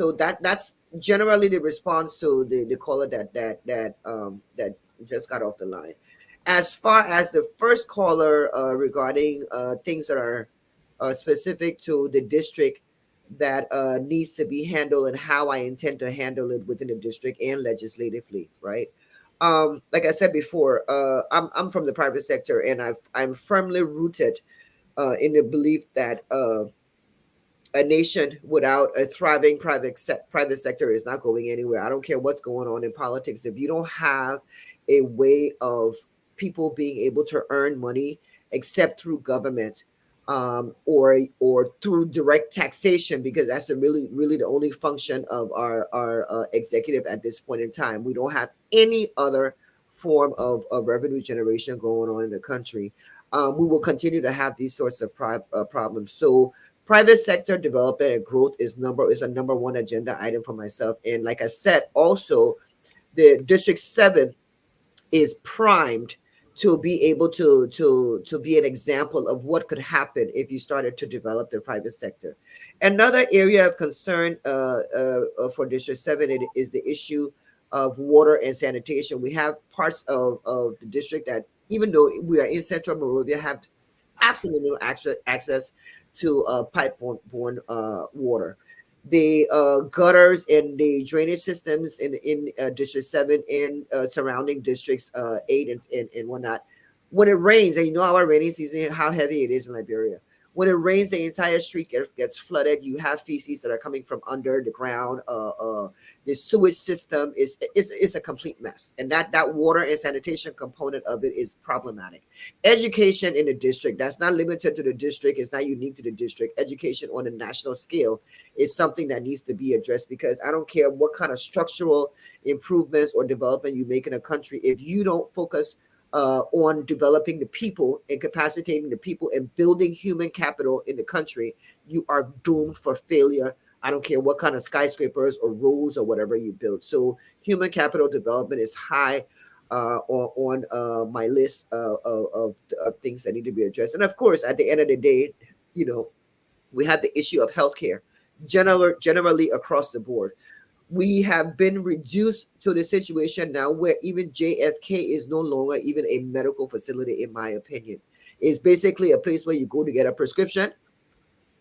that's generally the response to the caller that just got off the line. As far as the first caller regarding things that are specific to the district that needs to be handled and how I intend to handle it within the district and legislatively, right? Like I said before, I'm from the private sector, and I'm firmly rooted in the belief that a nation without a thriving private sector is not going anywhere. I don't care what's going on in politics. If you don't have a way of people being able to earn money except through government, or through direct taxation, because that's really the only function of our executive at this point in time. We don't have any other form of revenue generation going on in the country. We will continue to have these sorts of problems. So private sector development and growth is a number one agenda item for myself. And like I said, also the District 7 is primed to be able to be an example of what could happen if you started to develop the private sector. Another area of concern for District 7 is the issue of water and sanitation. We have parts of the district that, even though we are in Central Monrovia, have absolutely no access to pipe-borne water. The gutters and the drainage systems in District 7 and surrounding districts 8 and whatnot. When it rains, and you know our rainy season, how heavy it is in Liberia. When it rains, the entire street gets flooded. You have feces that are coming from under the ground. The sewage system is a complete mess, and that water and sanitation component of it is problematic. Education in the district, that's not limited to the district. It's not unique to the district. Education on a national scale is something that needs to be addressed, because I don't care what kind of structural improvements or development you make in a country, if you don't focus on developing the people and capacitating the people and building human capital in the country, you are doomed for failure. I don't care what kind of skyscrapers or roads or whatever you build. So human capital development is high on my list of things that need to be addressed. And of course, at the end of the day, we have the issue of healthcare generally across the board. We have been reduced to the situation now where even JFK is no longer even a medical facility, in my opinion. It's basically a place where you go to get a prescription,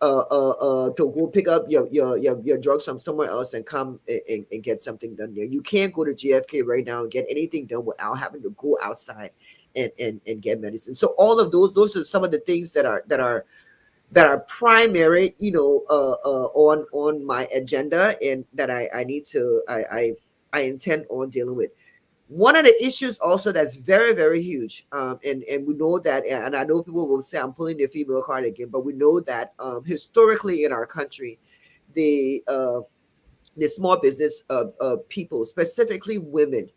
to go pick up your drugs from somewhere else and come and get something done there. You can't go to JFK right now and get anything done without having to go outside and get medicine. So all of those are some of the things that are that are primary, on my agenda, and that I need to I intend on dealing with. One of the issues also that's very, very huge, and we know that, and I know people will say I'm pulling the female card again, but we know that historically in our country, the small business people, specifically women,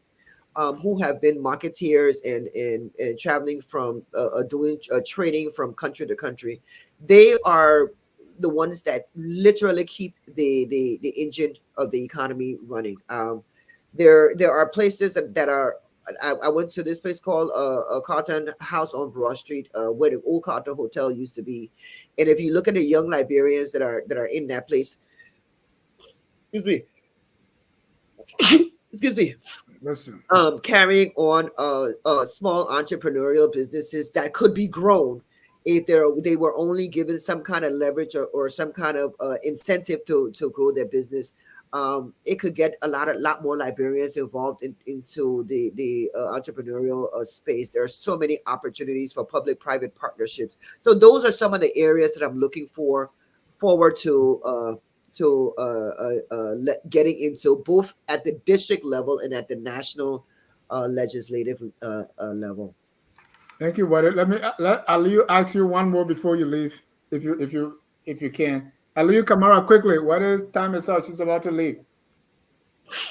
who have been marketeers and traveling from doing trading from country to country, they are the ones that literally keep the engine of the economy running. There are places that are. I went to this place called a Cotton House on Broad Street, where the old Cotton Hotel used to be, and if you look at the young Liberians that are in that place, excuse me, excuse me, Listen. carrying on small entrepreneurial businesses that could be grown if they were only given some kind of leverage or some kind of incentive to grow their business. It could get a lot more Liberians involved into the entrepreneurial space. There are so many opportunities for public-private partnerships. So those are some of the areas that I'm looking forward to getting into, both at the district level and at the national legislative level. Thank you, Wadei. Let Aliyu ask you one more before you leave, if you can. Aliyu Kamara, quickly. Wadei's time is up. She's about to leave.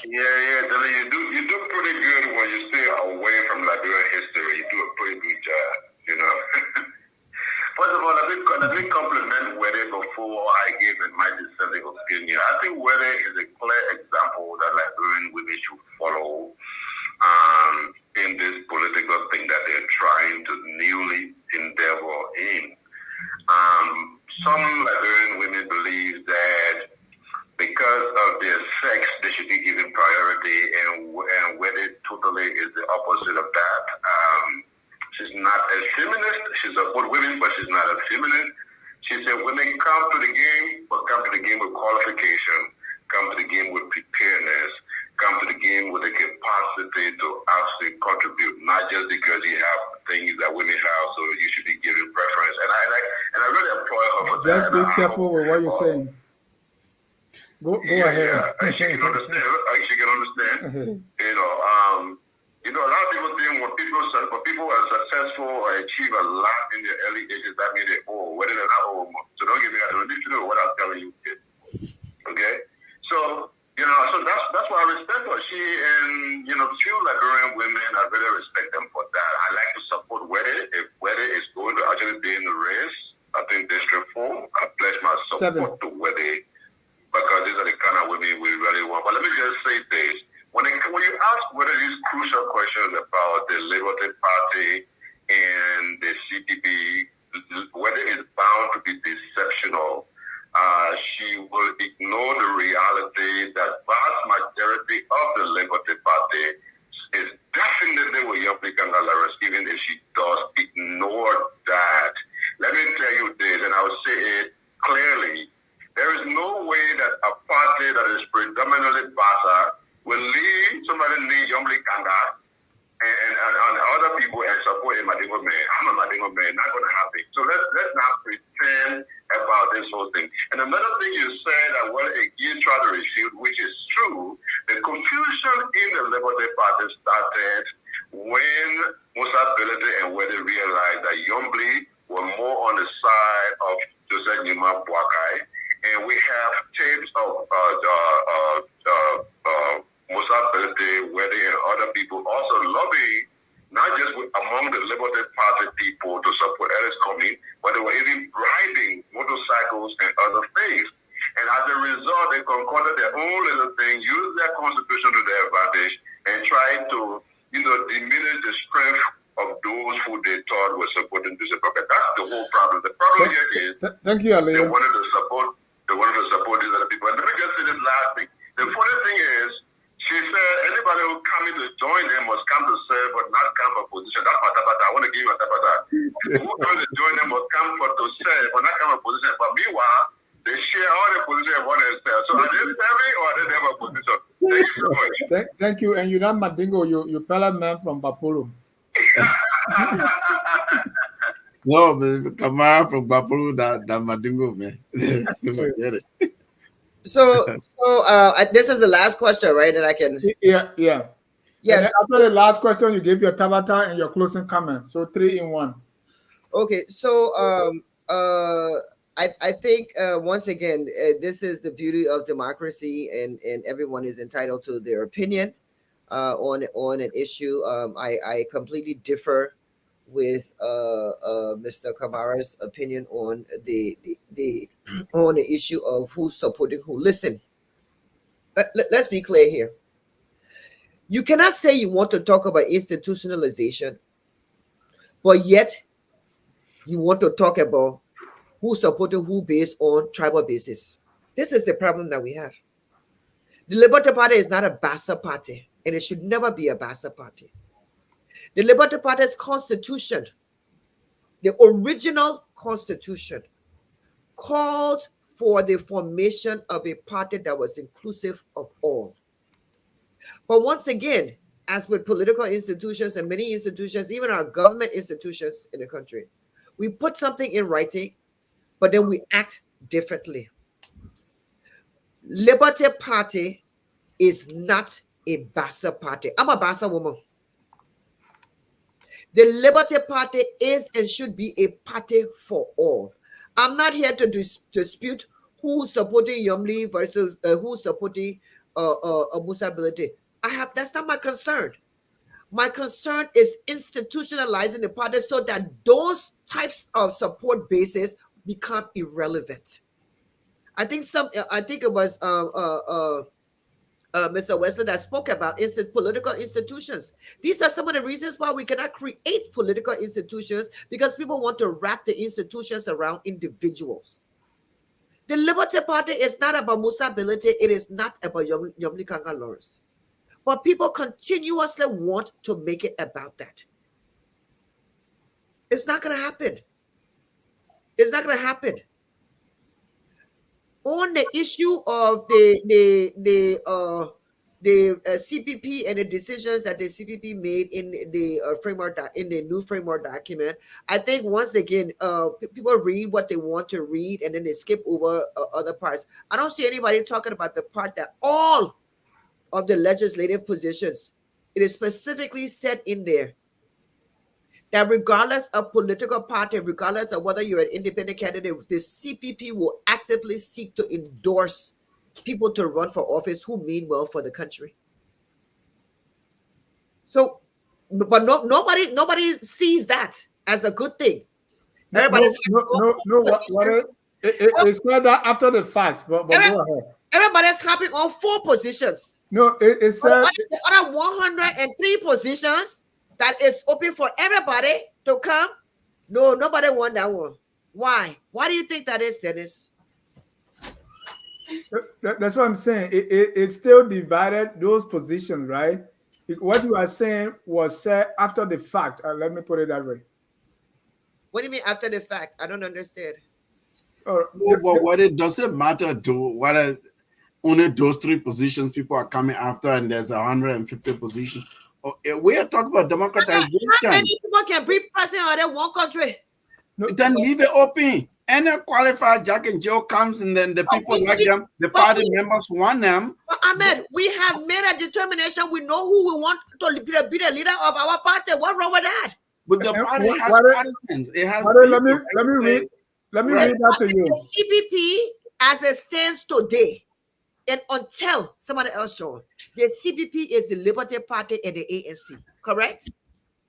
Yeah, Dele, you do pretty good when you stay away from Liberian history. You do a pretty good job, First of all, let me compliment Wadei before I give my dissenting opinion. I think Wadei is a clear example that Liberian women should follow in this political thing that they're trying to newly endeavor in. Some Liberian women believe that because of their sex, they should be given priority, and Wadei totally is the opposite of that. She's not a feminist. She's a good woman, but she's not a feminist. She said women come to the game, but come to the game with qualification, come to the game with preparedness, come to the game with the capacity to actually contribute, not just because you have things that women have, so you should be given preference. And I really applaud her for that. Just be careful with what you're saying. Go ahead. Yeah, she can understand. She can understand. A lot of people think when people are successful or achieve a lot in their early ages, that means they're old. Whether they're not old, so don't get me wrong. You know what I'm telling you, kid. Okay, so so that's why I respect her. She and few Liberian women, I really respect them for that. I like to support Wadei. If Wadei is going to actually be in the race, I think District 4, I pledge my support to Wadei, because these are the kind of women we really want. But let me just say this. When you ask whether these crucial questions about the Liberty Party and the CPP, whether it's bound to be deceptional, she will ignore the reality that vast majority of the Liberty Party is definitely with Yombi Kangalaris, even if she does ignore that. Let me tell you this, and I will say it clearly. There is no way that a party that is predominantly Basa will leave somebody named Yombi Kanga and other people and support a Madingo man. I'm a Madingo man, not going to happen. So let's not pretend about this whole thing. And another thing you said that you try to refute, which is true, the confusion in the Liberty Party started when Musa Belete and Wadei realized that Yombi were more on the side of Joseph Nima Boakai, and we have tapes of Musa Belete, Wadei, and other people also lobbying, not just among the Liberty Party people to support Ellis Comey, but they were even bribing motorcycles and other things. And as a result, they concocted their own little thing, used their constitution to their advantage, and tried to, diminish the strength of those who they thought were supporting this republic. That's the whole problem. The problem here is thank you, Ali. They wanted to support these other people. And let me just say this last thing. The funny thing is, she said anybody who coming to join them must come to serve but not come for position. That's patapata. I want to give you a patapata. Who coming to join them must come for to serve but not come for position. But meanwhile, they share all the position of one themselves. So are they serving or are they never position? Thank you so much. Thank you. And you're not Madingo, you're Pella man from Bapolo. No, man, Kamara from Bapuru, that Madingo, man. Forget it. So this is the last question, right? And I can. Yeah. And Yes. then after the last question, you give your tabata and your closing comment. So 3 in 1. Okay. So I think once again, this is the beauty of democracy, and everyone is entitled to their opinion on an issue. I completely differ with Mr. Kamara's opinion on the on the issue of who's supporting who. Listen, let's be clear here. You cannot say you want to talk about institutionalization, but yet you want to talk about who supported who based on tribal basis. This is the problem that we have. The Liberty Party is not a bastard party, and it should never be a bastard party. The Liberty Party's constitution, the original constitution, called for the formation of a party that was inclusive of all. But once again, as with political institutions and many institutions, even our government institutions in the country, we put something in writing, but then we act differently. Liberty Party is not a bastard party. I'm a bastard woman. The Liberty Party is and should be a party for all. I'm not here to dispute who's supporting Yomli versus who's supporting Musability. That's not my concern. My concern is institutionalizing the party so that those types of support bases become irrelevant. I think it was Mr. Wesley that spoke about political institutions. These are some of the reasons why we cannot create political institutions, because people want to wrap the institutions around individuals. The Liberty Party is not about Musability. It is not about Yomli Kanga Lawrence. But people continuously want to make it about that. It's not going to happen. It's not going to happen. On the issue of the CPP and the decisions that the CPP made in the framework, in the new framework document, I think once again, people read what they want to read and then they skip over other parts. I don't see anybody talking about the part that all of the legislative positions, it is specifically said in there that regardless of political party, regardless of whether you're an independent candidate, the CPP will actively seek to endorse people to run for office who mean well for the country. So, but nobody sees that as a good thing. Everybody's it's not that after the fact, but go ahead. Everybody's happy on 4 positions. No, it's the other 103 positions that is open for everybody to come. No, nobody want that one. Why? Why do you think that is, Dennis? That's what I'm saying. It's still divided, those positions, right? What you are saying was said after the fact. Let me put it that way. What do you mean after the fact? I don't understand. What it doesn't matter to what only those 3 positions people are coming after, and there's 150 positions. We are talking about democratization. How many people can be president of one country? No, then leave it open. Any qualified Jack and Joe comes, and then the people like them, the party members want them. But Ahmed, we have made a determination. We know who we want to be the leader of our party. What's wrong with that? But the party has partisans. It has. Let me read that to you. The CPP, as it stands today, and until somebody else shows, the CPP is the Liberty Party and the ANC. Correct?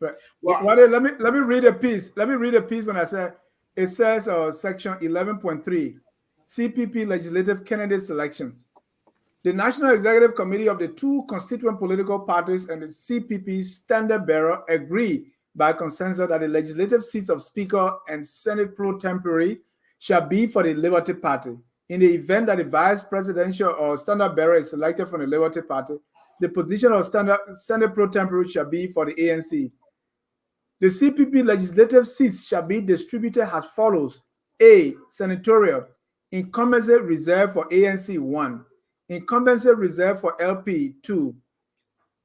Right. Well, let me read a piece. Let me read a piece when I say it says section 11.3, CPP legislative candidate selections. The National Executive Committee of the 2 constituent political parties and the CPP standard bearer agree by consensus that the legislative seats of Speaker and Senate pro tempore shall be for the Liberty Party. In the event that the vice presidential or standard bearer is selected from the Liberty Party, the position of Senate pro tempore shall be for the ANC. The CPP legislative seats shall be distributed as follows: A, senatorial, incumbency reserved for ANC 1, incumbency reserved for LP 2,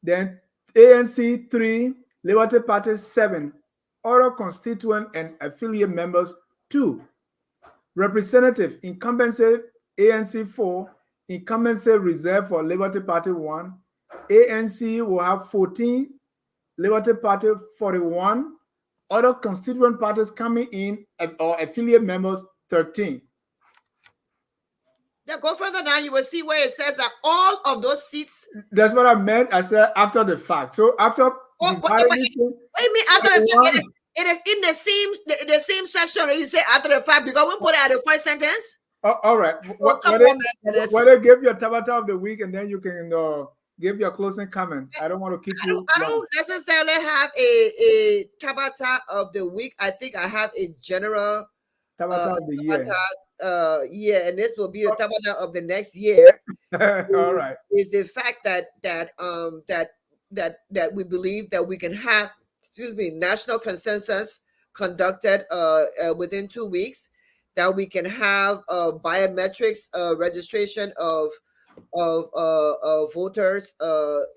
then ANC 3, Liberty Party 7, other constituent and affiliate members 2, representative incumbency ANC 4, incumbency reserved for Liberty Party 1, ANC will have 14, Liberty Party 41, other constituent parties coming in or affiliate members 13. Yeah, go further down, you will see where it says that all of those seats. That's what I meant. I said after the fact. So after Wait a minute, after the fact, it is in the same section where you say after the fact, because we put it at the first sentence. All right. Whether give your Tabata of the week and then you can give your closing comment. I don't want to keep you. I don't necessarily have a Tabata of the week. I think I have a general Tabata of the year. Yeah, and this will be the Tabata of the next year. All right. Is the fact that we believe that we can have, national consensus conducted within 2 weeks, that we can have biometrics registration of voters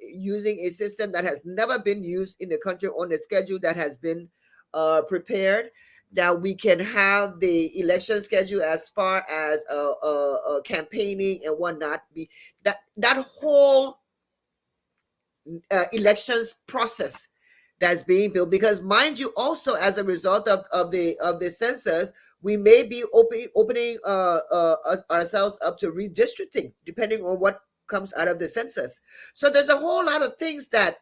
using a system that has never been used in the country on the schedule that has been prepared, that we can have the election schedule as far as campaigning and whatnot. That whole elections process that's being built, because mind you, also as a result of the census, we may be opening ourselves up to redistricting depending on what comes out of the census. So there's a whole lot of things that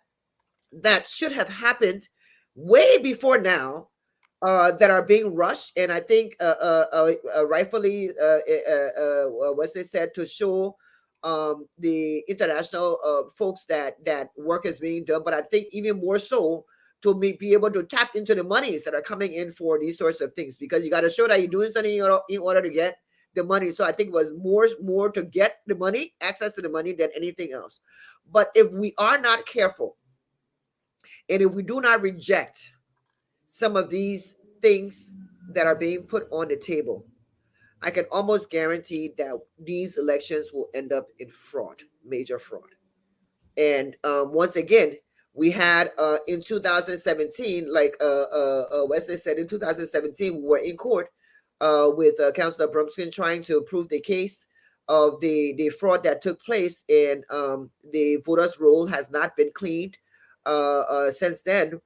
should have happened way before now that are being rushed, and I think rightfully what they said, to show the international folks that work is being done, but I think even more so to be able to tap into the monies that are coming in for these sorts of things, because you got to show that you're doing something in order to get the money. So I think it was more to get the money, access to the money, than anything else. But if we are not careful, and if we do not reject some of these things that are being put on the table, I can almost guarantee that these elections will end up in fraud, major fraud. And once again, we had in 2017, like Wesley said, in 2017, we were in court with Councillor Brumskin trying to prove the case of the fraud that took place, and the voters' roll has not been cleaned since then.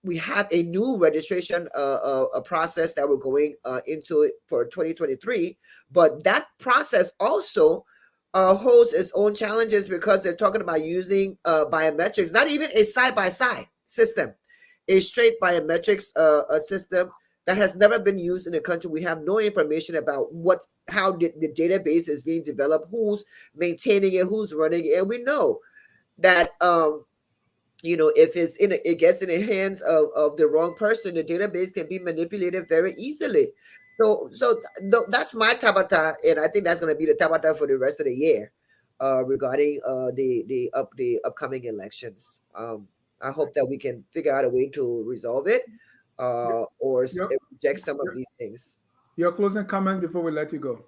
We have a new registration a process that we're going into for 2023, but that process also holds its own challenges, because they're talking about using biometrics, not even a side-by-side system, a straight biometrics system that has never been used in the country. We have no information about how the database is being developed, who's maintaining it, who's running it, and we know that if it gets in the hands of the wrong person, the database can be manipulated very easily. So that's my tabata, and I think that's going to be the tabata for the rest of the year regarding the upcoming elections. I hope that we can figure out a way to resolve it or reject some of these things. Your closing comment before we let you go.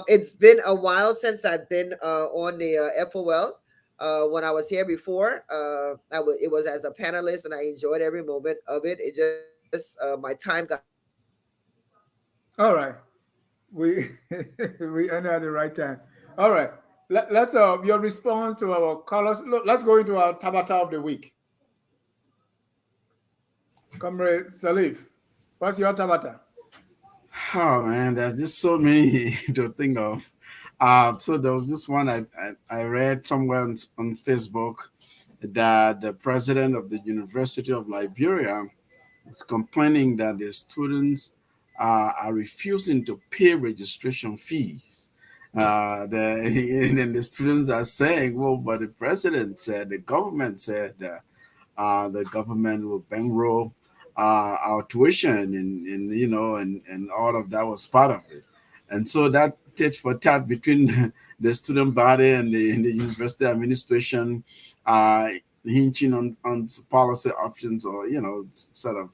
It's been a while since I've been on the FOL. When I was here before, it was as a panelist, and I enjoyed every moment of it. It just my time got. All right, we ended at the right time. All right, let's your response to our callers. Look, let's go into our Tabata of the week. Comrade Salif, what's your Tabata? Oh man, there's just so many to think of. So there was this one I read somewhere on Facebook, that the president of the University of Liberia is complaining that the students are refusing to pay registration fees. And the students are saying, well, but the president said, the government said that the government will bankroll our tuition, and all of that was part of it. And so that tit for tat between the student body and the university administration, hinging on policy options, or sort of,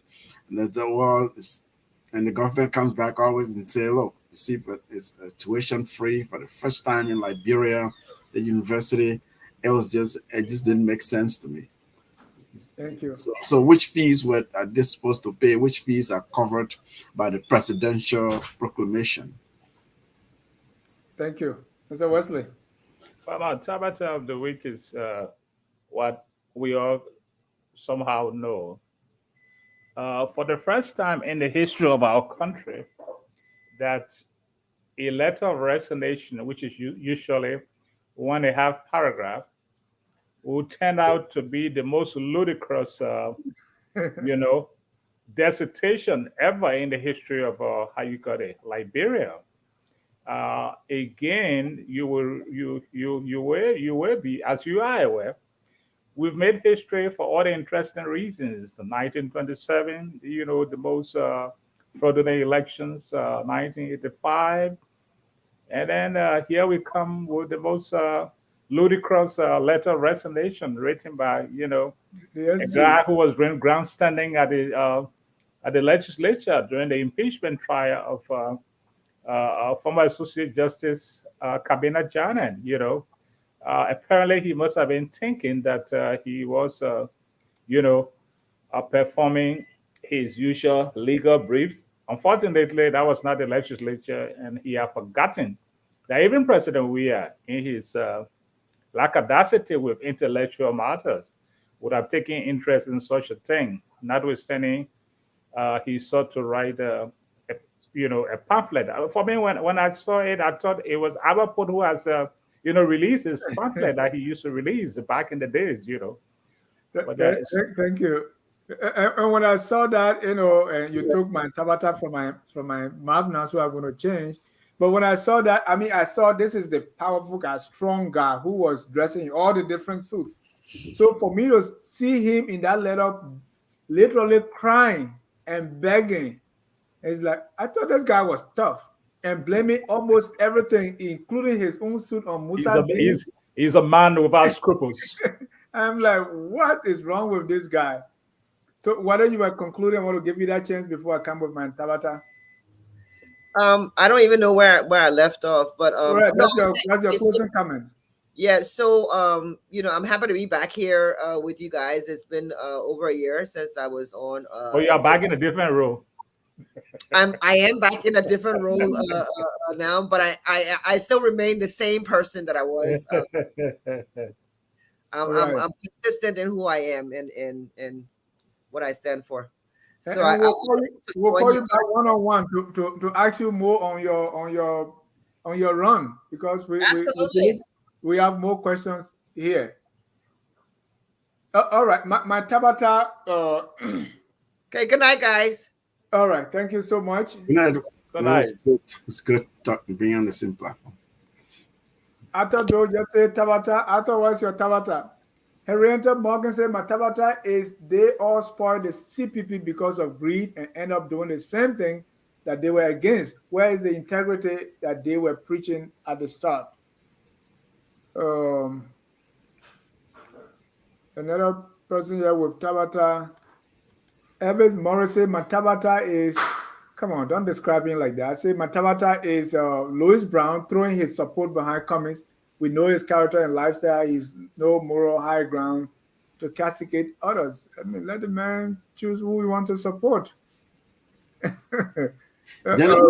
and the government comes back always and say, look, you see, but it's tuition free for the first time in Liberia, the university. It just didn't make sense to me. Thank you. So which fees are they supposed to pay? Which fees are covered by the presidential proclamation? Thank you. Mr. Wesley. Well, our Tabata of the week is what we all somehow know. For the first time in the history of our country, that a letter of resignation, which is usually 1.5 paragraph, will turn out to be the most ludicrous, you know, dissertation ever in the history of how you got it, Liberia. Again, you will be, as you are aware, we've made history for all the interesting reasons. The 1927, the most fraudulent elections, 1985, and then here we come with the most ludicrous letter of resignation written by, a guy who was grandstanding at the legislature during the impeachment trial of former Associate Justice Kabina Janan. Apparently he must have been thinking that he was, you know, performing his usual legal briefs. Unfortunately, that was not the legislature, and he had forgotten that even President Weah, in his lackadaicity with intellectual matters, would have taken interest in such a thing, notwithstanding he sought to write a pamphlet. For me, when I saw it, I thought it was Abaput who has released his pamphlet that he used to release back in the days. But Thank you. And when I saw that, and you took my tabata from my mouth now, so I'm going to change. But when I saw that, I saw this is the powerful guy, strong guy who was dressing in all the different suits. So for me to see him in that letter, literally crying and begging, it's like, I thought this guy was tough and blaming almost everything, including his own suit on Musa. He's a man without scruples. I'm like, what is wrong with this guy? So whether you were concluding, I want to give you that chance before I come with my tabata. I don't even know where I left off, but right, that's your closing comments. Yeah, so I'm happy to be back here with you guys. It's been over a year since I was on. You are back in a different role. I am back in a different role now, but I still remain the same person that I was. I'm consistent in who I am and what I stand for. So we'll call you back one-on-one to ask you more on your run, because we have more questions here. All right, my tabata. Okay, good night, guys. All right, thank you so much. Good night. Good night. It's good being on the same platform. Arthur Joe just said tabata. Arthur, what's your tabata? Henrietta Morgan said, my tabata is they all spoiled the CPP because of greed and end up doing the same thing that they were against. Where is the integrity that they were preaching at the start? Another person here with tabata. Evan Morris said, my tabata is, come on, don't describe him like that. I say my tabata is Louis Brown throwing his support behind Cummings. We know his character and lifestyle. He's no moral high ground to castigate others. Let the man choose who we want to support. Dennis,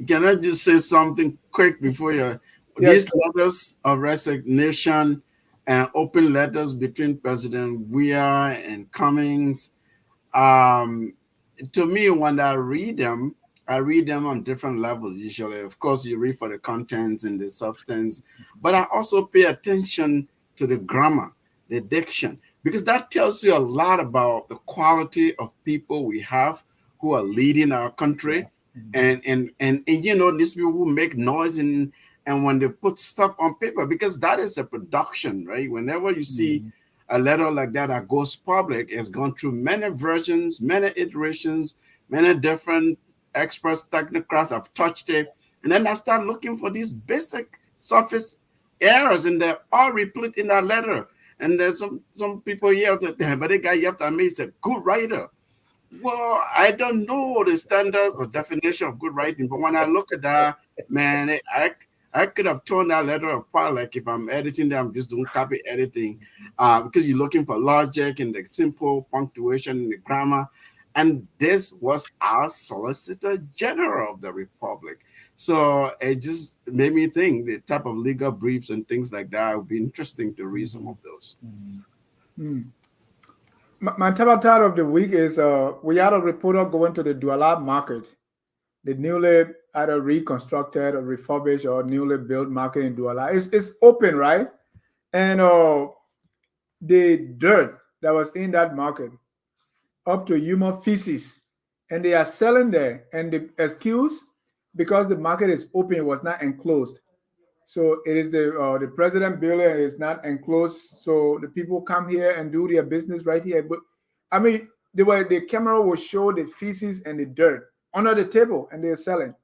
can I just say something quick before you? These letters of resignation and open letters between President Weah and Cummings, to me, when I read them on different levels usually. Of course, you read for the contents and the substance, but I also pay attention to the grammar, the diction, because that tells you a lot about the quality of people we have who are leading our country. And these people who make noise and when they put stuff on paper, because that is a production, right? Whenever you see a letter like that goes public, it's gone through many versions, many iterations, many different experts, technocrats have touched it. And then I start looking for these basic surface errors, and they're all replete in that letter. And there's some people here, but the guy, you have to admit, he's a good writer. Well, I don't know the standards or definition of good writing, but when I look at that, man, I could have torn that letter apart. Like if I'm editing them, I'm just doing copy editing, because you're looking for logic and the simple punctuation and the grammar. And this was our Solicitor General of the Republic. So it just made me think the type of legal briefs and things like that would be interesting to read some of those. My title of the week is we had a reporter going to the Douala market, the newly either reconstructed or refurbished or newly built market in Douala. It's open, right? And the dirt that was in that market, up to human feces, and they are selling there. And the excuse, because the market is open, it was not enclosed. So it is the president building is not enclosed, so the people come here and do their business right here. But I mean, the camera will show the feces and the dirt under the table, and they're selling.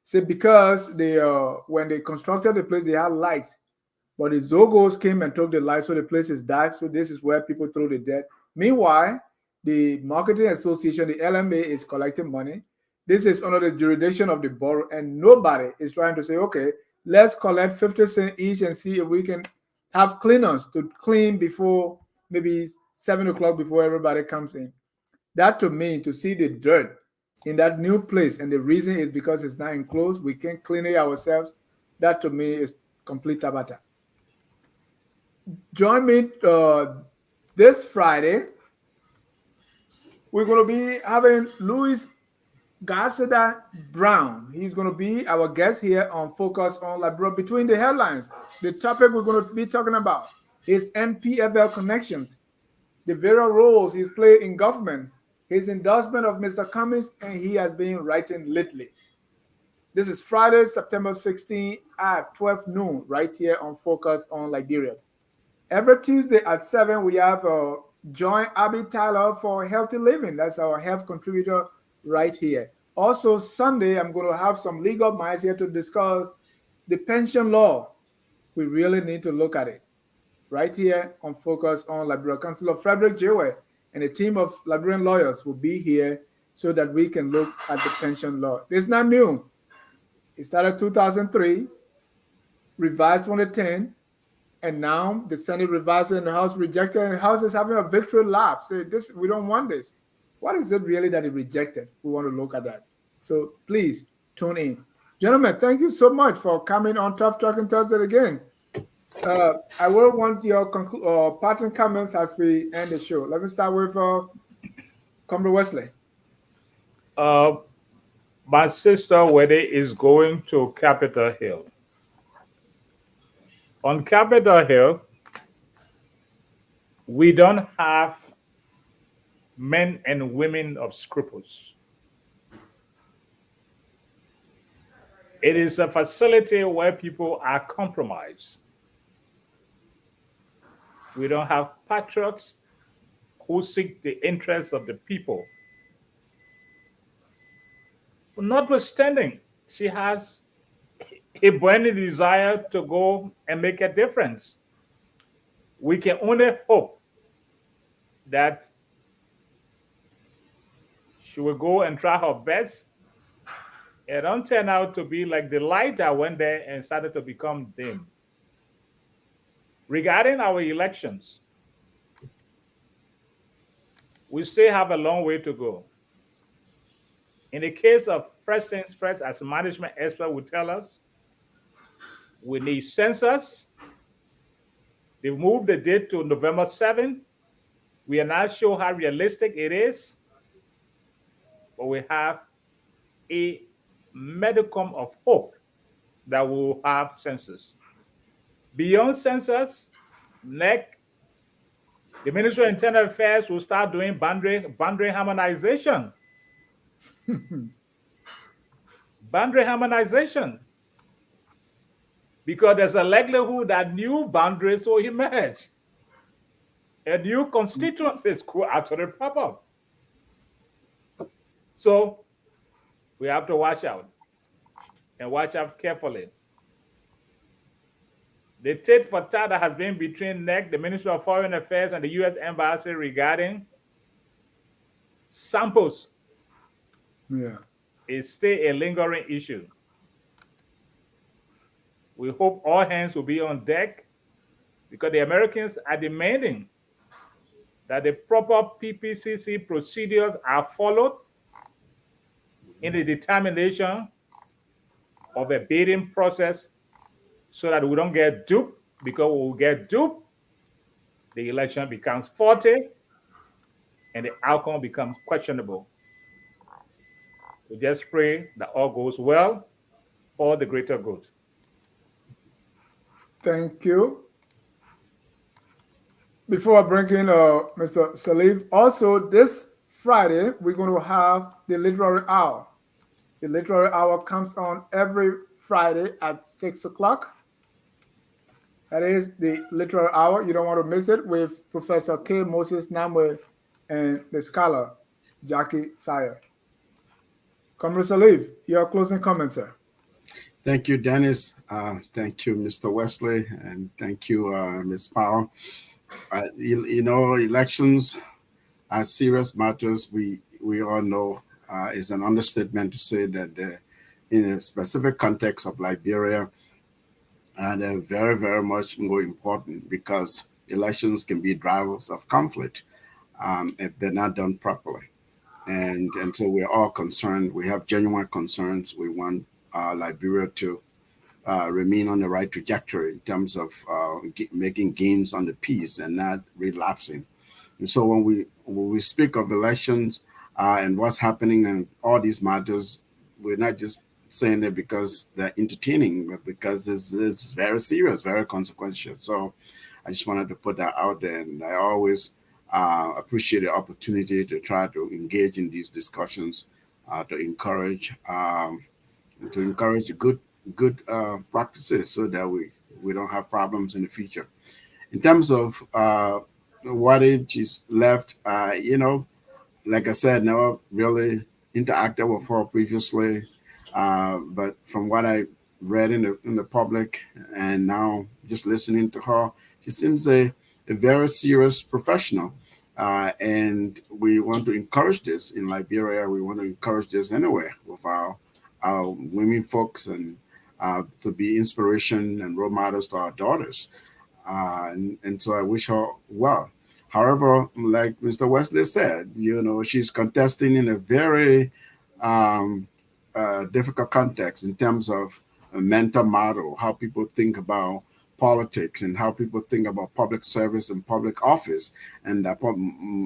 See, because they when they constructed the place, they had lights, but the Zogos came and took the lights, so the place is dark. So this is where people throw the dirt. Meanwhile, the marketing association, the LMA, is collecting money. This is under the jurisdiction of the borough, and nobody is trying to say, okay, let's collect 50 cents each and see if we can have cleaners to clean before maybe 7 o'clock before everybody comes in. That to me, to see the dirt in that new place, and the reason is because it's not enclosed, we can't clean it ourselves. That to me is complete tabata. Join me this Friday. We're going to be having Louis Garcida Brown. He's going to be our guest here on Focus on Liberia. Between the headlines, the topic we're going to be talking about is MPFL connections, the various roles he's played in government, his endorsement of Mr. Cummings, and he has been writing lately. This is Friday, September 16 at 12 noon, right here on Focus on Liberia. Every Tuesday at 7, we have join Abby Tyler for Healthy Living. That's our health contributor right here. Also, Sunday, I'm going to have some legal minds here to discuss the pension law. We really need to look at it right here on Focus on Liberia. Councillor Frederick Jewett and a team of Liberian lawyers will be here so that we can look at the pension law. It's not new. It started 2003, revised 2010, and now the Senate revised it and the House rejected it, and the House is having a victory lap. So this, we don't want this. What is it really that it rejected? We want to look at that. So please tune in. Gentlemen, thank you so much for coming on Tough Talking Thursday again. I will want your parting comments as we end the show. Let me start with Comrade Wesley. My sister Wadei is going to Capitol Hill. On Capitol Hill, we don't have men and women of scruples. It is a facility where people are compromised. We don't have patriots who seek the interests of the people. Notwithstanding, she has a burning desire to go and make a difference. We can only hope that she will go and try her best. It don't turn out to be like the light that went there and started to become dim. Regarding our elections, we still have a long way to go. In the case of first things first, as a management expert would tell us, we need census. They moved the date to November 7. We are not sure how realistic it is, but we have a modicum of hope that we'll have census. Beyond census, next, the Ministry of Internal Affairs will start doing boundary harmonization. Boundary harmonization. Because there's a likelihood that new boundaries will emerge. And new constituencies could actually pop up. So we have to watch out and watch out carefully. The tit for tat that has been between NEC, the Ministry of Foreign Affairs, and the U.S. Embassy regarding samples is still a lingering issue. We hope all hands will be on deck because the Americans are demanding that the proper PPCC procedures are followed in the determination of a bidding process so that we don't get duped, because we will get duped, the election becomes faulty and the outcome becomes questionable. We just pray that all goes well for the greater good. Thank you. Before I bring in Mr. Salif, also this Friday, we're going to have the literary hour. The literary hour comes on every Friday at 6 o'clock. That is the literary hour. You don't want to miss it, with Professor K. Moses Namwe and the scholar Jackie Sayer. Comrade Salif, your closing comments, sir. Thank you, Dennis. Thank you, Mr. Wesley, and thank you, Ms. Powell. You know, elections are serious matters. We all know it's an understatement to say that in a specific context of Liberia, they're very, very much more important, because elections can be drivers of conflict if they're not done properly. And so we're all concerned. We have genuine concerns. We want Liberia to remain on the right trajectory in terms of making gains on the peace and not relapsing. And so when we speak of elections and what's happening in all these matters, we're not just saying it because they're entertaining, but because it's very serious, very consequential. So I just wanted to put that out there, and I always appreciate the opportunity to try to engage in these discussions, to encourage good practices, so that we don't have problems in the future. In terms of what is left, like I said, never really interacted with her previously, but from what I read in the public, and now just listening to her, she seems a very serious professional. And we want to encourage this in Liberia. We want to encourage this anywhere with our women folks, and to be inspiration and role models to our daughters. And so I wish her well. However, like Mr. Wesley said, she's contesting in a very difficult context in terms of a mental model, how people think about politics and how people think about public service and public office. And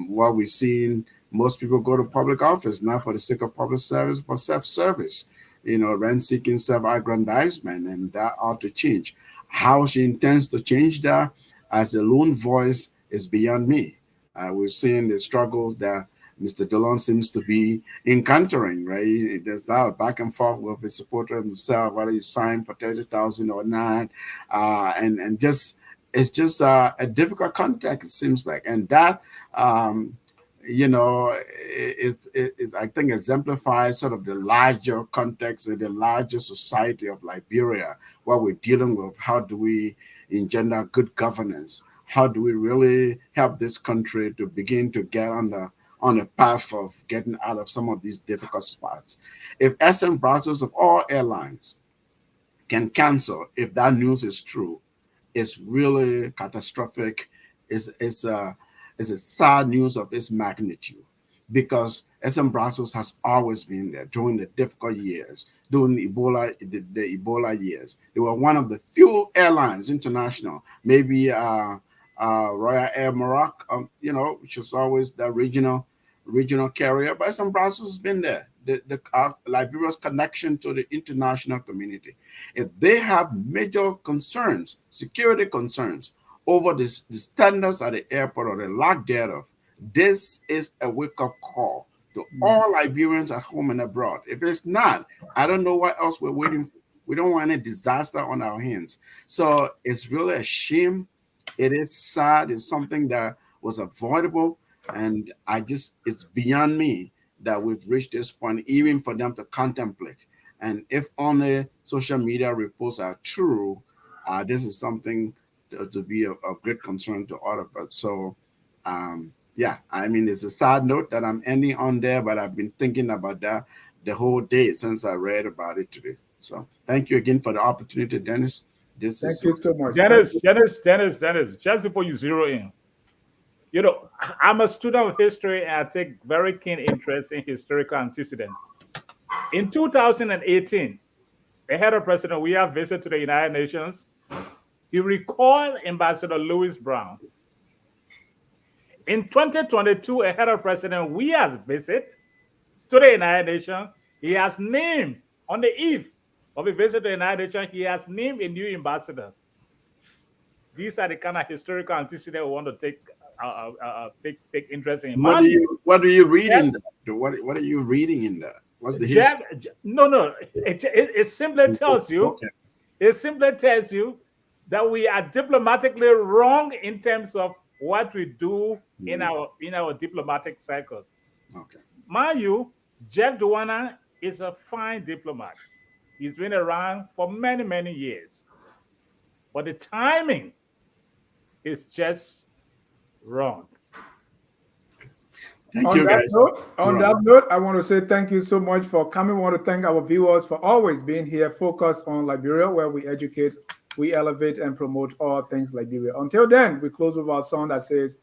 what we're seeing, most people go to public office not for the sake of public service, but self-service, rent-seeking, self-aggrandizement, and that ought to change. How she intends to change that as a lone voice is beyond me. We're seeing the struggles that Mr. Dillon seems to be encountering, right? There's that back and forth with his supporter himself, whether he signed for 30,000 or not. And just, it's just a difficult context, it seems like. And that, it I think exemplifies sort of the larger context and the larger society of Liberia, what we're dealing with. How do we engender good governance? How do we really help this country to begin to get on the path of getting out of some of these difficult spots? If SM Brussels of all airlines can cancel, if that news is true, it's really catastrophic. It's a sad news of its magnitude, because SM Brussels has always been there during the difficult years, during the Ebola years. They were one of the few airlines, international, maybe Royal Air Morocco, which was always the regional carrier, but SM Brussels has been there. Liberia's connection to the international community. If they have major concerns, security concerns, over the standards at the airport or the lack thereof, this is a wake-up call to all Liberians at home and abroad. If it's not, I don't know what else we're waiting for. We don't want any disaster on our hands. So it's really a shame. It is sad. It's something that was avoidable. And it's beyond me that we've reached this point, even for them to contemplate. And if only social media reports are true, this is something to be of great concern to all of us. So, it's a sad note that I'm ending on there, but I've been thinking about that the whole day since I read about it today. So thank you again for the opportunity, Dennis. This Thank is you so much. Dennis, just before you zero in, you know, I'm a student of history and I take very keen interest in historical antecedents. In 2018, the head of President we have visited to the United Nations. He recalled Ambassador Louis Brown. In 2022, a head of President we have visited to the United Nations. He has named, on the eve of a visit to the United Nations, he has named a new ambassador. These are the kind of historical antecedents we want to take interest in. what do you read in that? What are you reading in that? What's the history? No. It simply tells you. Okay. It simply tells you that we are diplomatically wrong in terms of what we do in our diplomatic cycles. Okay. Mind you, Jeff Duana is a fine diplomat. He's been around for many, many years. But the timing is just wrong. Thank you, guys. On that note, I want to say thank you so much for coming. I want to thank our viewers for always being here, focused on Liberia, where we educate, we elevate, and promote all things Liberia. Until then, we close with our song that says,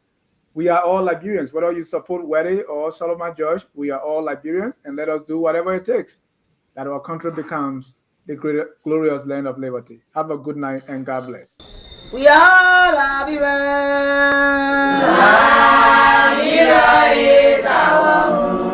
we are all Liberians. Whether you support Wadei or Solomon George, we are all Liberians, and let us do whatever it takes that our country becomes the glorious land of liberty. Have a good night, and God bless. We are Liberians. Liberia is our home.